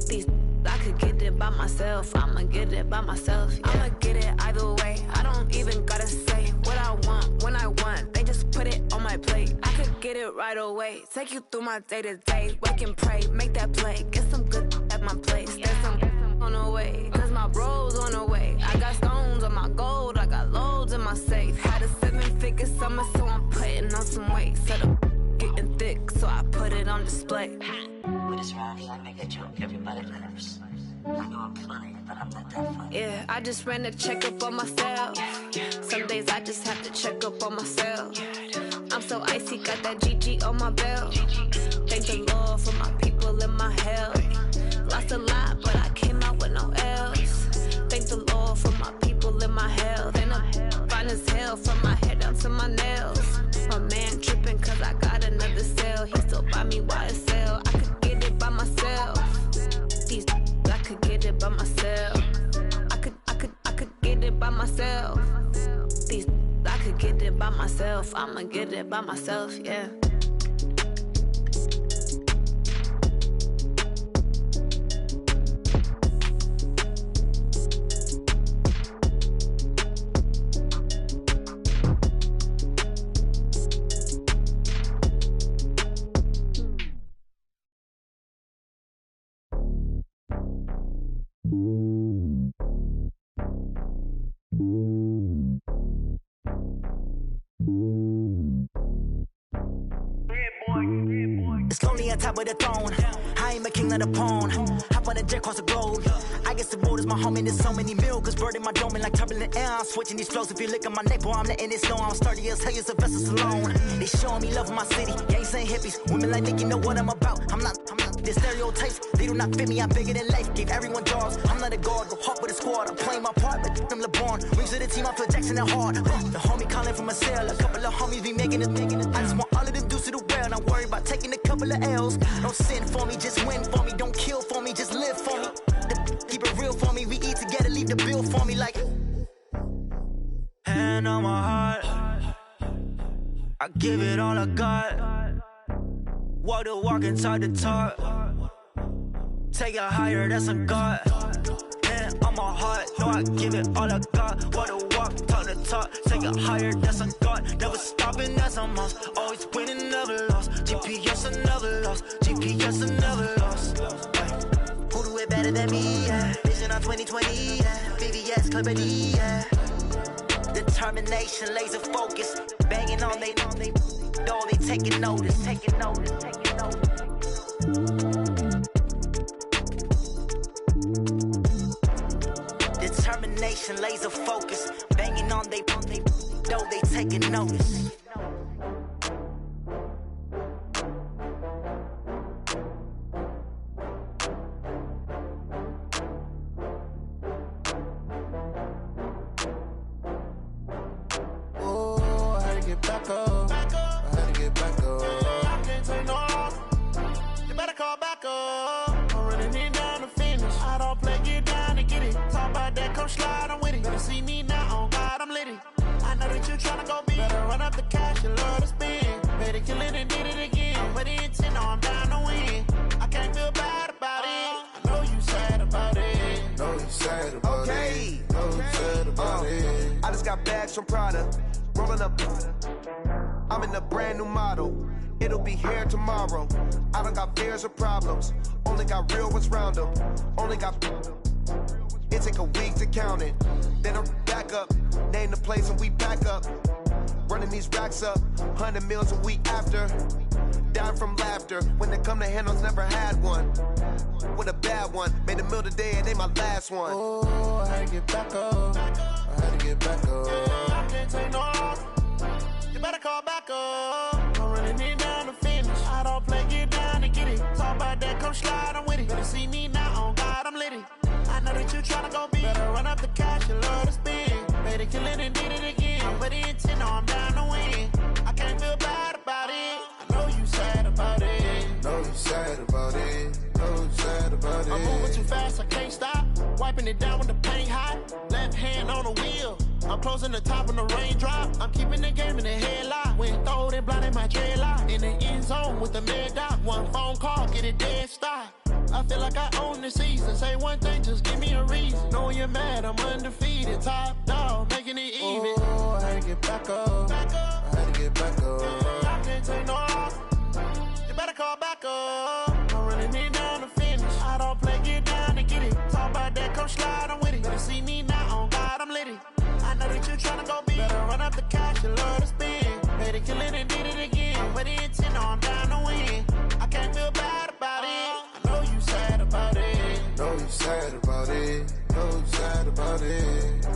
Speaker 7: These I could get it by myself. I'ma get it by myself. Yeah. I'ma get it either way. I don't even gotta say what I want when I want. They just put it on my plate. I could get it right away. Take you through my day to day. Wake and pray, make that play. Get some good at my place. There's some on the way. Cause my bro's on the way. I got stones on my gold. I got loads in my safe. Had a 7-figure summer, so I'm putting on some weight. Set up getting thick, so I put it on display.
Speaker 2: With this round here, I make a joke. Everybody laughs. I know I'm funny, but I'm not that funny.
Speaker 7: Yeah, I just ran a checkup on myself. Some days I just have to check up on myself. I'm so icy, got that GG on my belt. Thank the Lord for my people in my buy me YSL. I could get it by myself. These I could get it by myself. I could get it by myself. These I could get it by myself. I'ma get it by myself, yeah.
Speaker 9: It's lonely on top of the throne. I ain't a king of the pawn. Hop on a jet across the globe. I guess the world is my home and there's so many milkers burning my dome like turbulent air. I'm switching these flows. If you look at my neck, boy, I'm letting it snow. I'm sturdy as hell as a vessel alone. They showing me love in my city. Gangs ain't hippies. Women like Nick, you know what I'm about. I'm not the stereotypes. They do not fit me. I'm bigger than life. Gave everyone jobs. I'm not a guard. Go hard with a squad. I'm playing my part, but I'm LeBron. Rings to the team. I feel Jackson and hard. The homie calling from a cell. A couple of homies be making it. I just want all of them dudes to the well. Not worry about taking a couple of L's. Don't sin for me, just win for me. Don't kill for me, just live for me. Keep it real for me. We eat together, leave the bill for me like. Hand on my heart, I give it all I got. Walk the walk and talk the talk. Take it higher, that's a God. Hand on my heart, no, I give it all I got. Walk the walk, talk the talk. Take it higher, that's a God. Never stopping, that's a must. Always winning, never lost. GPS, I never lost. GPS, I never lost. Who do it better than me? Yeah. Vision on 2020. Yeah. VVS, Clippity. Yeah. Determination, laser focus. Banging on they know they taking notice. Taking notice. Taking notice. Determination, laser focus. Banging on they know they taking notice.
Speaker 10: Back up. I had to get back up. I can't take no loss. You better call back up. I'm running it down to finish. I don't play, get down to get it. Talk about that, come slide, I'm with it. Better see me now, on God, I'm lit it. I know that you tryna go big. Better run up the cash, you love to spend. Better kill it and did it again. But the intent, no, I'm down to win. I can't feel bad about it. I know you sad about it.
Speaker 4: Know you sad about it. Know you sad about it. I just got bags from Prada. Rolling up, I'm in a brand new model. It'll be here tomorrow. I don't got fears or problems. Only got real ones round them. Only got. It take a week to count it. Then I'm back up. Name the place and we back up. Running these racks up. 100 meals a week after. Dying from laughter. When they come to handles, never had one. With a bad one. Made a meal today and they my last one.
Speaker 10: Oh, I had to get back up. I had to get back up. I can't take no loss. You better call back up. I'm running it down to finish. I don't play, get down to get it. Talk about that, come slide, I'm with it. Better see me now, on God, I'm lit it. I know that you tryna go big. Better run up the cash, you love to spend. Better kill it and did it again. But the intent, no, I'm down to win. I can't feel bad about it. I know you sad about it.
Speaker 4: Know you sad about it. Know you sad about it.
Speaker 10: I'm moving too fast, I can't stop. Wiping it down when the paint hot. Left hand on the wheel. I'm closing the top when the raindrop. I'm keeping the game in the headlock. When throwed and blinded my dreadlock. In the end zone with the mad dot. One phone call, get it dead stop. I feel like I own the season. Say one thing, just give me a reason. Knowing you're mad, I'm undefeated. Top dog, making it even.
Speaker 4: Oh, I had to get back up. I had to get back up.
Speaker 10: I can't take no loss. You better call back up. I'm running it down to finish. I don't play, get down to get it. Talk about that, come slide, I'm with it. Better see me now, on God, I'm lit it. I know that you tryna go big. Better run up the cash, you love to spend. Better kill it and did it again. But the intent, no, I'm down to win. I can't feel bad about it. I know you sad about it.
Speaker 4: Know you sad about it. Know you sad about it.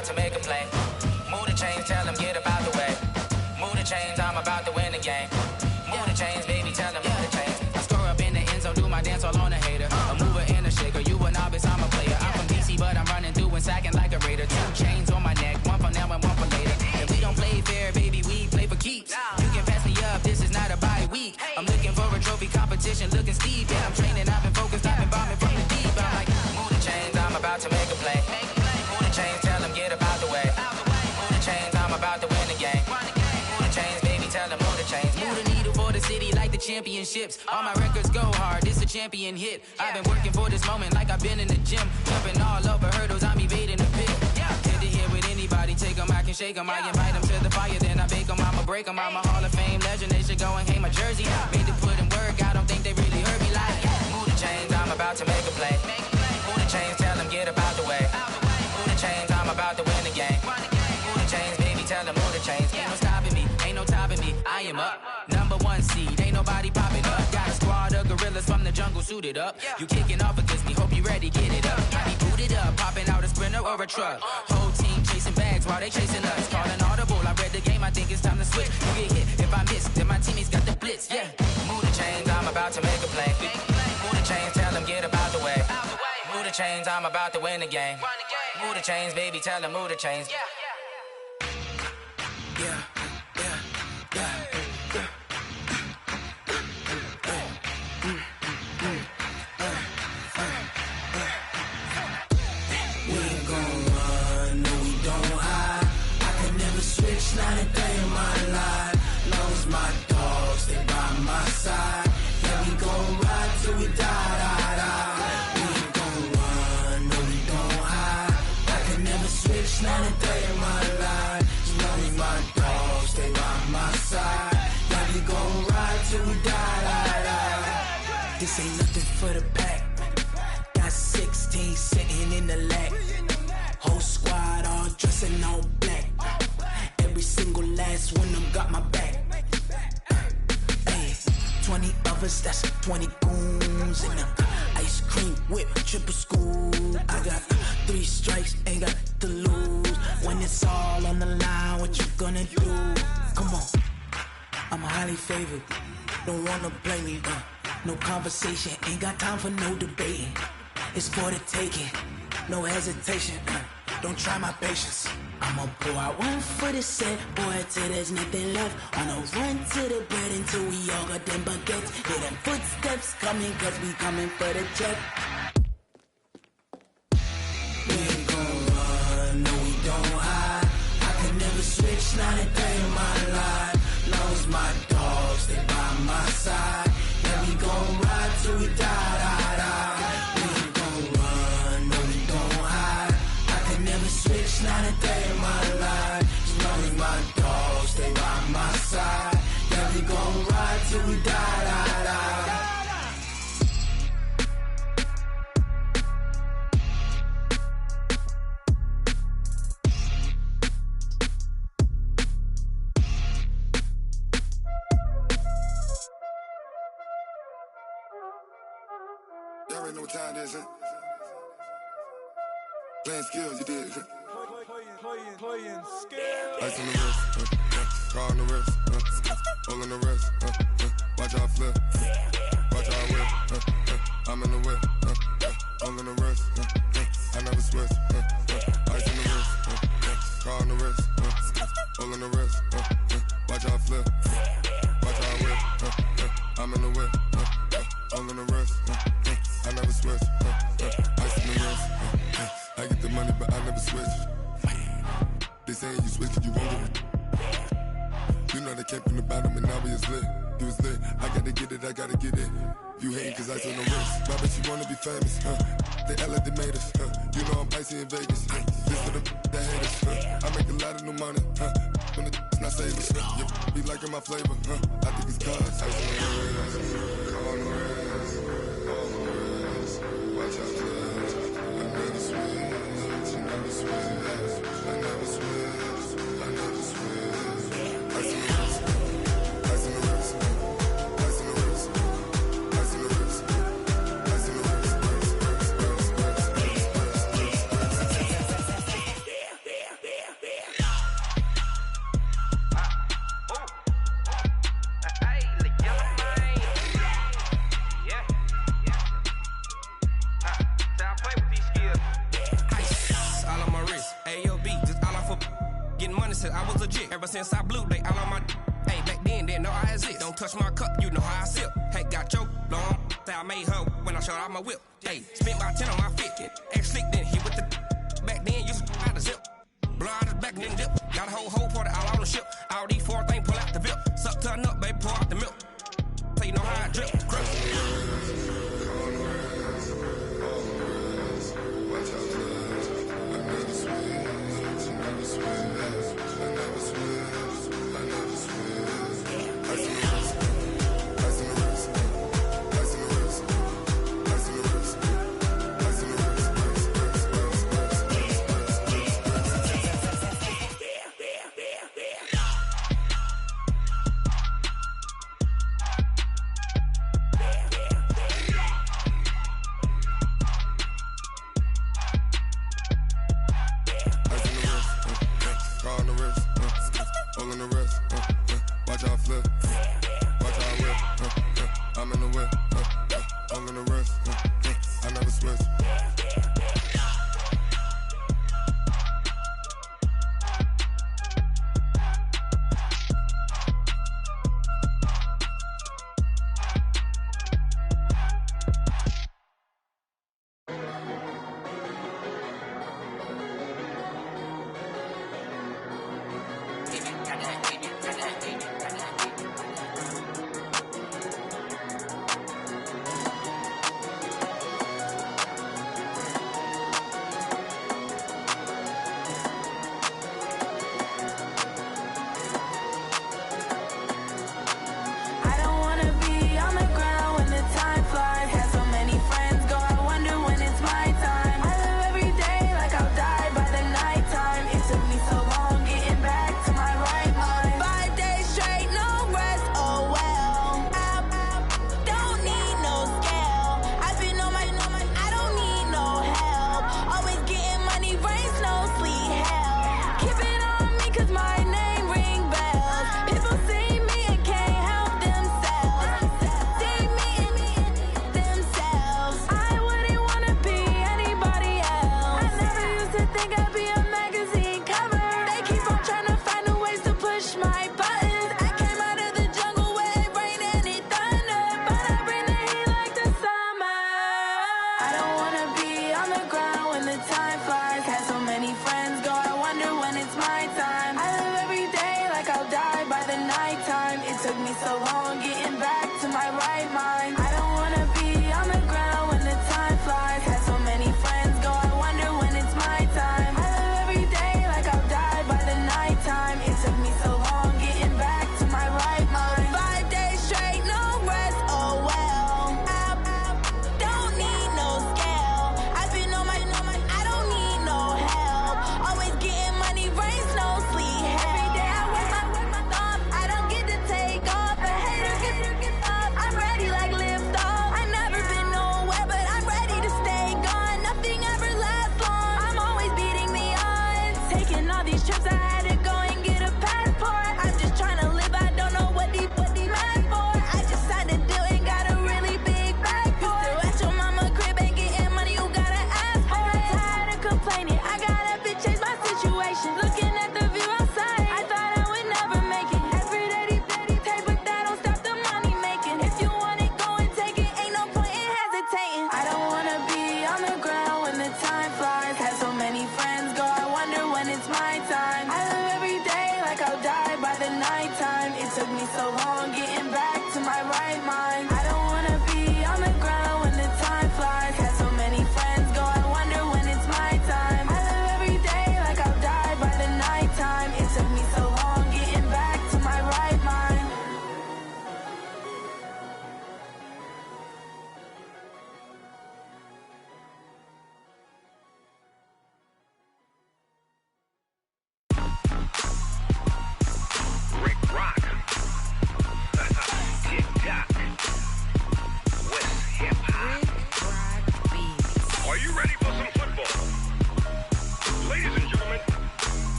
Speaker 12: about to make a play. Move the chains, tell them get up out the way. Move the chains, I'm about to win the game. Move the chains, baby, tell them move the chains. I score up in the end zone, do my dance all on a hater. A mover and a shaker, you a novice, I'm a player. I'm from DC, but I'm running through and sacking like a raider. 2 chains on my neck, one for now and one for later. If we don't play fair, baby, we play for keeps. You can pass me up, this is not a bye week. I'm looking for a trophy competition, looking steep. Yeah, I'm training, I've been focused, I've been bombing from the deep. I'm like, move the chains, I'm about to make a play. Move the chains, tell them get up out the way. Move the chains, I'm about to win the game. Move the chains, baby, tell them move the chains. Move the needle for the city like the championships. All my records go hard, this a champion hit. I've been working for this moment like I've been in the gym. Jumping all over hurdles, I'm evading the pit. Head to head with anybody, take them, I can shake them. I invite them to the fire, then I bake them, I'ma break them. I'm a Hall of Fame legend, they should go and hang my jersey. Made to put in work, I don't think they really heard me like. Move the chains, I'm about to make a play. Move the chains, tell them get up out the way. Move the chains, I'm about to win the game. Move the chains, baby, tell them move the chains. Ain't no stopping me, ain't no topping me, I am up. #1 seed, ain't nobody popping up. Got a squad of gorillas from the jungle suited up. You kicking off against me, hope you ready, get it up. I be booted up, popping out a sprinter or a truck. Whole team chasing bags while they chasing us. Calling audible, I read the game, I think it's time to switch. You get hit, if I miss, then my teammates got the blitz, yeah. Move the chains, I'm about to make a play. Move the chains, tell them get up out the way. Move the chains, I'm about to win the game. Move the chains, baby, tell them move the chains. Yeah.
Speaker 13: Not a day in my life, long as my dogs, they by my side. Yeah, we gon' ride till we die. We ain't gon' run, no, we don't hide. I can never switch, not a day in my life, as long as my dogs, they by my side. Yeah, we gon' ride till we die.
Speaker 9: This ain't nothing for the pack. Got 16 sitting in the lap. Whole squad all dressing all black. Every single last one of them got my back. Hey, 20 of us, that's 20 goons. And ice cream whip, triple scoop. I got 3 strikes, ain't got to lose. When it's all on the line, what you gonna do? Come on, I'm highly favored. Don't wanna blame me, no conversation, ain't got time for no debating. It's for the taking, no hesitation. Don't try my patience. I'ma pour out one for the set, boy, till there's nothing left. On a run to the bread until we all got them baguettes. Hear them footsteps coming, cause we coming for the check.
Speaker 13: We ain't gon' run, no, we don't hide. I can never switch, not a day in my life. Long as my dogs, they by my side. Yeah, we gon' ride till we die. We ain't gon' run, no, we don't hide. I can never switch, not a day in my life. As long as my dogs, they by my side. Yeah, we gon' ride till we die.
Speaker 6: Y'all already know what time it is, huh? Playing skills, you did. Playing skills. Ice on the wrist, car on the wrist, hole on the wrist, watch out flip, watch out whip, I'm in the whip, hole on the wrist, I never switch, ice on the wrist, car on the wrist, hole on the wrist, watch out flip, watch out whip, I'm in the whip, hole on the wrist, I never switch, ice on the wrist, I get the money but I never switch. They saying you switch cause you won't get it. You know they came from the bottom and now we is lit. You was lit, I gotta get it, I gotta get it. You hating cause ice on the wrist. Why bet you wanna be famous, They act like they made us, You know I'm icy in Vegas, This for the that hate us, I make a lot of new money, When it's not savers, You be liking my flavor, I think it's cause ice on the wrist, on the wrist, on the wrist. Watch out for this, I never switch, you never switch. I never switch, I never switch. Ice in the wrist, ice in the wrist, ice in the wrist, ice in the wrist, ice in the wrist,
Speaker 14: since I blew, they all on my. Hey, back then, didn't know I had it. Don't touch my cup, you know how I sip. Hey, got your long. Say I made her when I showed out my whip. Hey, spent about 10 on my fit. Ex-slick, then hit with the. Back then, used to out the zip. Blow out his back and then dip. Got a whole party all on the ship. All these 4 things pull out the VIP. Suck to a nut, baby, pour out the milk. So you know how I drip. Grip.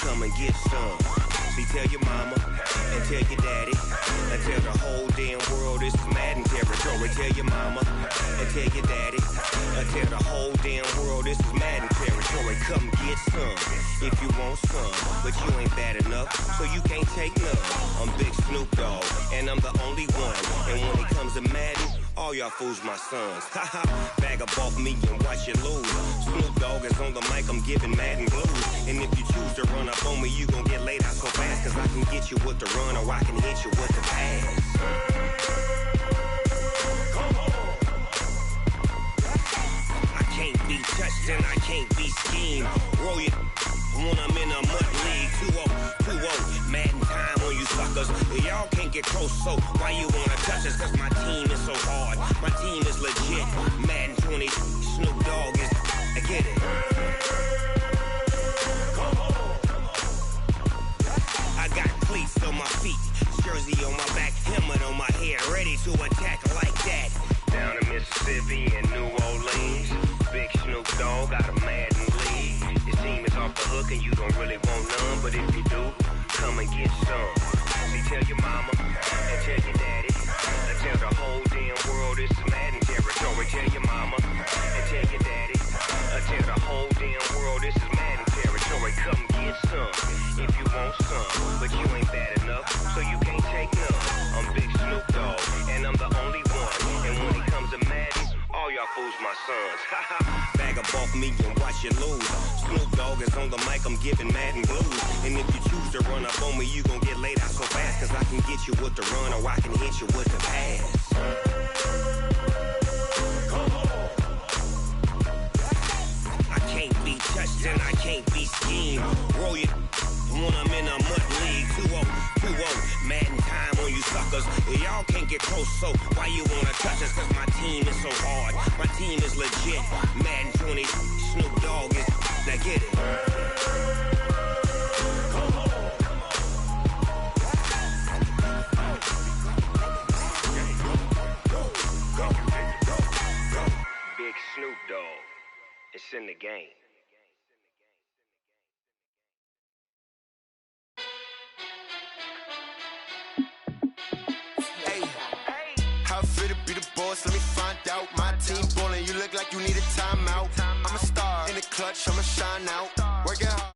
Speaker 14: come and get some. See, tell your mama and tell your daddy and tell the whole damn world this is Madden territory. Tell your mama and tell your daddy and tell the whole damn world this is Madden territory. Come get some if you want some, but you ain't bad enough, so you can't take none. I'm Big Snoop Dogg, and I'm the only one. And when it comes to Madden, all y'all fools my sons. Haha, bag up off me and watch you lose. Snoop Dogg is on the mic, I'm giving Madden blues. And if you choose to run up on me, you gon' get laid out so fast. Cause I can get you with the run or I can hit you with the pass. I can't be touched and I can't be schemed. Roll you when I'm in a mud league. 2-0, Madden time on you suckers. Y'all can't get close, so why you wanna touch us? Cause my team is so hard, my team is legit. Madden 20, Snoop Dogg is, I get it. I got cleats on my feet, jersey on my back, helmet on my head, ready to attack like that. Down in Mississippi and New Orleans, Big Snoop Dogg got a Madden league. Your team is off the hook and you don't really want none, but if you do, come and get some. See, tell your mama and tell your daddy and tell the whole damn world this is Madden territory. Tell your mama and tell your daddy and tell the whole damn world this is Madden territory. Come get some if you want some, but you ain't bad enough, so you can't take none. I'm Big Snoop Dogg, and I'm the only one. And when it comes to Madden, all y'all fools my sons. Bag up off me and watch you lose. Snoop Dogg is on the mic, I'm giving Madden blues. And if you choose to run up on me, you gon' get laid out so fast. Cause I can get you with the run or I can hit you with the pass. I can't be touched and I can't be schemed. Roll you when I'm in a mud league. 2-0, Madden time on you suckers. Y'all can't get close, so why you wanna touch us? Cause my team is so hard, my team is legit. Madden 20, Snoop Dogg is, now get it. Big Snoop Dogg, it's in the game.
Speaker 16: How fit to be the boss? Let me find out. My team ballin', you look like you need a timeout. I'm a star in the clutch, I'ma shine out. Working hard.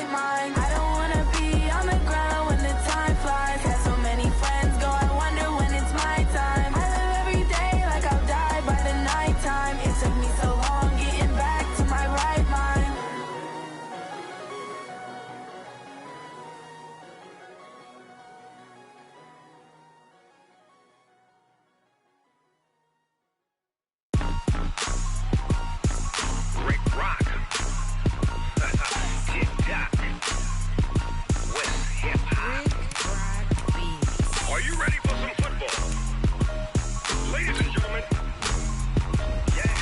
Speaker 8: right mind. I don't wanna be on the ground when the time flies. Had so many friends go, I wonder when it's my time. I live every day like I'll die by the nighttime. It took me so long getting back to my right mind.
Speaker 11: Rick Rock. Tip-top. West hip-hop. Are you ready for some football? Ladies and gentlemen. Yeah.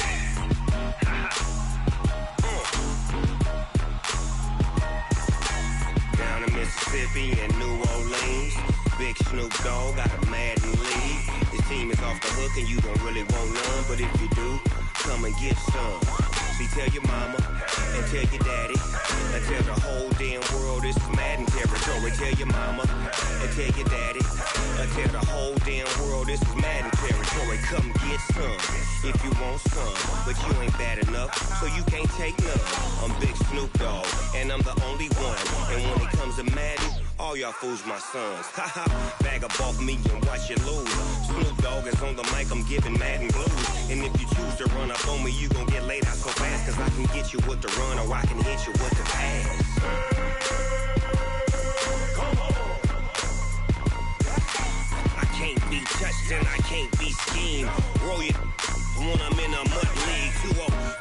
Speaker 15: Down in Mississippi and New Orleans, Big Snoop Dogg got a Madden league. His team is off the hook and you don't really want none, but if you do, come and get some. See, tell your mama and tell your daddy and tell the whole damn world this is Madden territory. Tell your mama and tell your daddy and tell the whole damn world this is Madden territory. Come get some if you want some, but you ain't bad enough, so you can't take none. I'm Big Snoop Dogg and I'm the only one. And when it comes to Madden, all y'all fools my sons. Haha, bag up off me and watch you lose. Snoop Dogg is on the mic, I'm giving Madden blues. And if you choose to run up on me, you gon' get laid out so fast. Cause I can get you with the run or I can hit you with the pass. I can't be touched and I can't be schemed. Roll your when I'm in a mud league.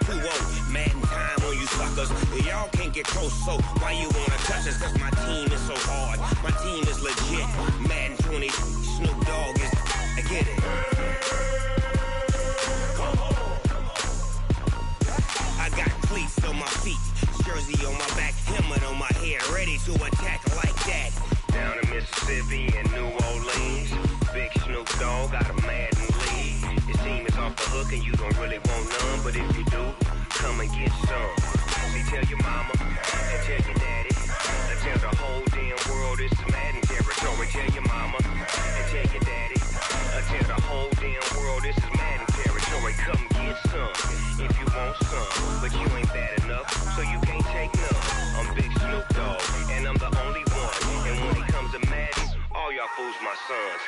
Speaker 15: 2-0, Madden time on you suckers. Y'all can't get close, so why you wanna touch us? Cause my team is so hard, my team is legit. Madden 20, Snoop Dogg is, I get it. I got cleats on my feet, jersey on my back, helmet on my head, ready to attack like that. Down in Mississippi and New Orleans, Big Snoop Dogg got a Madden league. His team is off the hook and you don't really want none, but if you do, come and get some. See, tell your mama and tell your daddy and tell the whole damn world this is Madden territory. Tell your mama and tell your daddy and tell the whole damn world this is Madden territory. Come get some if you want some, but you ain't bad enough, so you can't take none. I'm Big Snoop Dogg and I'm the only one. And when it comes to Madden, all y'all fools my sons.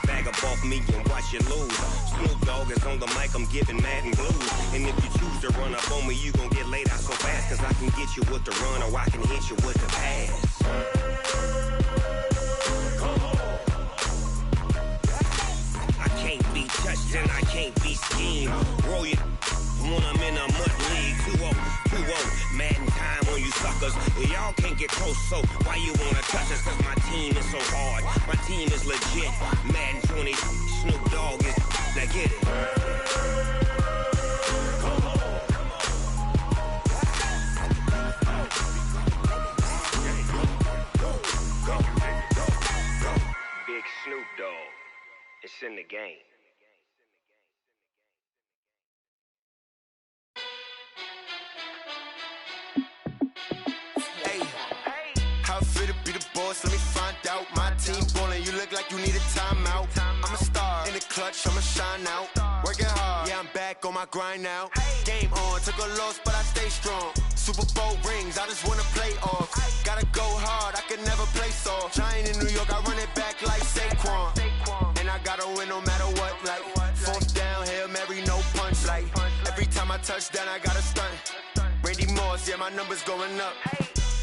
Speaker 15: Bag up off me and watch you lose. Snoop Dogg is on the mic, I'm giving Madden blues. And if you choose to run up on me, you gon' get laid out so fast. Cause I can get you with the run or I can hit you with the pass. I can't be touched and I can't be schemed. Roll your when I'm in a mud league. 2-0, Madden time on you suckers. Y'all can't get close, so why you wanna touch us? Cause my team is so hard, my team is legit. Madden 20, Snoop Dogg is, now get it. Big Snoop Dogg, it's in the game.
Speaker 16: Let me find out. My team ballin', you look like you need a timeout. I'm a star in the clutch, I'ma shine out. Working hard, yeah, I'm back on my grind now. Game on, took a loss, but I stay strong. Super Bowl rings, I just wanna play off. Gotta go hard, I can never play soft. Giant in New York, I run it back like Saquon. And I gotta win no matter what, like fourth down, Hail Mary, no punch. Like every time I touch down, I gotta stunt. Randy Moss, yeah, my numbers going up.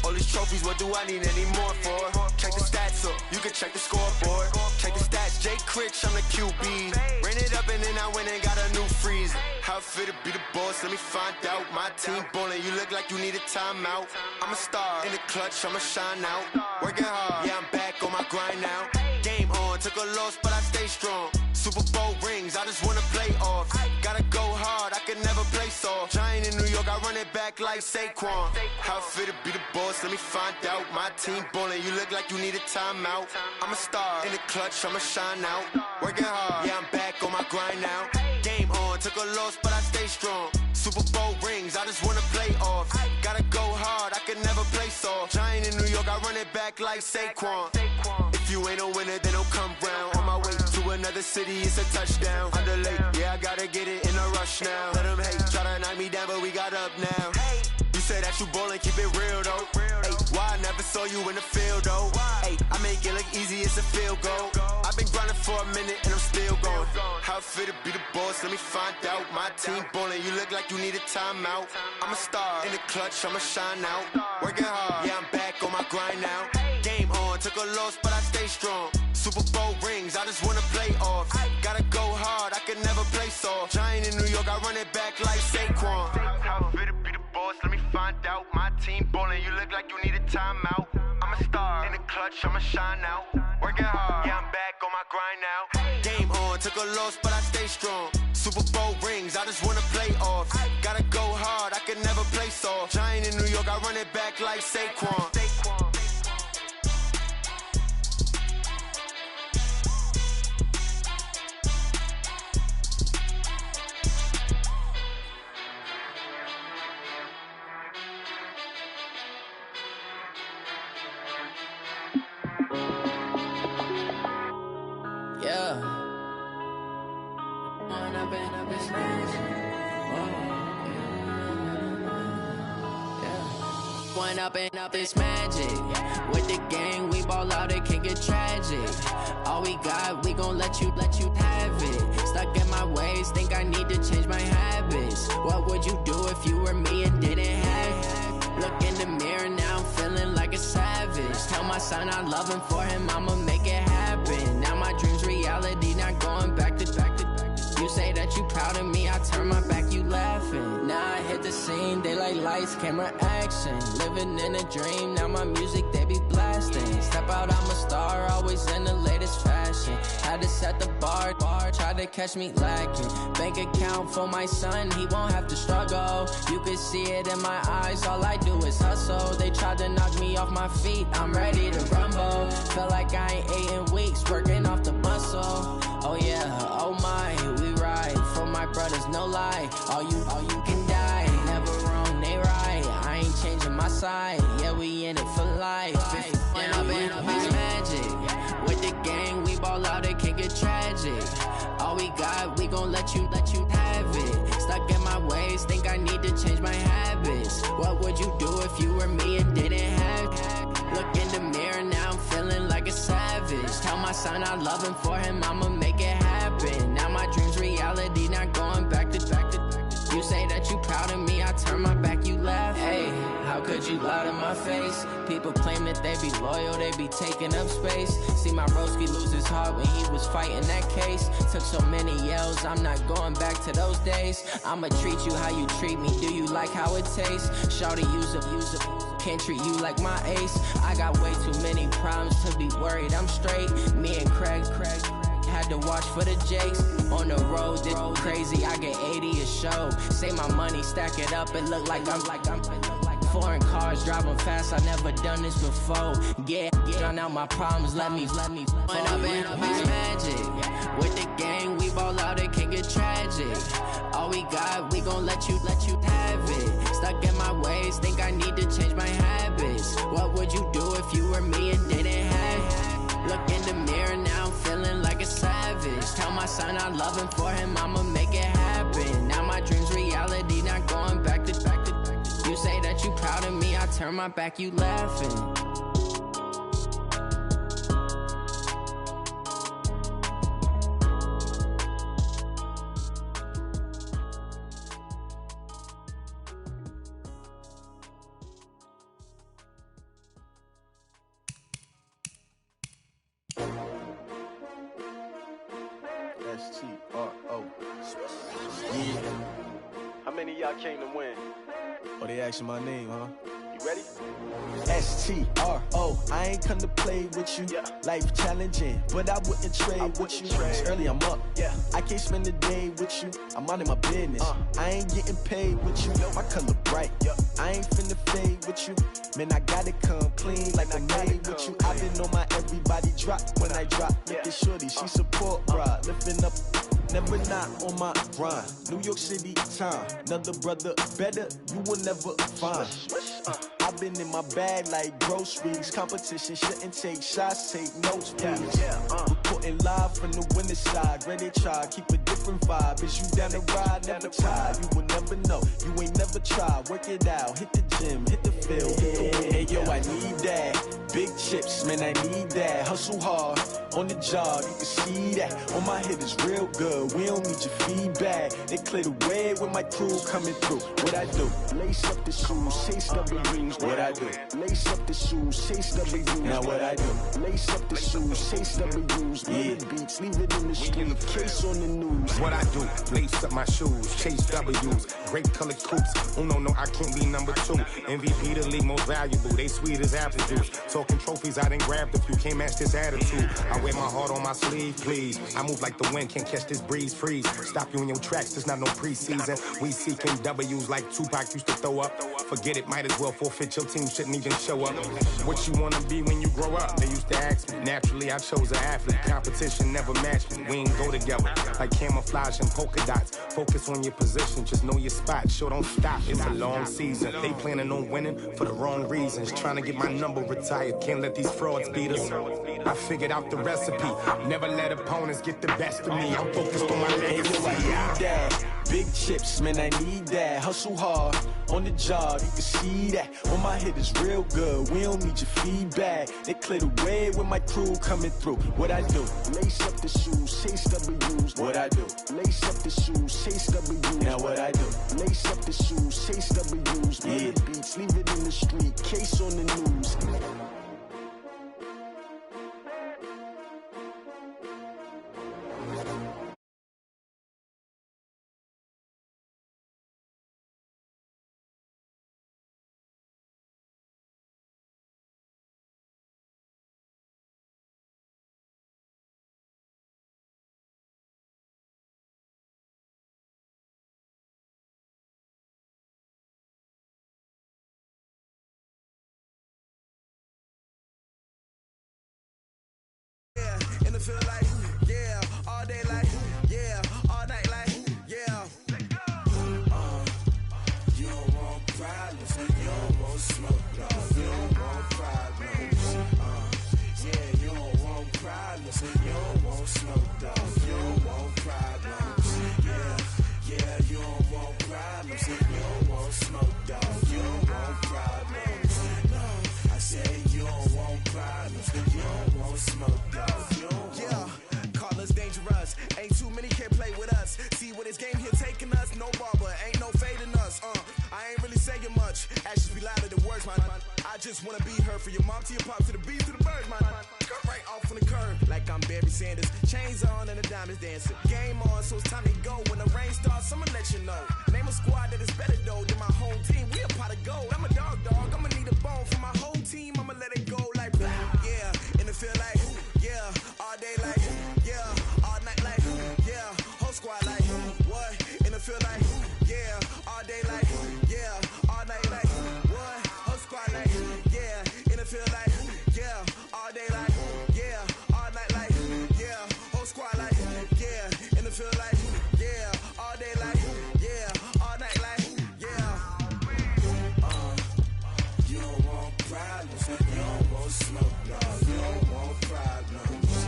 Speaker 16: All these trophies, what do I need any more for? Check the stats up, you can check the scoreboard. Check the stats, Jay Critch, I'm the QB. Ran it up and then I went and got a new freeze. How it fit to be the boss, let me find out. My team ballin', you look like you need a timeout. I'm a star in the clutch, I'ma shine out. Working hard, yeah, I'm back on my grind now. Game on, took a loss, but I stay strong. Super Bowl rings, I just wanna play off. Gotta go hard, I can never play soft. Giant in New York, I run it back like Saquon. How it fit to be the boss, let me find out. My team ballin', you look like you need a timeout. I'm a star in the clutch, I'ma shine out. Working hard, yeah, I'm back on my grind now. Game on, took a loss, but I stay strong. Super Bowl rings, I just wanna play off. Gotta go hard, I can never play soft. Giant in New York, I run it back like Saquon. If you ain't a winner, then don't come round. On my way to another city, it's a touchdown. Underlay, yeah, I gotta get it in a rush now. Let them hate, try to knock me down, but we got up now. You say that you ballin', keep it real though. Hey, why you in the field, though. Hey, I make it look easy, it's a field goal. I've been grinding for a minute and I'm still going. How it feel to be the boss, let me find out. My team ballin', you look like you need a timeout. I'm a star in the clutch, I'ma shine out. Working hard, yeah, I'm back on my grind now. Game on, took a loss, but I stay strong. Super Bowl rings, I just wanna play off. Gotta go hard, I can never play soft. Giant in New York, I run it back like Saquon. How it feel to be the boss, let me find out. My team ballin', you look like you need a timeout. I'm a star in the clutch, I'ma shine out. Working hard, yeah, I'm back on my grind now. Game on, took a loss, but I stay strong. Super Bowl rings, I just wanna play off. Gotta go hard, I can never play soft. Giant in New York, I run it back like Saquon.
Speaker 17: Up this magic. With the gang, we ball out, it can get tragic. All we got, we gon' let you have it. Stuck in my ways, think I need to change my habits. What would you do if you were me and didn't have it? Look in the mirror, now I'm feeling like a savage. Tell my son I love him, for him I'ma make it happen. Now my dream's reality, not going back to. You say that you proud of me, I turn my back, you laughing. Now I hit the scene, they like lights, camera, action. Living in a dream, now my music, they be blasting. Step out, I'm a star, always in the latest fashion. Had to set the bar, try to catch me lacking. Bank account for my son, he won't have to struggle. You can see it in my eyes, all I do is hustle. They tried to knock me off my feet, I'm ready to rumble. Feel like I ain't ate in weeks, working off the muscle. Oh yeah, oh my, we ride for my brothers, no lie. All you can die, never wrong, they right. I ain't changing my side, yeah, we in it for life. When up it's magic. With the gang, we ball out, it can get tragic. All we got, we gon' let you have it. Stuck in my ways, think I need to change my habits. What would you do if you were me and didn't have it? Look in the mirror, now I'm feeling like a savage. Tell my son I love him, for him I'ma make it happen. Now my dream's reality, not going back to. You say that you proud of me, I turn my back, you laugh. Hey, how could you lie to my face? People claim that they be loyal, they be taking up space. See my broski lose his heart when he was fighting that case. Took so many yells, I'm not going back to those days. I'ma treat you how you treat me, do you like how it tastes? Shawty, use a can't treat you like my ace. I got way too many problems to be worried, I'm straight. Me and Craig had to watch for the Jakes. On the road, this crazy, I get 80 a show. Say my money, stack it up, it look like I'm foreign cars, driving fast, I never done this before. Get on out my problems, let me When up it's magic. With the gang, we ball out, it can get tragic. All we got, we gon' let you have it. Stuck in my ways, think I need to change my habits. What would you do if you were me and didn't have it? Look in the mirror, now I'm feeling like a savage. Tell my son I love him, for him I'ma make it happen. Now my dream's reality, not going back to. You say that you proud of me, I turn my back, you laughing.
Speaker 21: S-T-R-O. Yeah. How many of y'all came to win? Oh, they asking my name, huh? You ready? S-T-R-O. I ain't come to play with you. Yeah. Life challenging, but I wouldn't trade with you. It's early, I'm up. Yeah. I can't spend the day with you. I'm minding my business. I ain't getting paid with you. My color bright. Yeah. I ain't finna fade with you. Man, I gotta come clean like I'm made with you. I've been on my everybody drop when I drop. Look at shorty, she support, bruh. Lifting up. Never not on my grind. New York City time. Another brother better, you will never find. I've been in my bag like groceries. Competition shouldn't take shots, take notes, please. Reporting live from the winning side. Ready to try, keep a different vibe. Is you down the ride, never tired. You will never know, you ain't never tried. Work it out, hit the gym, hit the field, hit the win. Hey yo, I need that.
Speaker 1: big chips, man, I need that. Hustle hard, on the job, you can see that. On my head is real good, we don't need your feedback. They clear the way with my crew coming through. What I do? Lace up the shoes, chase W's. What I do? Lace up the shoes, chase W's. Now what I do? Lace up the shoes, chase W's. Yeah, beats, leave it in the street, case on the news.
Speaker 18: What I do? Lace up my shoes, chase W's. Great colored coops. Oh no, I can't be number 2. MVP the league most valuable. They sweet as apple juice. Talking trophies, I done grabbed a few. Can't match this attitude. I wear my heart on my sleeve, please. I move like the wind, can't catch this breeze, freeze. Stop you in your tracks, there's not no preseason. We seeking W's like Tupac used to throw up. Forget it, might as well forfeit. Your team shouldn't even show up. What you wanna be when you grow up? They used to ask me. Naturally, I chose an athlete. Competition never matched me. We ain't go together like camouflage and polka dots. Focus on your position, just know your spot. Sure, don't stop. It's a long season. They planning on winning for the wrong reasons. Trying to get my number retired. Can't let these frauds beat us. I figured out the recipe. Never let opponents get the best of me. I'm focused on my legacy.
Speaker 1: Big chips, man, I need that. Hustle hard, on the job, you can see that. On my head is real good, we don't need your feedback. They clear the way with my crew coming through. What I do? Lace up the shoes, chase W's. What I do? Lace up the shoes, chase W's. Now what I do? Lace up the shoes, chase W's. Yeah, beats, leave it in the street, case on the news.
Speaker 22: And it feel like, yeah, all day like, yeah, all night like, yeah. You don't want problems, you don't want smoke, dog. You don't want problems, yeah, you don't want problems, you don't want smoke, dog. You don't want problems, yeah, you don't want problems, you don't want smoke, dog. You don't want problems, no, I say you don't want problems, you don't want smoke, dog. Dangerous. Ain't too many can play with us. See where this game here taking us. No barber, ain't no fading us. I ain't really saying much. Actions be louder than words, man. I just wanna be heard from your mom to your pop to the beat to the birds, man. Cut right off on the curb like I'm Barry Sanders. Chains on and the diamonds dancing. Game on, so it's time to go. When the rain starts, I'ma let you know. Name a squad that is better though than my home team. We a pot of gold. I'm a dog. I'ma need a bone for my whole team. I'ma let it go like blah. Yeah, and it feel like yeah, all day like yeah. Squad like what? And it feel like yeah, all day like yeah, all night like what? Whole squad like yeah, and it feel like yeah, all day like yeah, all night like yeah, whole squad like yeah, and it feel like yeah, all day like yeah, all night like yeah. You don't want problems, you don't want smoke, dog. You don't want problems,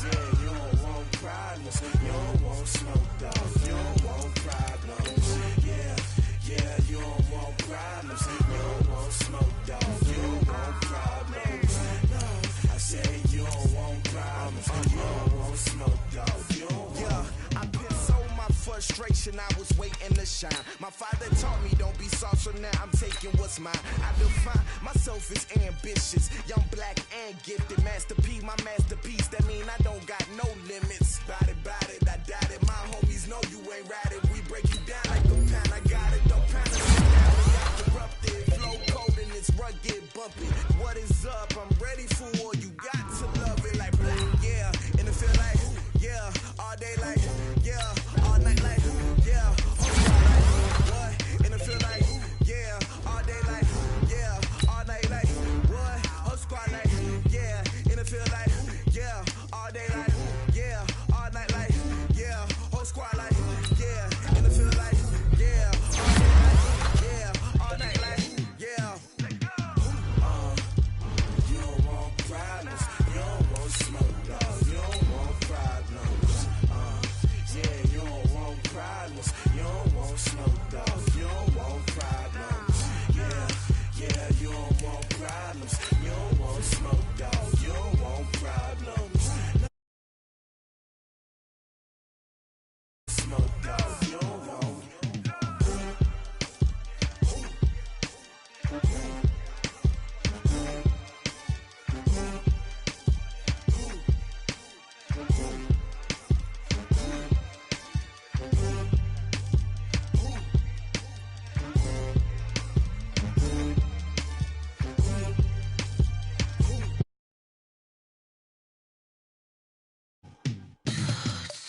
Speaker 22: yeah, you don't want problems, you don't want smoke, dog. You don't want problems, yeah, you don't want problems, you don't want smoke, dog. You don't want problems, no, I say you don't want problems, you don't want smoke, dog. You don't want. I've been so my frustration, I was waiting to shine. My father taught me don't be soft, so now I'm taking what's mine. I define myself as ambitious, young, black, and gifted. Master P, my masterpiece, that mean I don't got no limits. Bout it, I doubt it. My homies know you ain't ratted. We break you down like a pound. I got it, don't pound it. I'm corrupted, flow cold and it's rugged, bumpy. What is up? I'm ready for war. You got to love it like black, yeah. And it feel like yeah, all day like yeah, all night like yeah. What? And it feel like yeah, all day like yeah, all night like what? Whole squad like yeah, and it feel like yeah, all day like yeah, all night like yeah, whole squad like yeah, and it feel like yeah, all night like yeah. You don't want problems, you don't want smoke, dog. You don't want problems, yeah, you don't want problems, you don't want smoke, dog. You don't want problems, yeah, you don't want problems, you don't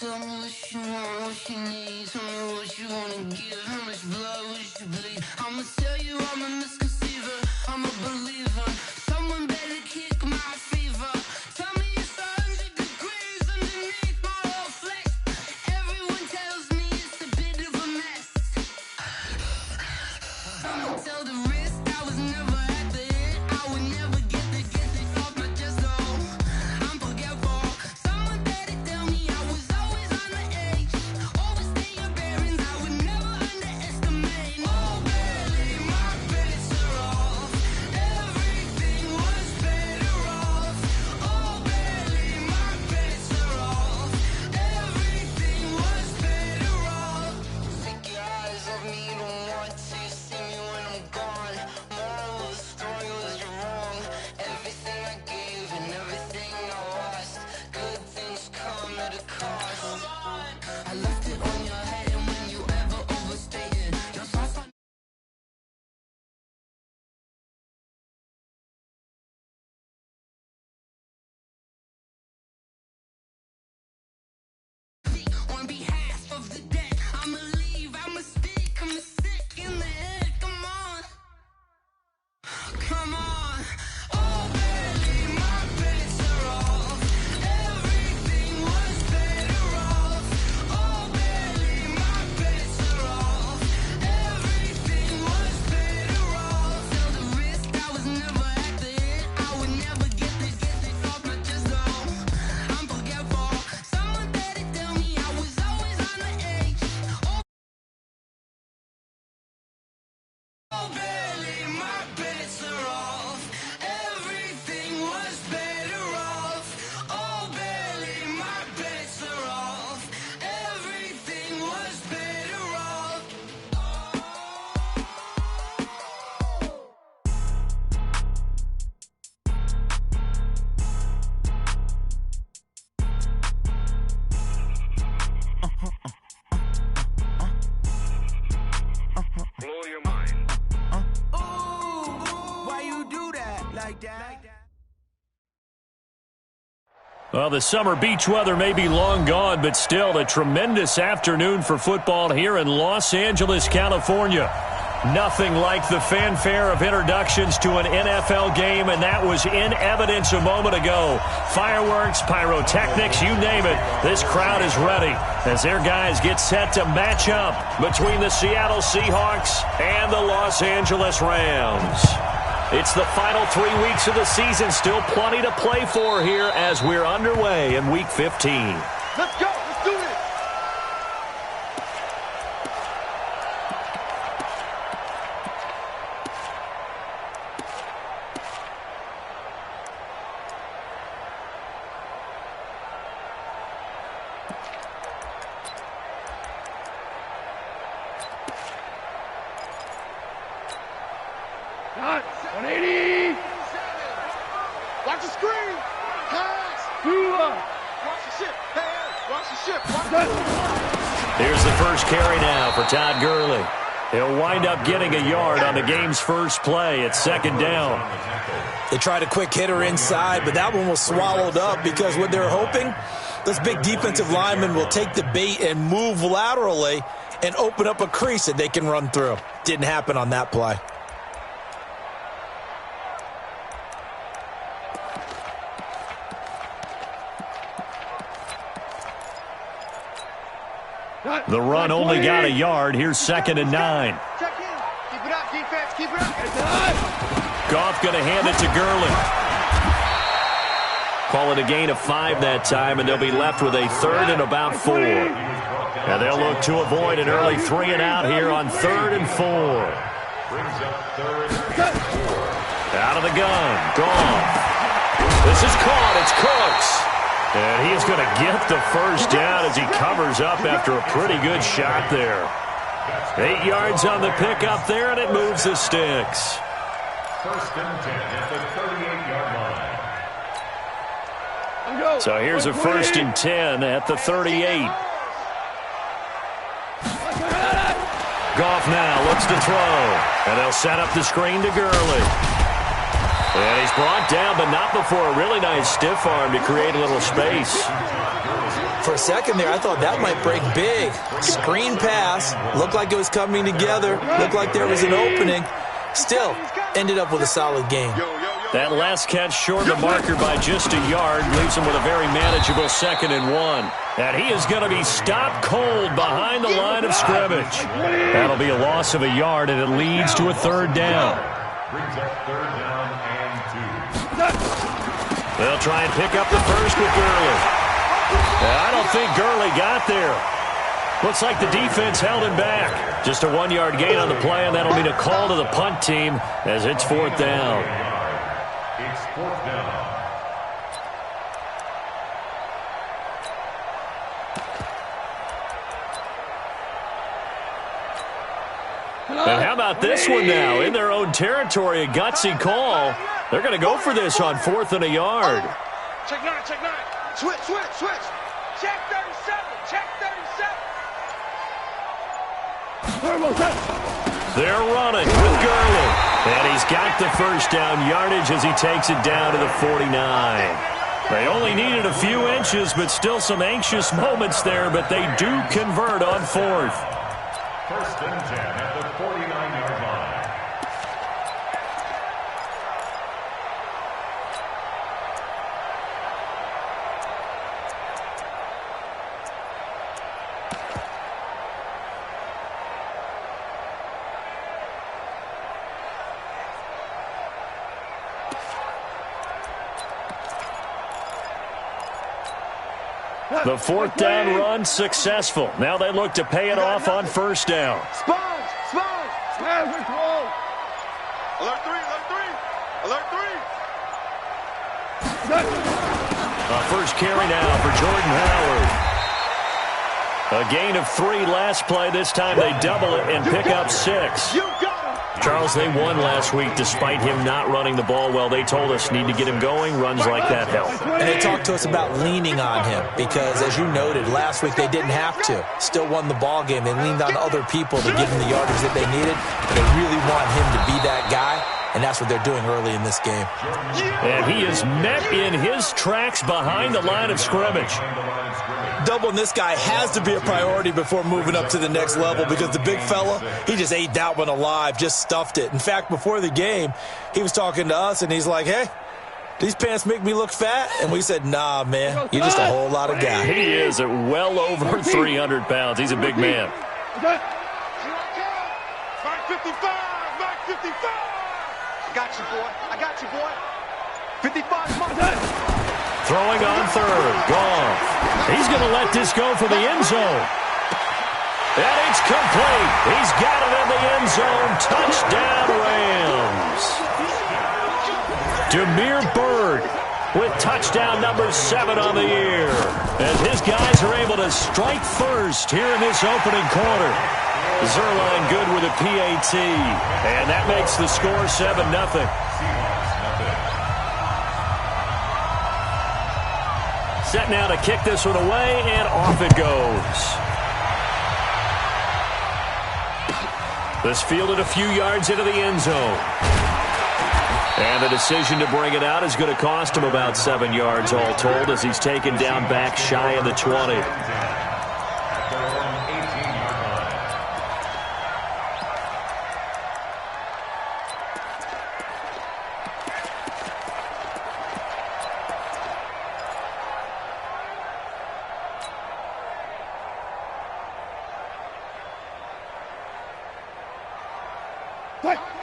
Speaker 13: Tell me what you want, what you need. Tell me what you wanna give. How much blood would you bleed? I'ma tell you I'm a misconceiver. I'm a believer. Someone better kick my fever. Tell me it's 100 degrees underneath my whole flesh. Everyone tells me it's a bit of a mess. I'ma tell the risk I was never at the end. I would never get this off my chest though. I'm forgetful. Someone better tell me I was always on the edge. Overstay your bearings, I would never underestimate. Oh, barely, my bets are off. Everything was better off. Oh, barely, my bets are off. Everything was better off. Take your eyes off me, don't want to see me when I'm gone. Moral of the story was you're wrong. Everything I gave and everything I lost. Good things come at a cost. I left it on your head, and when you ever overstay it, your thoughts on behalf of the dead. I'ma leave, I'ma speak, I'm sick in the head. Come on, come on. Oh, barely, my bets are off. Everything was better off. Oh, barely, my bets are off. Everything was better off. Till the risk I was never at the end. I would never get this off my chest though. I'm forgetful. Someone better tell me I was always on the edge. Oh, barely, my bets are off. Everything was better off. Oh, barely, my bets are off. Everything was better off.
Speaker 11: Blow your mind.
Speaker 22: Why you do that like that?
Speaker 3: Well, the summer beach weather may be long gone, but still a tremendous afternoon for football here in Los Angeles, California. Nothing like the fanfare of introductions to an NFL game, and that was in evidence a moment ago. Fireworks, pyrotechnics, you name it. This crowd is ready as their guys get set to match up between the Seattle Seahawks and the Los Angeles Rams. It's the final 3 weeks of the season. Still plenty to play for here as we're underway in Week 15.
Speaker 5: Let's go. Let's do this. Cut. 180. Watch the screen. Pass. Watch the ship. Hey, watch the ship. Watch the
Speaker 3: Here's the first carry now for Todd Gurley. He'll wind up getting a yard on the game's first play. It's second down.
Speaker 19: They tried a quick hitter inside, but that one was swallowed up because what they're hoping, this big defensive lineman will take the bait and move laterally and open up a crease that they can run through. Didn't happen on that play.
Speaker 3: The run only got a yard. Here's second and 9.
Speaker 5: Check in. Keep it up, defense. Keep it up.
Speaker 3: Goff going to hand it to Gurley. Call it a gain of 5 that time, and they'll be left with a third and about 4. And they'll look to avoid an early 3 and out here on 3rd and 4. Out of the gun. Goff. This is caught. It's Cooks. And he's going to get the first down as he covers up after a pretty good shot there. 8 yards on the pickup there, and it moves the sticks.
Speaker 11: First and 10 at the 38-yard line.
Speaker 3: So here's a first and 10 at the 38. Goff now looks to throw. And they'll set up the screen to Gurley. And he's brought down, but not before a really nice stiff arm to create a little space.
Speaker 19: For a second there, I thought that might break big. Screen pass. Looked like it was coming together. Looked like there was an opening. Still, ended up with a solid game.
Speaker 3: That last catch short of the marker by just a yard leaves him with a very manageable 2nd and 1. And he is going to be stopped cold behind the line of scrimmage. That'll be a loss of a yard, and it leads to a 3rd down.
Speaker 11: Brings up 3rd down and 2.
Speaker 3: They'll try and pick up the first with Gurley. I don't think Gurley got there. Looks like the defense held him back. Just a 1-yard gain on the play, and that'll mean a call to the punt team as it's 4th down.
Speaker 11: It's 4th down.
Speaker 3: And how about this one now? In their own territory, a gutsy call. They're going to go for this on 4th and a yard.
Speaker 2: Check 9, check 9. Switch. Check 37, check 37.
Speaker 3: They're running with Gurley. And he's got the first down yardage as he takes it down to the 49. They only needed a few inches, but still some anxious moments there, but they do convert on 4th.
Speaker 11: 1st and 10 at the 49-yard line.
Speaker 3: The 4th down run successful. Now they look to pay it off on 1st down.
Speaker 2: Sponge. Alert 3. Alert 3.
Speaker 3: First carry now for Jordan Howard. A gain of 3 last play. This time they double it and pick up 6. Charles, they won last week despite him not running the ball well. They told us need to get him going. Runs like that help.
Speaker 19: And they talked to us about leaning on him because, as you noted, last week they didn't have to. Still won the ball game. They leaned on other people to give him the yardage that they needed. But they really want him to be that guy, and that's what they're doing early in this game.
Speaker 3: And he is met in his tracks behind the line of scrimmage.
Speaker 19: Doubling this guy has to be a priority before moving up to the next level because the big fella, he just ate that one alive, just stuffed it. In fact, before the game, he was talking to us, and he's like, hey, these pants make me look fat? And we said, nah, man, you're just a whole lot of guy.
Speaker 3: He is at well over 300 pounds. He's a big man.
Speaker 2: Mark 55. I got you, boy. 55, Mark.
Speaker 3: Throwing on 3rd. Goff. He's going to let this go for the end zone. And it's complete. He's got it in the end zone. Touchdown, Rams. Damiere Byrd with touchdown number 7 on the year. And his guys are able to strike first here in this opening quarter. Zerline good with a PAT. And that makes the score 7-0. Set now to kick this one away, and off it goes. This fielded a few yards into the end zone. And the decision to bring it out is going to cost him about 7 yards all told as he's taken down back shy of the 20.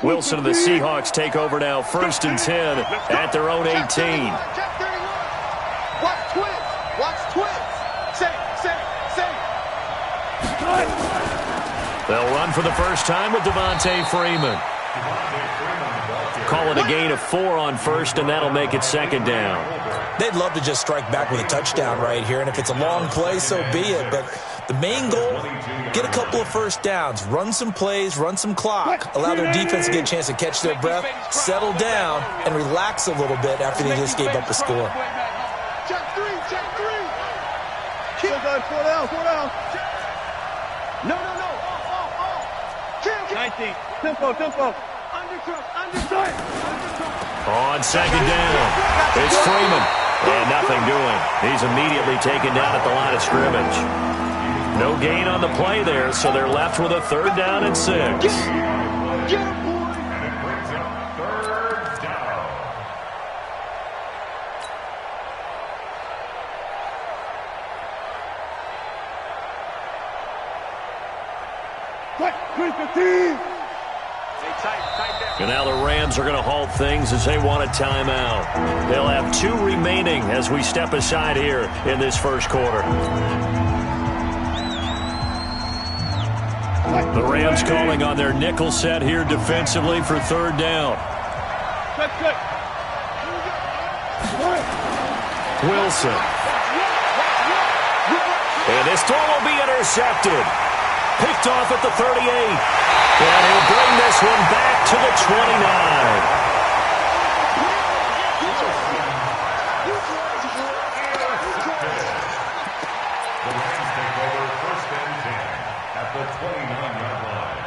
Speaker 3: Wilson and the Seahawks take over now, 1st and 10 at their own 18.
Speaker 2: Watch twins.
Speaker 3: They'll run for the first time with Devontae Freeman. Call it a gain of 4 on 1st, and that'll make it 2nd down.
Speaker 19: They'd love to just strike back with a touchdown right here, and if it's a long play, so be it. But the main goal, get a couple of 1st downs, run some plays, run some clock, allow their defense to get a chance to catch their breath, settle down, and relax a little bit after they just gave up a score.
Speaker 2: Check 3. Four down. No. 19. Tempo. Undercut.
Speaker 3: On second down, it's Freeman. And nothing doing. He's immediately taken down at the line of scrimmage. No gain on the play there, so they're left with a 3rd down and 6. And now the Rams are going to halt things as they want a timeout. They'll have 2 remaining as we step aside here in this first quarter. The Rams calling on their nickel set here defensively for 3rd down. Wilson. And this throw will be intercepted. Picked off at the 38. And he'll bring this one back to the 29.
Speaker 11: The Rams take over 1st and 10 at the 29-yard line.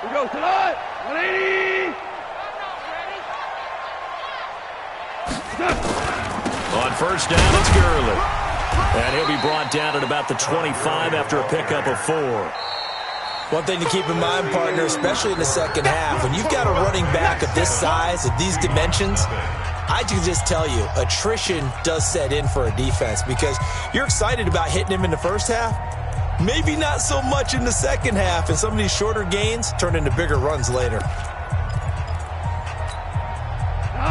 Speaker 2: We go tonight. 180.
Speaker 3: On 1st down, it's Gurley. And he'll be brought down at about the 25 after a pickup of 4.
Speaker 19: One thing to keep in mind, partner, especially in the second half, when you've got a running back of this size, of these dimensions, I can just tell you, attrition does set in for a defense because you're excited about hitting him in the first half. Maybe not so much in the second half, and some of these shorter gains turn into bigger runs later.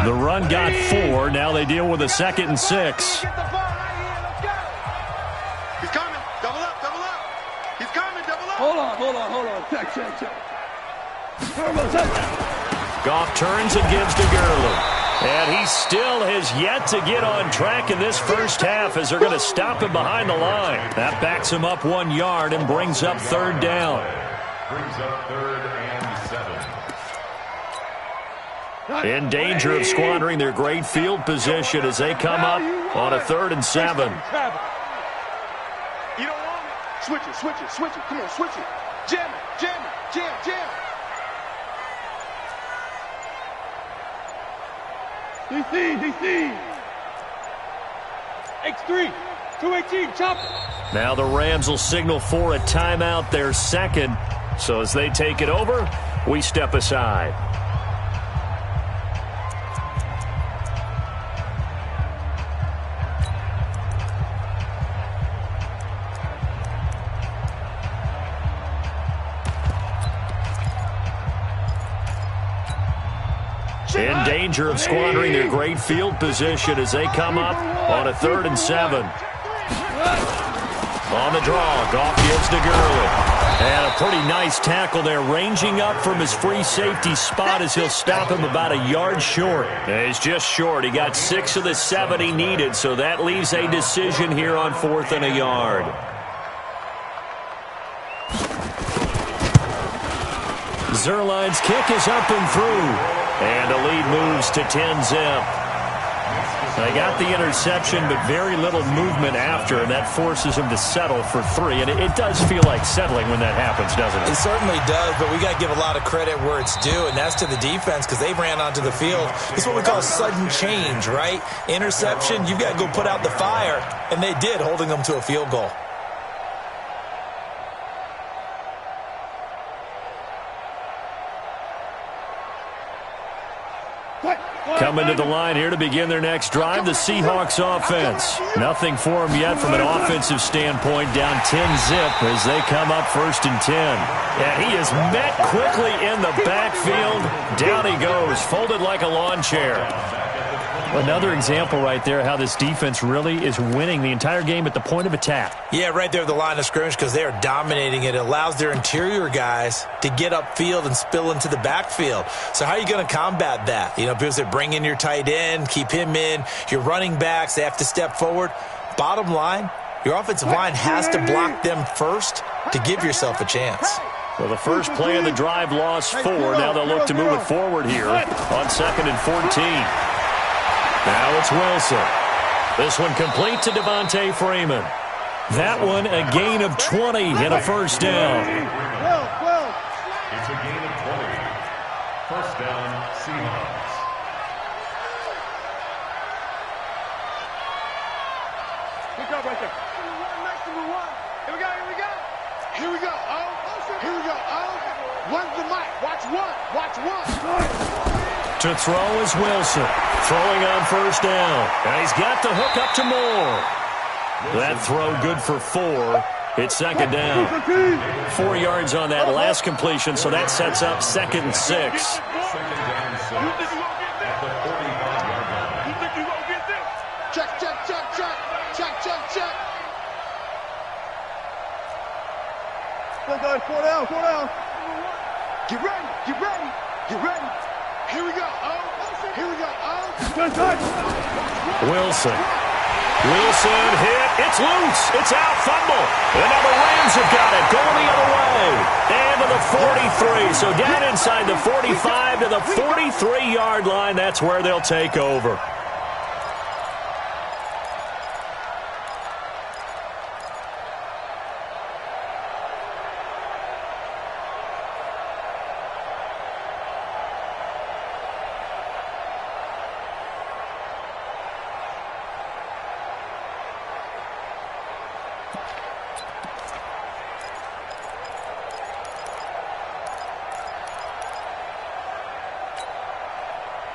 Speaker 3: The run got 4. Now they deal with a 2nd and 6.
Speaker 2: He's coming. Double up. He's coming. Double up. Hold on. Check.
Speaker 3: Goff turns and gives to Gurley. And he still has yet to get on track in this first half as they're going to stop him behind the line. That backs him up 1 yard and brings up 3rd down.
Speaker 11: Brings up 3rd and 7.
Speaker 3: In danger of squandering their great field position as they come up on a 3rd and 7.
Speaker 2: You don't want it. Switch it. Come on, switch it. Jam it. DC. X3. 218. Chop it.
Speaker 3: Now the Rams will signal for a timeout, their 2nd. So as they take it over, we step aside. In danger of squandering their great field position as they come up on a 3rd and 7. On the draw, Goff gives to Gurley. And a pretty nice tackle there, ranging up from his free safety spot as he'll stop him about a yard short. And he's just short. He got 6 of the 7 he needed, so that leaves a decision here on 4th and a yard. Zerline's kick is up and through. And the lead moves to 10-zip. They got the interception, but very little movement after, and that forces him to settle for 3. And it does feel like settling when that happens, doesn't it?
Speaker 19: It certainly does, but we got to give a lot of credit where it's due, and that's to the defense because they ran onto the field. It's what we call sudden change, right? Interception, you've got to go put out the fire, and they did, holding them to a field goal.
Speaker 3: Coming to the line here to begin their next drive, the Seahawks offense. Nothing for them yet from an offensive standpoint, down 10-zip as they come up 1st and 10. And he is met quickly in the backfield. Down he goes, folded like a lawn chair. Another example right there how this defense really is winning the entire game at the point of attack.
Speaker 19: Yeah, right there at the line of scrimmage because they are dominating it. It allows their interior guys to get upfield and spill into the backfield. So how are you going to combat that? You know, because they bring in your tight end, keep him in. Your running backs, they have to step forward. Bottom line, your offensive line has to block them first to give yourself a chance.
Speaker 3: Well, the first play of the drive lost 4. Now they'll look to move it forward here on 2nd and 14. Now it's Wilson. This one complete to Devontae Freeman. That one a gain of 20 and a 1st down.
Speaker 11: It's a gain of 20. 1st down, Seahawks.
Speaker 2: Pick up right there. Number one. Here we go, here we go.
Speaker 5: Here we go, oh. Here we go, oh. One's the mic. Watch one. Watch one.
Speaker 3: To throw is Wilson. Throwing on first down. And he's got the hook up to Moore. That throw good for 4. It's second down. 4 yards on that last completion, so that sets up 2nd and 6.
Speaker 11: Second down, 6 at the 45-yard line.
Speaker 2: You think you gonna get this?
Speaker 5: Check, check, check, check. Check, check, check.
Speaker 2: Go, guys, 4 down, 4 down.
Speaker 5: Get ready, get ready, get ready. Here we go, oh. Here we go, oh.
Speaker 3: Wilson hit. It's loose. It's out. Fumble. And now the Rams have got it. Going the other way. And to the 43. So down inside the 45 to the 43-yard line. That's where they'll take over.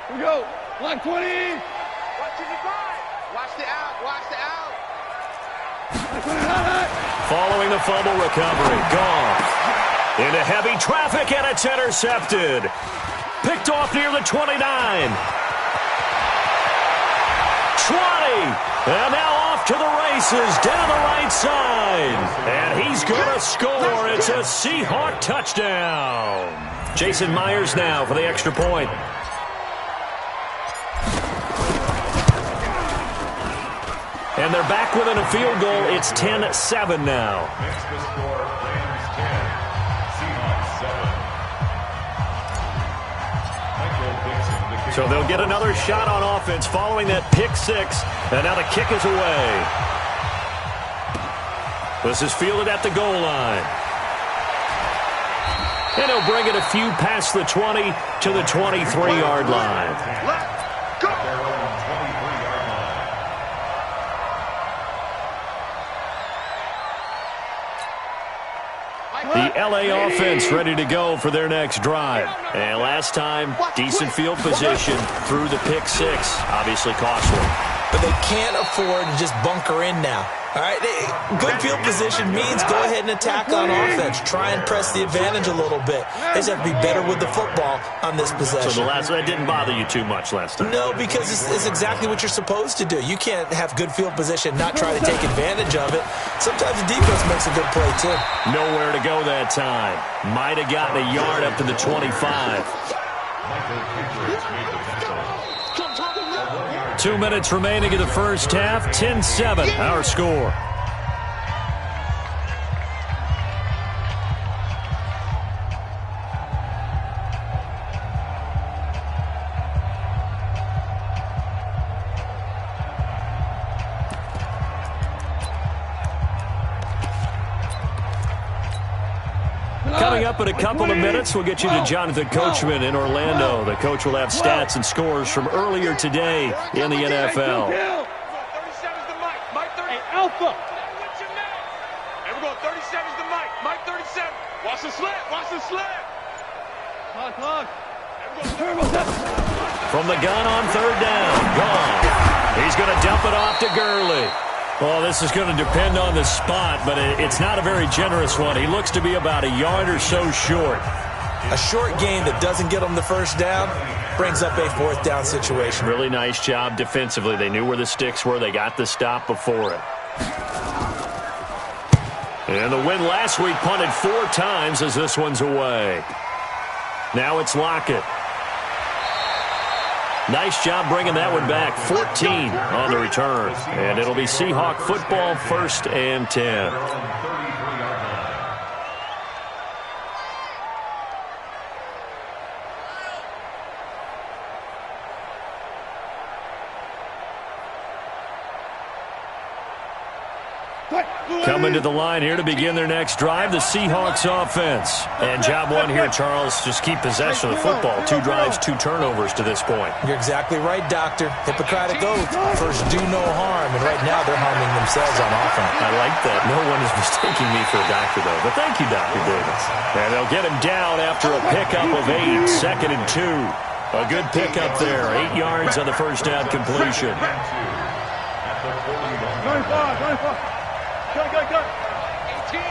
Speaker 2: Here we go. Line 20.
Speaker 5: Watch the divide. Watch the out. Watch the out.
Speaker 3: Following the fumble recovery. Gone. Into heavy traffic, and it's intercepted. Picked off near the 29. 20. And now off to the races down the right side. And he's going to score. It's a Seahawk touchdown. Jason Myers now for the extra point. And they're back within a field goal. It's 10-7 now.
Speaker 11: Makes the score Rams 10, Seahawks 7.
Speaker 3: So they'll get another shot on offense following that pick 6. And now the kick is away. This is fielded at the goal line. And he'll bring it a few past the 20 to the 23-yard line.
Speaker 11: Let's go! Their own 23-yard line.
Speaker 3: The LA offense ready to go for their next drive. And last time, decent field position through the pick 6. Obviously costly.
Speaker 19: But they can't afford to just bunker in now. All right, good field position means go ahead and attack on offense. Try and press the advantage a little bit. They just have to be better with the football on this possession.
Speaker 3: So that didn't bother you too much last time?
Speaker 19: No, because it's exactly what you're supposed to do. You can't have good field position, not try to take advantage of it. Sometimes the defense makes a good play, too.
Speaker 3: Nowhere to go that time. Might have gotten a yard up to the 25. 2 minutes remaining in the first half. 10-7, our score. Coming up in a couple of minutes, we'll get you to Jonathan Coachman in Orlando. The coach will have stats and scores from earlier today in the NFL.
Speaker 2: 37's the mic. Mike 30. Hey, Alpha. What's your name? And we're going 37's the mic. Mike 37. Watch the slant. Watch the slant. Clock.
Speaker 3: From the gun on third down. Gone. He's going to dump it off to Gurley. Well, this is going to depend on the spot, but it's not a very generous one. He looks to be about a yard or so short.
Speaker 19: A short gain that doesn't get him the first down brings up a fourth down situation.
Speaker 3: Really nice job defensively. They knew where the sticks were. They got the stop before it. And the win last week punted 4 times as this one's away. Now it's Lockett. Nice job bringing that one back. 14 on the return. And it'll be Seahawk football, 1st and 10. Coming to the line here to begin their next drive, the Seahawks offense. And job one here, Charles, just keep possession of the football. 2 drives, 2 turnovers to this point.
Speaker 19: You're exactly right, Doctor. Hippocratic oath. First, do no harm. And right now, they're harming themselves on offense.
Speaker 3: I like that. No one is mistaking me for a doctor, though. But thank you, Dr. Davis. And they'll get him down after a pickup of 8, 2nd and 2. A good pickup there. 8 yards on the first down completion.
Speaker 2: 25. Go. 18.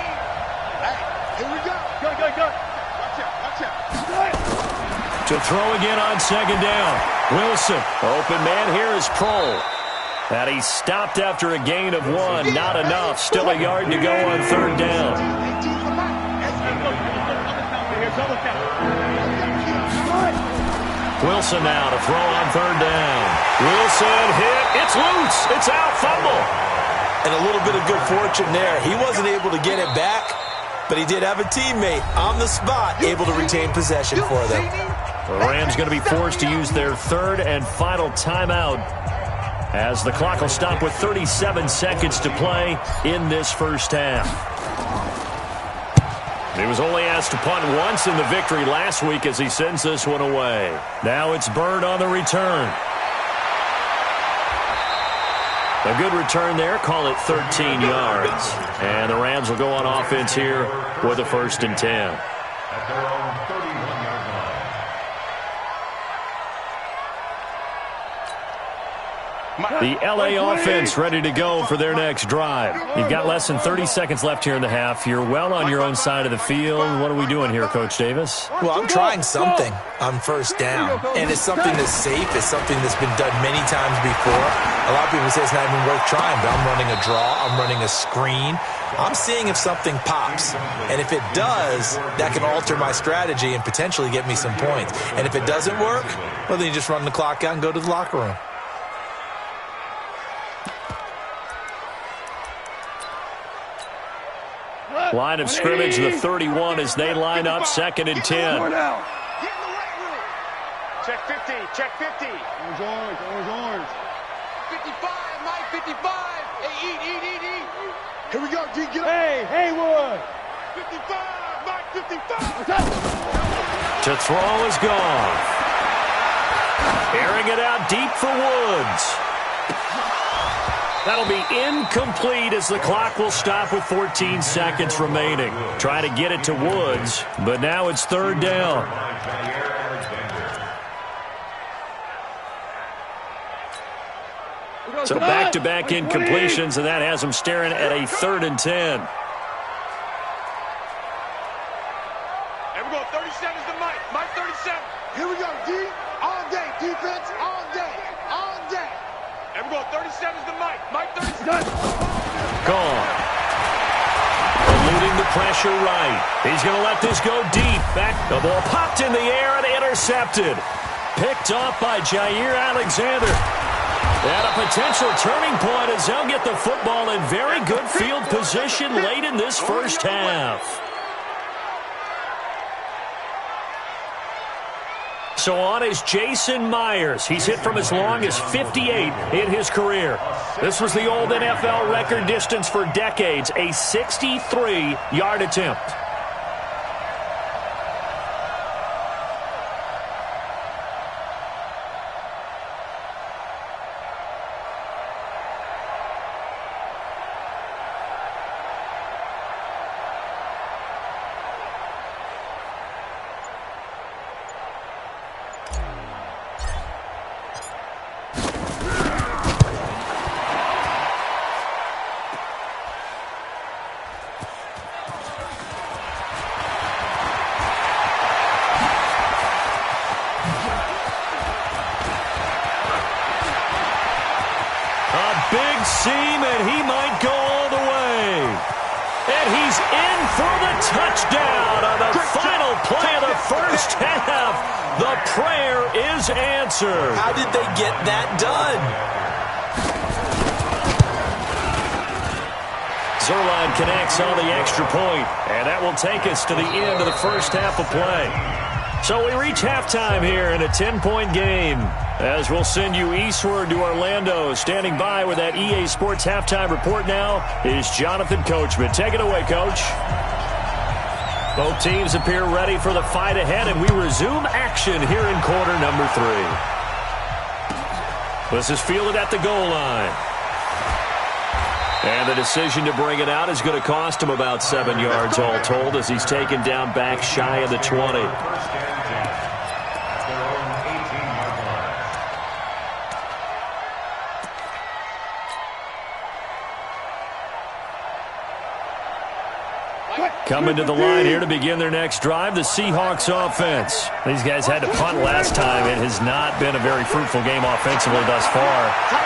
Speaker 2: Hey, here we go. Go. Watch out.
Speaker 3: To throw again on 2nd down. Wilson. Open man here is Prohl. And he stopped after a gain of 1. Not enough. Still a yard to go on 3rd down. Wilson now to throw on 3rd down. Wilson hit. It's loose. It's out. Fumble.
Speaker 19: And a little bit of good fortune there. He wasn't able to get it back, but he did have a teammate on the spot able to retain possession for them.
Speaker 3: The Rams going to be forced to use their 3rd and final timeout as the clock will stop with 37 seconds to play in this first half. He was only asked to punt once in the victory last week as he sends this one away. Now it's Bird on the return. A good return there. Call it 13 yards. And the Rams will go on offense here with a 1st and 10.
Speaker 11: At their own 31-yard line.
Speaker 3: The L.A. offense ready to go for their next drive. You've got less than 30 seconds left here in the half. You're well on your own side of the field. What are we doing here, Coach Davis?
Speaker 19: Well, I'm trying something on 1st down, and it's something that's safe. It's something that's been done many times before. A lot of people say it's not even worth trying, but I'm running a draw. I'm running a screen. I'm seeing if something pops, and if it does, that can alter my strategy and potentially get me some points. And if it doesn't work, well, then you just run the clock out and go to the locker room.
Speaker 3: Line of scrimmage, the 31 as they line up, 2nd and 10.
Speaker 2: Check 50, check 50. Orange. 55, Mike, 55. Hey, eat. Here we go, D, get up. Hey, Haywood. 55, Mike, 55.
Speaker 3: To throw is gone. Airing it out deep for Woods. That'll be incomplete as the clock will stop with 14 seconds remaining. Try to get it to Woods, but now it's 3rd down. So back-to-back incompletions, and that has them staring at a 3rd and 10.
Speaker 2: And we're going 37's to Mike. Mike 37. Here we go, D. All day. Defense, all day. And we're going 37's to Mike. Mike 37.
Speaker 3: Gone. Eluding the pressure right. He's going to let this go deep. Back. The ball popped in the air and intercepted. Picked off by Jair Alexander. And a potential turning point as they'll get the football in very good field position late in this first half. So on is Jason Myers. He's hit from as long as 58 in his career. This was the old NFL record distance for decades, a 63-yard attempt. Seam, and he might go all the way. And he's in for the touchdown on the final play of the first half. The prayer is answered.
Speaker 19: How did they get that done?
Speaker 3: Zerline connects on the extra point, and that will take us to the end of the first half of play. So we reach halftime here in a 10-point game. As we'll send you eastward to Orlando. Standing by with that EA Sports halftime report now is Jonathan Coachman. Take it away, Coach. Both teams appear ready for the fight ahead, and we resume action here in quarter number 3. This is fielded at the goal line. And the decision to bring it out is going to cost him about 7 yards all told as he's taken down back shy of the 20. Coming to the line here to begin their next drive, the Seahawks offense. These guys had to punt last time. It has not been a very fruitful game offensively thus far.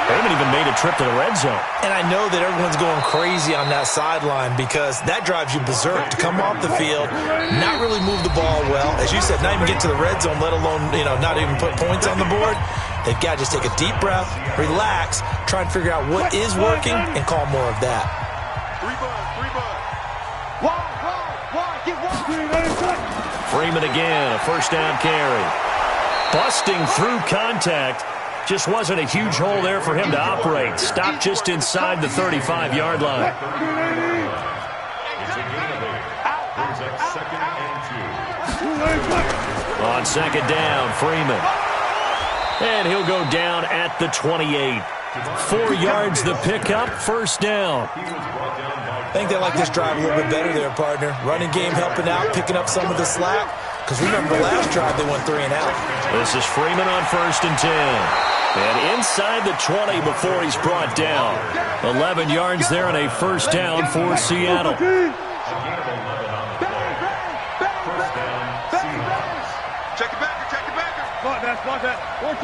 Speaker 3: They haven't even made a trip to the red zone.
Speaker 19: And I know that everyone's going crazy on that sideline because that drives you berserk to come off the field, not really move the ball well. As you said, not even get to the red zone, let alone, not even put points on the board. They've got to just take a deep breath, relax, try and figure out what is working, and call more of that.
Speaker 3: Freeman again, a first down carry. Busting through contact. Just wasn't a huge hole there for him to operate. Stopped just inside the 35-yard line. On second down, Freeman. And he'll go down at the 28. 4 yards the pickup, first down.
Speaker 19: I think they like this drive a little bit better there, partner. Running game helping out, picking up some of the slack. Because remember the last drive, they went 3 and out.
Speaker 3: This is Freeman on 1st and 10. And inside the 20 before he's brought down. 11 yards there and a first down for Seattle.
Speaker 2: Check it back. Block that. 14.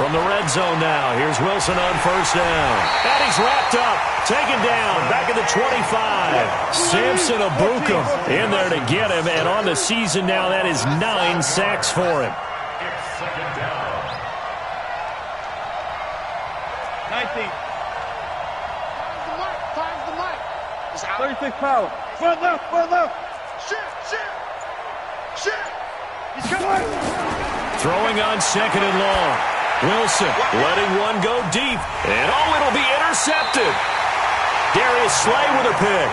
Speaker 3: From the red zone now, here's Wilson on first down. And he's wrapped up, taken down, back at the 25. Samson Abukum in there to get him, and on the season now, that is 9 sacks for him.
Speaker 2: It's second down. 19. Time's the mic. 36 power. Front left. Shit. He's coming.
Speaker 3: Throwing on second and long. Wilson letting one go deep. And it'll be intercepted. Darius Slay with a pick.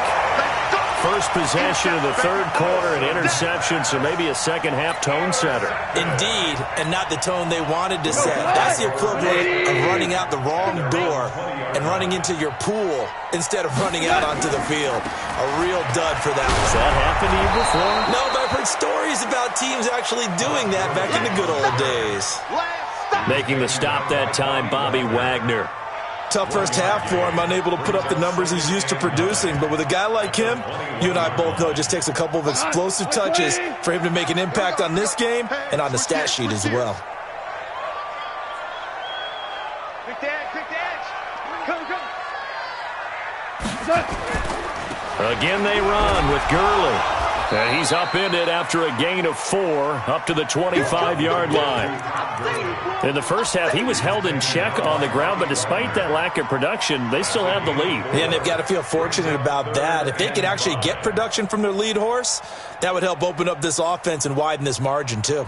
Speaker 3: First possession of the third quarter, an interception, so maybe a second-half tone setter.
Speaker 19: Indeed, and not the tone they wanted to set. That's the equivalent of running out the wrong door and running into your pool instead of running out onto the field. A real dud for that one.
Speaker 3: Has that happened to you before?
Speaker 19: No, but I've heard stories about teams actually doing that back in the good old days.
Speaker 3: Making the stop that time, Bobby Wagner.
Speaker 19: Tough first half for him, unable to put up the numbers he's used to producing. But with a guy like him, you and I both know it just takes a couple of explosive touches for him to make an impact on this game and on the stat sheet as well.
Speaker 2: Quick edge. Come.
Speaker 3: Again they run with Gurley. And he's upended after a gain of 4 up to the 25-yard line. In the first half, he was held in check on the ground, but despite that lack of production, they still have the lead.
Speaker 19: And they've got to feel fortunate about that. If they could actually get production from their lead horse, that would help open up this offense and widen this margin too.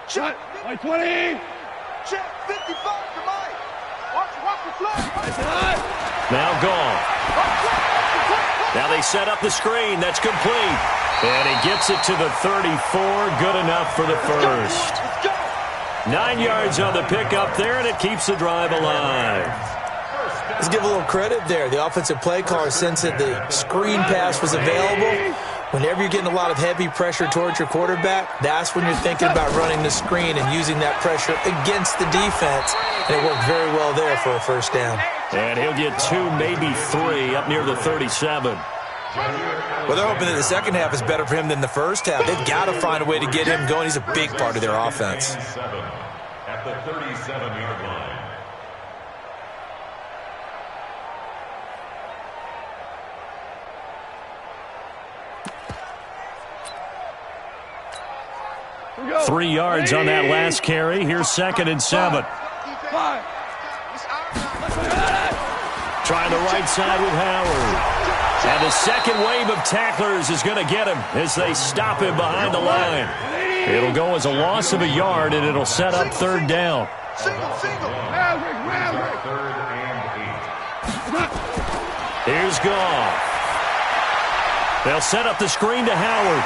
Speaker 2: Shot. 20. Check. 55 to Mike. Watch the flag.
Speaker 3: Now gone. Now they set up the screen. That's complete. And he gets it to the 34. Good enough for the first. 9 yards on the pickup there, and it keeps the drive alive.
Speaker 19: Let's give a little credit there. The offensive play caller sensed that the screen pass was available. Whenever you're getting a lot of heavy pressure towards your quarterback, that's when you're thinking about running the screen and using that pressure against the defense. And it worked very well there for a first down.
Speaker 3: And he'll get 2, maybe 3, up near the 37.
Speaker 19: Well, they're hoping that the second half is better for him than the first half. They've got to find a way to get him going. He's a big part of their offense.
Speaker 11: At the 37-yard line.
Speaker 3: 3 yards on that last carry. Here's 2nd and 7. Trying the right side with Howard. And the second wave of tacklers is going to get him as they stop him behind the line. It'll go as a loss of a yard, and it'll set up 3rd down. Here's Goff. They'll set up the screen to Howard.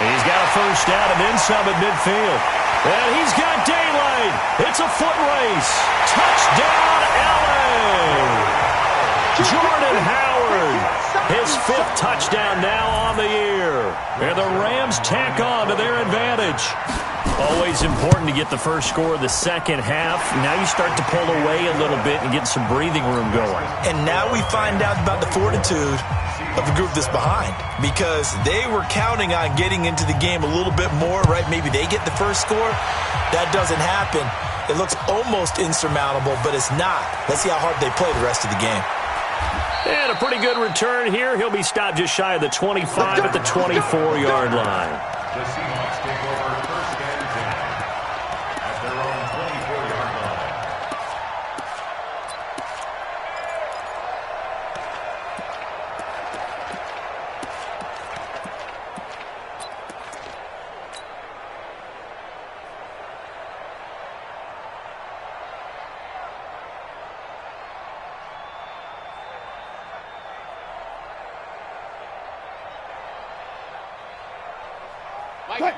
Speaker 3: He's got a first down and then some at midfield. And he's got daylight. It's a foot race. Touchdown, LA! Jordan Howard, his 5th touchdown now on the year. And the Rams tack on to their advantage. Always important to get the first score of the second half. Now you start to pull away a little bit and get some breathing room going.
Speaker 19: And now we find out about the fortitude of the group that's behind, because they were counting on getting into the game a little bit more, right? Maybe they get the first score. That doesn't happen. It looks almost insurmountable, but it's not. Let's see how hard they play the rest of the game.
Speaker 3: And a pretty good return here. He'll be stopped just shy of the 25 at the 24-yard line.
Speaker 11: The Seahawks take over 1st and 10 at their own 24-yard line.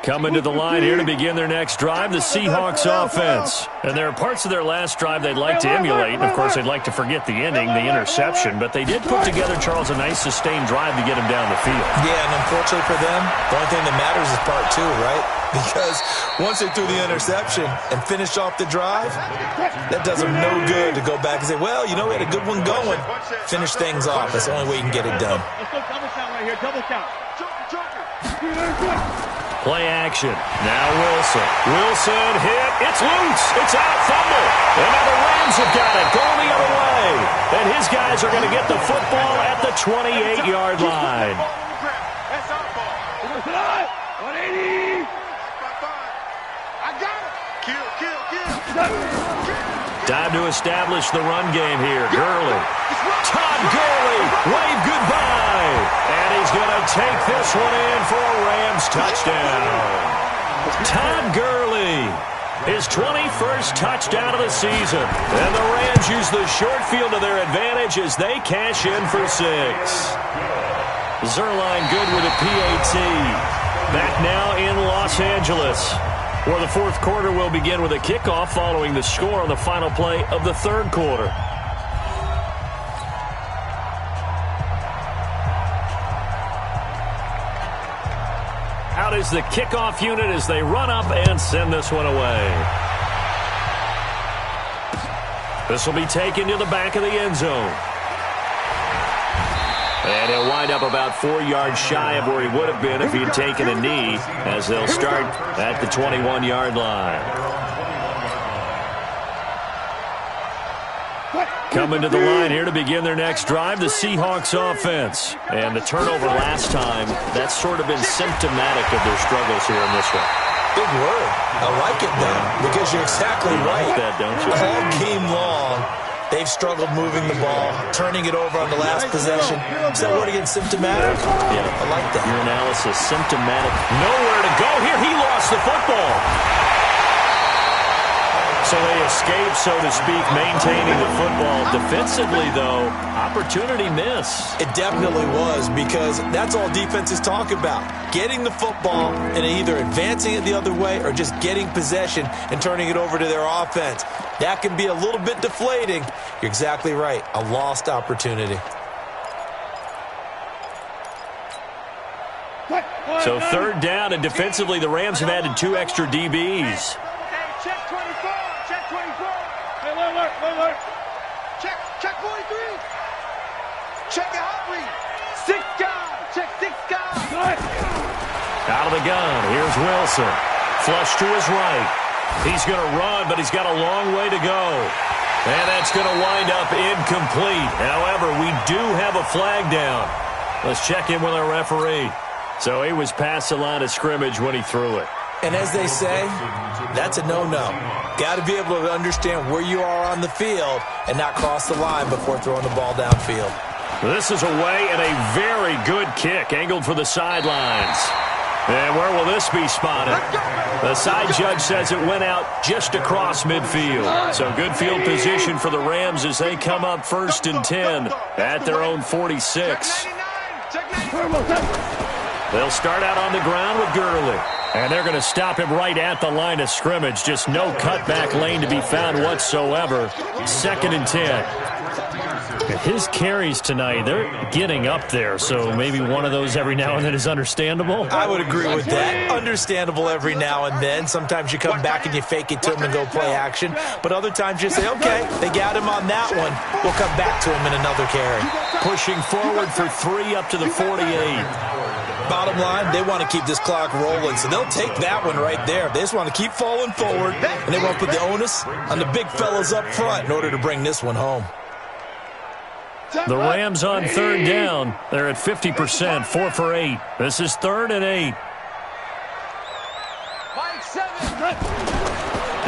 Speaker 3: Coming to the line here to begin their next drive, the Seahawks offense. And there are parts of their last drive they'd like to emulate. And, of course, they'd like to forget the ending, the interception. But they did put together, Charles, a nice sustained drive to get him down the field.
Speaker 19: Yeah, and unfortunately for them, the only thing that matters is part 2, right? Because once they threw the interception and finished off the drive, that does them no good to go back and say, well, you know, we had a good one going. Finish things off. That's the only way you can get it done.
Speaker 2: Let's go double count right here. Double count.
Speaker 3: Play action. Now Wilson. Wilson hit. It's loose. It's out. Fumble. And now the Rams have got it. Going the other way. And his guys are going to get the football at the 28-yard line.
Speaker 2: That's our ball. 180. I got it. Kill.
Speaker 3: Time to establish the run game here. Gurley. Todd Gurley. Wave goodbye. And he's going to take this one in for a Rams touchdown. Todd Gurley. His 21st touchdown of the season. And the Rams use the short field to their advantage as they cash in for 6. Zerline good with a PAT. Back now in Los Angeles, where the 4th quarter will begin with a kickoff following the score on the final play of the 3rd quarter. Out is the kickoff unit as they run up and send this one away. This will be taken to the back of the end zone. And he'll wind up about 4 yards shy of where he would have been if he had taken a knee, as they'll start at the 21-yard line. Coming to the line here to begin their next drive, the Seahawks offense. And the turnover last time, that's sort of been symptomatic of their struggles here in this one.
Speaker 19: Big word. I like it, though, because you're exactly right.
Speaker 3: You like that, don't you?
Speaker 19: All game long, they've struggled moving the ball, turning it over on the last possession. Is that word again, symptomatic?
Speaker 3: Yeah.
Speaker 19: I like that.
Speaker 3: Your analysis, symptomatic. Nowhere to go here. He lost the football. So they escape, so to speak, maintaining the football. Defensively, though, opportunity miss.
Speaker 19: It definitely was, because that's all defenses talk about. Getting the football and either advancing it the other way or just getting possession and turning it over to their offense. That can be a little bit deflating. You're exactly right. A lost opportunity.
Speaker 3: So 3rd down, and defensively, the Rams have added 2 extra DBs.
Speaker 2: Check 24. Check 24. Hey, alert. Check 43. Check your hot read. 6 guys. Check 6 guys.
Speaker 3: Out of the gun. Here's Wilson. Flush to his right. He's going to run, but he's got a long way to go. And that's going to wind up incomplete. However, we do have a flag down. Let's check in with our referee. So he was past the line of scrimmage when he threw it.
Speaker 19: And as they say, that's a no-no. Got to be able to understand where you are on the field and not cross the line before throwing the ball downfield.
Speaker 3: This is away and a very good kick, angled for the sidelines. And where will this be spotted? The side judge says it went out just across midfield. So good field position for the Rams as they come up 1st and 10 at their own 46. They'll start out on the ground with Gurley. And they're going to stop him right at the line of scrimmage. Just no cutback lane to be found whatsoever. 2nd and 10. His carries tonight, they're getting up there, so maybe one of those every now and then is understandable.
Speaker 19: I would agree with that. Understandable every now and then. Sometimes you come back and you fake it to him and go play action. But other times you say, okay, they got him on that one. We'll come back to him in another carry.
Speaker 3: Pushing forward for 3 up to the 48.
Speaker 19: Bottom line, they want to keep this clock rolling, so they'll take that one right there. They just want to keep falling forward, and they want to put the onus on the big fellas up front in order to bring this one home.
Speaker 3: The Rams on 3rd down. They're at 50%, 4 for 8. This is 3rd and 8.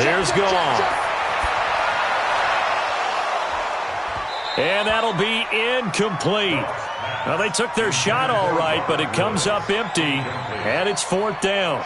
Speaker 3: Here's Goff. And that'll be incomplete. Well, they took their shot all right, but it comes up empty, and it's 4th down.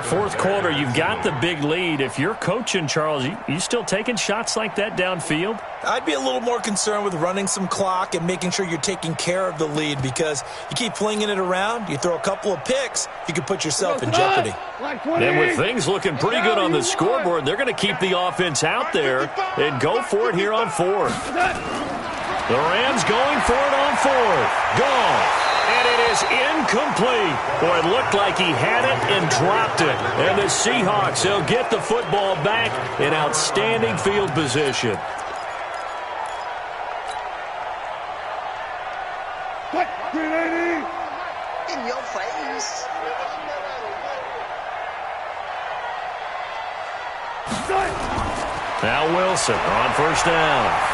Speaker 3: 4th quarter, you've got the big lead. If you're coaching, Charles, you still taking shots like that downfield?
Speaker 19: I'd be a little more concerned with running some clock and making sure you're taking care of the lead, because you keep flinging it around, you throw a couple of picks, you can put yourself in jeopardy.
Speaker 3: And with things looking pretty good on the scoreboard, they're going to keep the offense out there and go for it here on 4th. The Rams going for it on 4th. Gone. And it is incomplete. Boy, it looked like he had it and dropped it. And the Seahawks, they'll get the football back in outstanding field position.
Speaker 2: What? 380.
Speaker 7: In your face.
Speaker 3: Now Wilson on 1st down.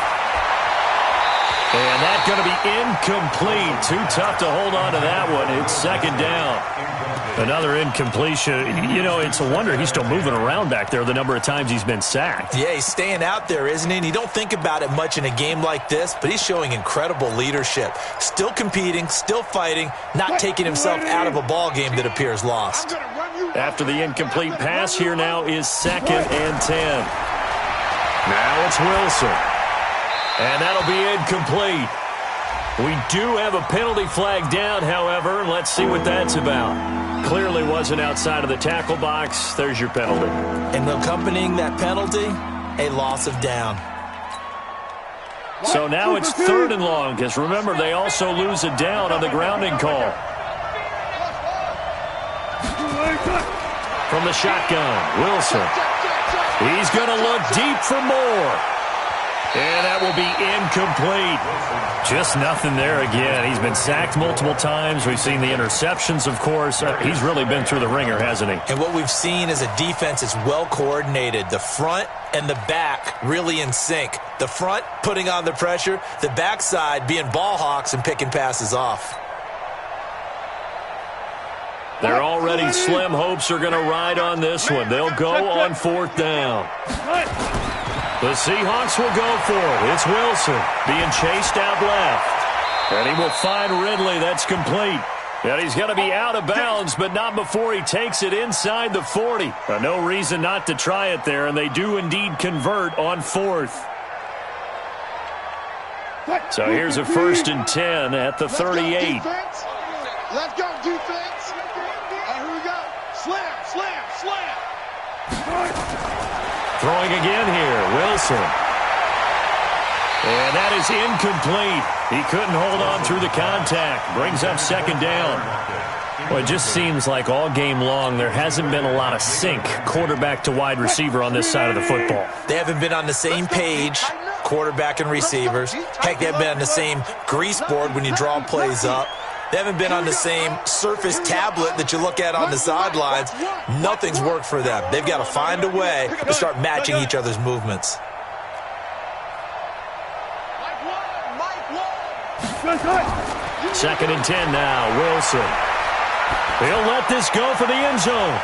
Speaker 3: And that's going to be incomplete. Too tough to hold on to that one. It's 2nd down. Another incompletion. You know, it's a wonder he's still moving around back there the number of times he's been sacked.
Speaker 19: Yeah, he's staying out there, isn't he? And you don't think about it much in a game like this, but he's showing incredible leadership. Still competing, still fighting, not taking himself out of a ball game that appears lost.
Speaker 3: After the incomplete pass, here now is 2nd and 10. Now it's Wilson. And that'll be incomplete. We do have a penalty flag down, however. Let's see what that's about. Clearly wasn't outside of the tackle box. There's your penalty.
Speaker 19: And accompanying that penalty, a loss of down.
Speaker 3: So now it's 3rd and long, because remember, they also lose a down on the grounding call. From the shotgun, Wilson. He's going to look deep for more. And that will be incomplete. Just nothing there again. He's been sacked multiple times. We've seen the interceptions, of course. He's really been through the ringer, hasn't he?
Speaker 19: And what we've seen is a defense that's well coordinated. The front and the back really in sync. The front putting on the pressure. The backside being ball hawks and picking passes off.
Speaker 3: Their already slim hopes are going to ride on this one. They'll go on 4th down. The Seahawks will go for it. It's Wilson being chased out left. And he will find Ridley. That's complete. And he's going to be out of bounds, but not before he takes it inside the 40. No reason not to try it there, and they do indeed convert on 4th. So here's a 1st and 10 at the 38.
Speaker 2: Let's go, defense. Here we go. Slam, slam, slam.
Speaker 3: Throwing again here, Wilson. And that is incomplete. He couldn't hold on through the contact. Brings up 2nd down. Well, it just seems like all game long there hasn't been a lot of sync quarterback to wide receiver on this side of the football.
Speaker 19: They haven't been on the same page, quarterback and receivers. Heck, they haven't been on the same grease board when you draw plays up. They haven't been on the same surface tablet that you look at on the sidelines. Nothing's worked for them. They've got to find a way to start matching each other's movements.
Speaker 3: Second and 10 now, Wilson. He'll let this go for the end zone.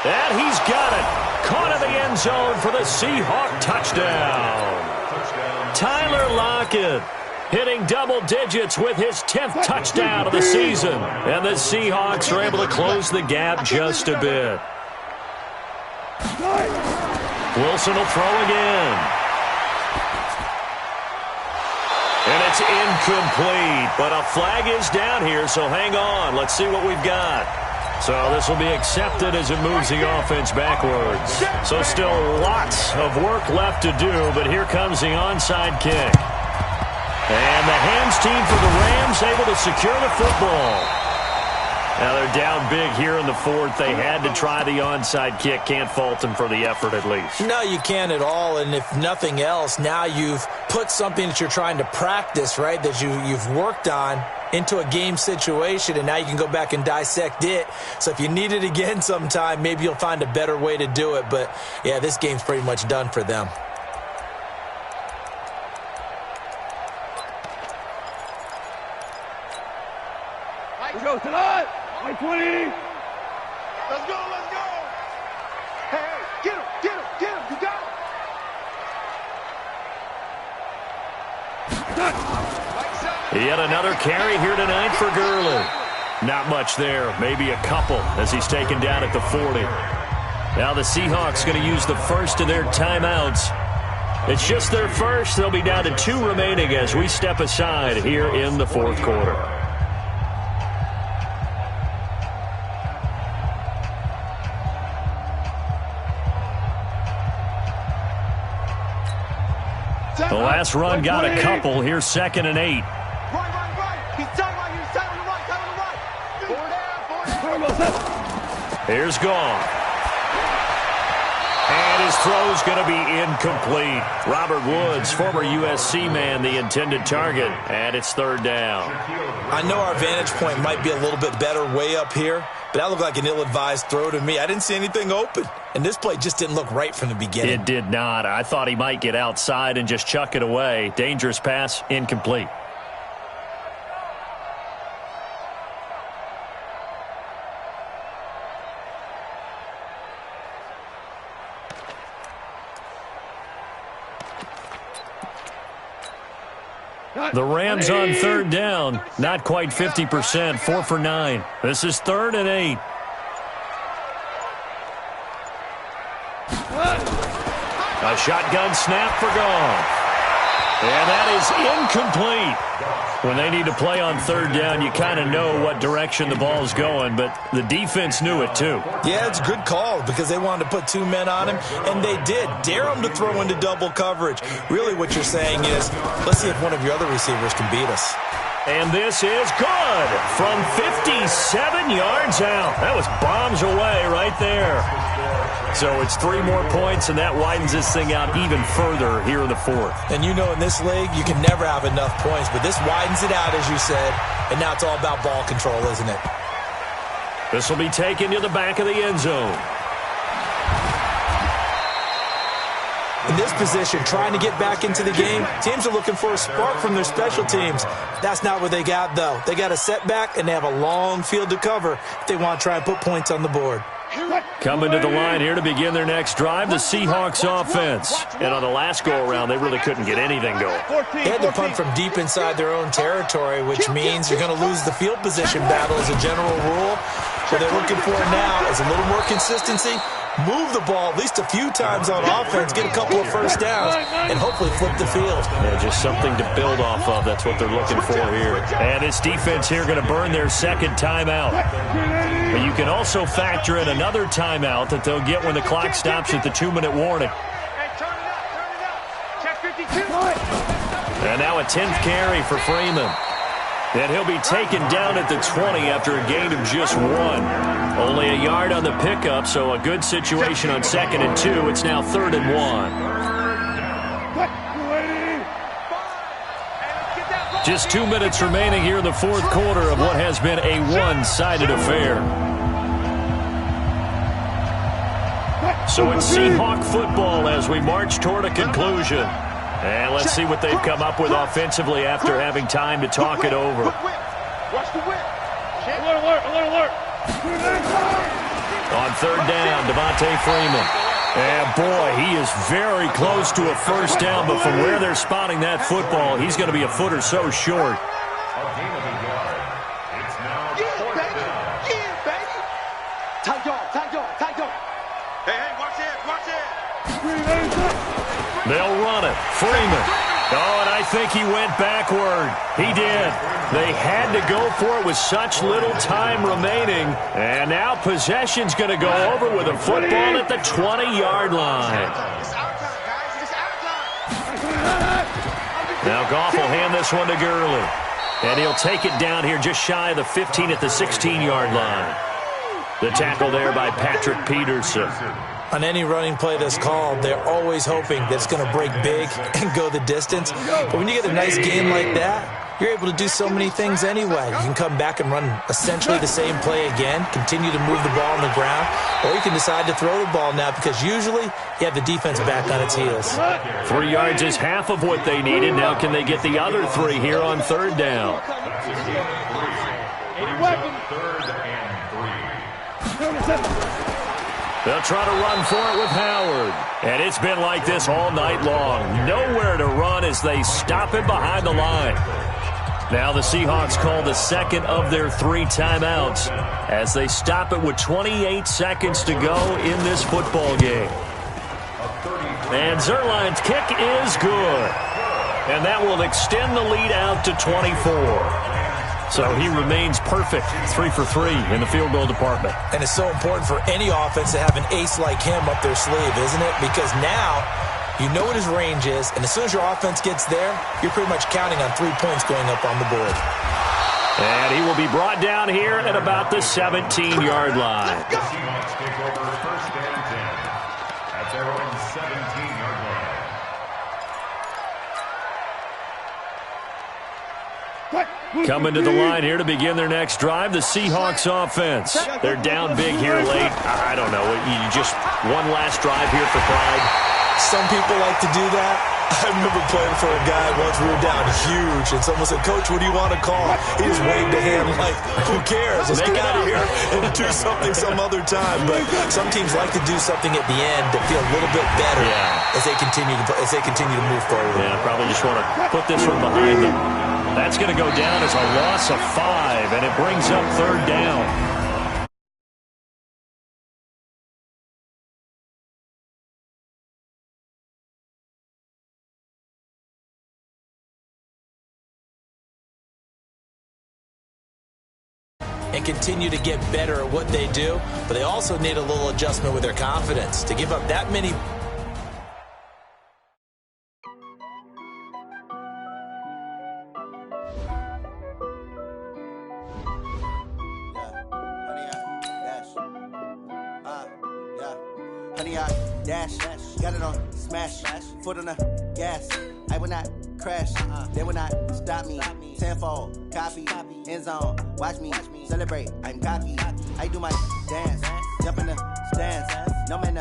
Speaker 3: And he's got it. Caught in the end zone for the Seahawk touchdown. Tyler Lockett hitting double digits with his 10th touchdown of the season. And the Seahawks are able to close the gap just a bit. Wilson will throw again. And it's incomplete, but a flag is down here, so hang on. Let's see what we've got. So this will be accepted as it moves the offense backwards. So still lots of work left to do, but here comes the onside kick. And the hands team for the Rams able to secure the football. Now they're down big here in the fourth. They had to try the onside kick. Can't fault them for the effort at least.
Speaker 19: No, you can't at all. And if nothing else, now you've put something that you're trying to practice, right, that you've worked on into a game situation, and now you can go back and dissect it. So if you need it again sometime, maybe you'll find a better way to do it. But, yeah, this game's pretty much done for them.
Speaker 2: Let's go tonight. 20. Let's go, let's go. Hey, get him, get him, get him. You got him.
Speaker 3: Yet another carry here tonight for Gurley. Not much there, maybe a couple as he's taken down at the 40. Now the Seahawks going to use the first of their timeouts. It's just their first. They'll be down to 2 remaining as we step aside here in the fourth quarter. The last run got a couple. Here's 2nd and 8.
Speaker 2: Right. He's tight right here. He's tight on the right, Forward down.
Speaker 3: Here's Gone. And his throw's going to be incomplete. Robert Woods, former USC man, the intended target. And it's 3rd down.
Speaker 19: I know our vantage point might be a little bit better way up here, but that looked like an ill-advised throw to me. I didn't see anything open. And this play just didn't look right from the beginning.
Speaker 3: It did not. I thought he might get outside and just chuck it away. Dangerous pass, incomplete. The Rams on 3rd down. Not quite 50%. 4 for 9. This is 3rd and 8. A shotgun snap for Goff. And that is incomplete. When they need to play on 3rd down, you kind of know what direction the ball's going, but the defense knew it too.
Speaker 19: Yeah, it's a good call because they wanted to put 2 men on him, and they did. Dare him to throw into double coverage. Really what you're saying is, let's see if one of your other receivers can beat us.
Speaker 3: And this is good from 57 yards out. That was bombs away right there. So it's 3 more points, and that widens this thing out even further here in the fourth.
Speaker 19: And you know in this league, you can never have enough points, but this widens it out, as you said, and now it's all about ball control, isn't it?
Speaker 3: This will be taken to the back of the end zone.
Speaker 19: In this position, trying to get back into the game, teams are looking for a spark from their special teams. That's not what they got, though. They got a setback, and they have a long field to cover if they want to try and put points on the board.
Speaker 3: Coming to the line here to begin their next drive, the Seahawks offense. And on the last go-around, they really couldn't get anything going.
Speaker 19: They had to punt from deep inside their own territory, which means you're going to lose the field position battle as a general rule. What they're looking for now is a little more consistency, move the ball at least a few times on offense, get a couple of first downs, and hopefully flip the field.
Speaker 3: Yeah, just something to build off of. That's what they're looking for here. And this defense here going to burn their 2nd timeout. But you can also factor in another timeout that they'll get when the clock stops at the 2-minute warning. And now a 10th carry for Freeman. And he'll be taken down at the 20 after a gain of just 1. Only a yard on the pickup, so a good situation on 2nd and 2. It's now 3rd and 1. Just 2 minutes remaining here in the fourth quarter of what has been a one-sided affair. So it's Seahawk football as we march toward a conclusion. And let's see what they've come up with offensively after having time to talk it over.
Speaker 2: Watch the whip. Alert.
Speaker 3: On on third down, Devontae Freeman. And, boy, he is very close to a first down, but from where they're spotting that football, he's going to be a foot or so short. They'll run it. Freeman. Oh, and I think he went backward. He did. They had to go for it with such little time remaining. And now possession's going to go over with a football at the 20-yard line. Now Goff will hand this one to Gurley. And he'll take it down here just shy of the 15 at the 16-yard line. The tackle there by Patrick Peterson.
Speaker 19: On any running play that's called, they're always hoping that it's going to break big and go the distance. But when you get a nice game like that, you're able to do so many things anyway. You can come back and run essentially the same play again, continue to move the ball on the ground, or you can decide to throw the ball now because usually you have the defense back on its heels.
Speaker 3: 3 yards is half of what they needed. Now can they get the other 3 here on third down? They'll try to run for it with Howard. And it's been like this all night long. Nowhere to run as they stop it behind the line. Now the Seahawks call the second of their 3 timeouts as they stop it with 28 seconds to go in this football game. And Zerline's kick is good. And that will extend the lead out to 24. So he remains perfect, 3 for 3 in the field goal department.
Speaker 19: And it's so important for any offense to have an ace like him up their sleeve, isn't it? Because now you know what his range is, and as soon as your offense gets there, you're pretty much counting on 3 points going up on the board.
Speaker 3: And he will be brought down here at about the 17-yard line.
Speaker 11: The Seahawks take over first and 10 at their own 17-yard line.
Speaker 3: Coming to the line here to begin their next drive, the Seahawks offense. They're down big here late. I don't know. You just one last drive here for pride.
Speaker 19: Some people like to do that. I remember playing for a guy once. We were down huge, and someone said, "Coach, what do you want to call?" He just waved a hand like, "Who cares? Let's get out of here and do something some other time." But some teams like to do something at the end to feel a little bit better as they continue to move forward.
Speaker 3: Yeah, probably just want to put this one behind them. That's going to go down as a loss of 5, and it brings up third down.
Speaker 19: And continue to get better at what they do, but they also need a little adjustment with their confidence. To give up that many...
Speaker 10: Dash, got it on, smash, foot on the gas. I will not crash, they will not stop me. Tenfold, copy, end zone, watch me celebrate. I'm cocky, I do my dance, jump in the stands. No man,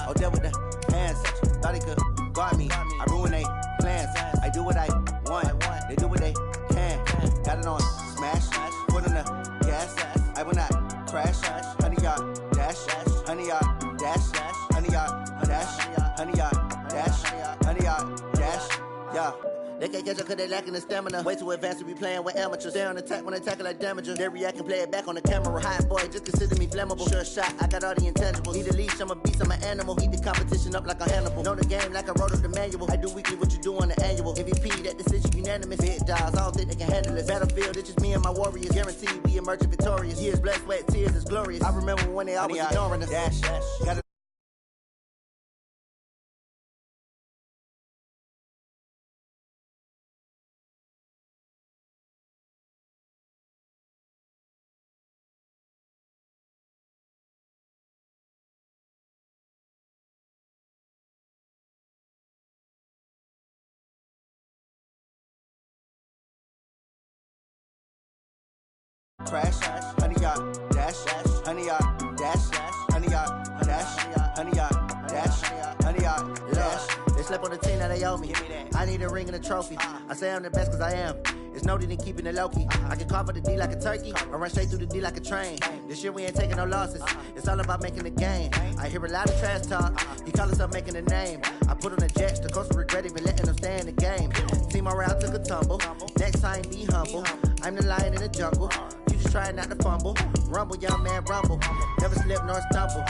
Speaker 10: oh, deal with the hands. Thought he could guard me, I ruin they plans. I do what I want, they do what they can. Got it on, smash, foot on the gas. I will not crash, 100-yard dash, 100-yard dash. 100-yard dash, 100-yard dash, 100-yard dash, yeah. They can't catch up cause they lacking the stamina. Way too advanced to be playing with amateurs. Stay on attack when they tackle like damager. They react and play it back on the camera. Hot boy, just consider me flammable. Sure shot, I got all the intangibles. Need a leash, I'm a beast, I'm an animal. Eat the competition up like a Hannibal. Know the game like I wrote up the manual. I do weekly what you do on the annual. MVP, that decision unanimous. Big dogs, I don't think they can handle it. Battlefield, it's just me and my warriors. Guaranteed we emerge victorious. Years, blood, sweat, tears, it's glorious. I remember when they always ignoring us. Dash, got it. Crash, 100-yard dash, 100-yard dash, 100-yard dash, 100-yard dash, 100-yard dash. They slept on the team, now they owe me. I need a ring and a trophy. I say I'm the best cause I am. It's no need in keeping it low-key. I can carve for the D like a turkey, or run straight through the D like a train. This year we ain't taking no losses. It's all about making the game. I hear a lot of trash talk. He call himself making a name. I put on the Jets, the coach will regret even letting them stay in the game. Team around took a tumble. Next time be humble. I'm the lion in the jungle. You just try not to fumble. Rumble, young man, rumble. Never slip nor stumble.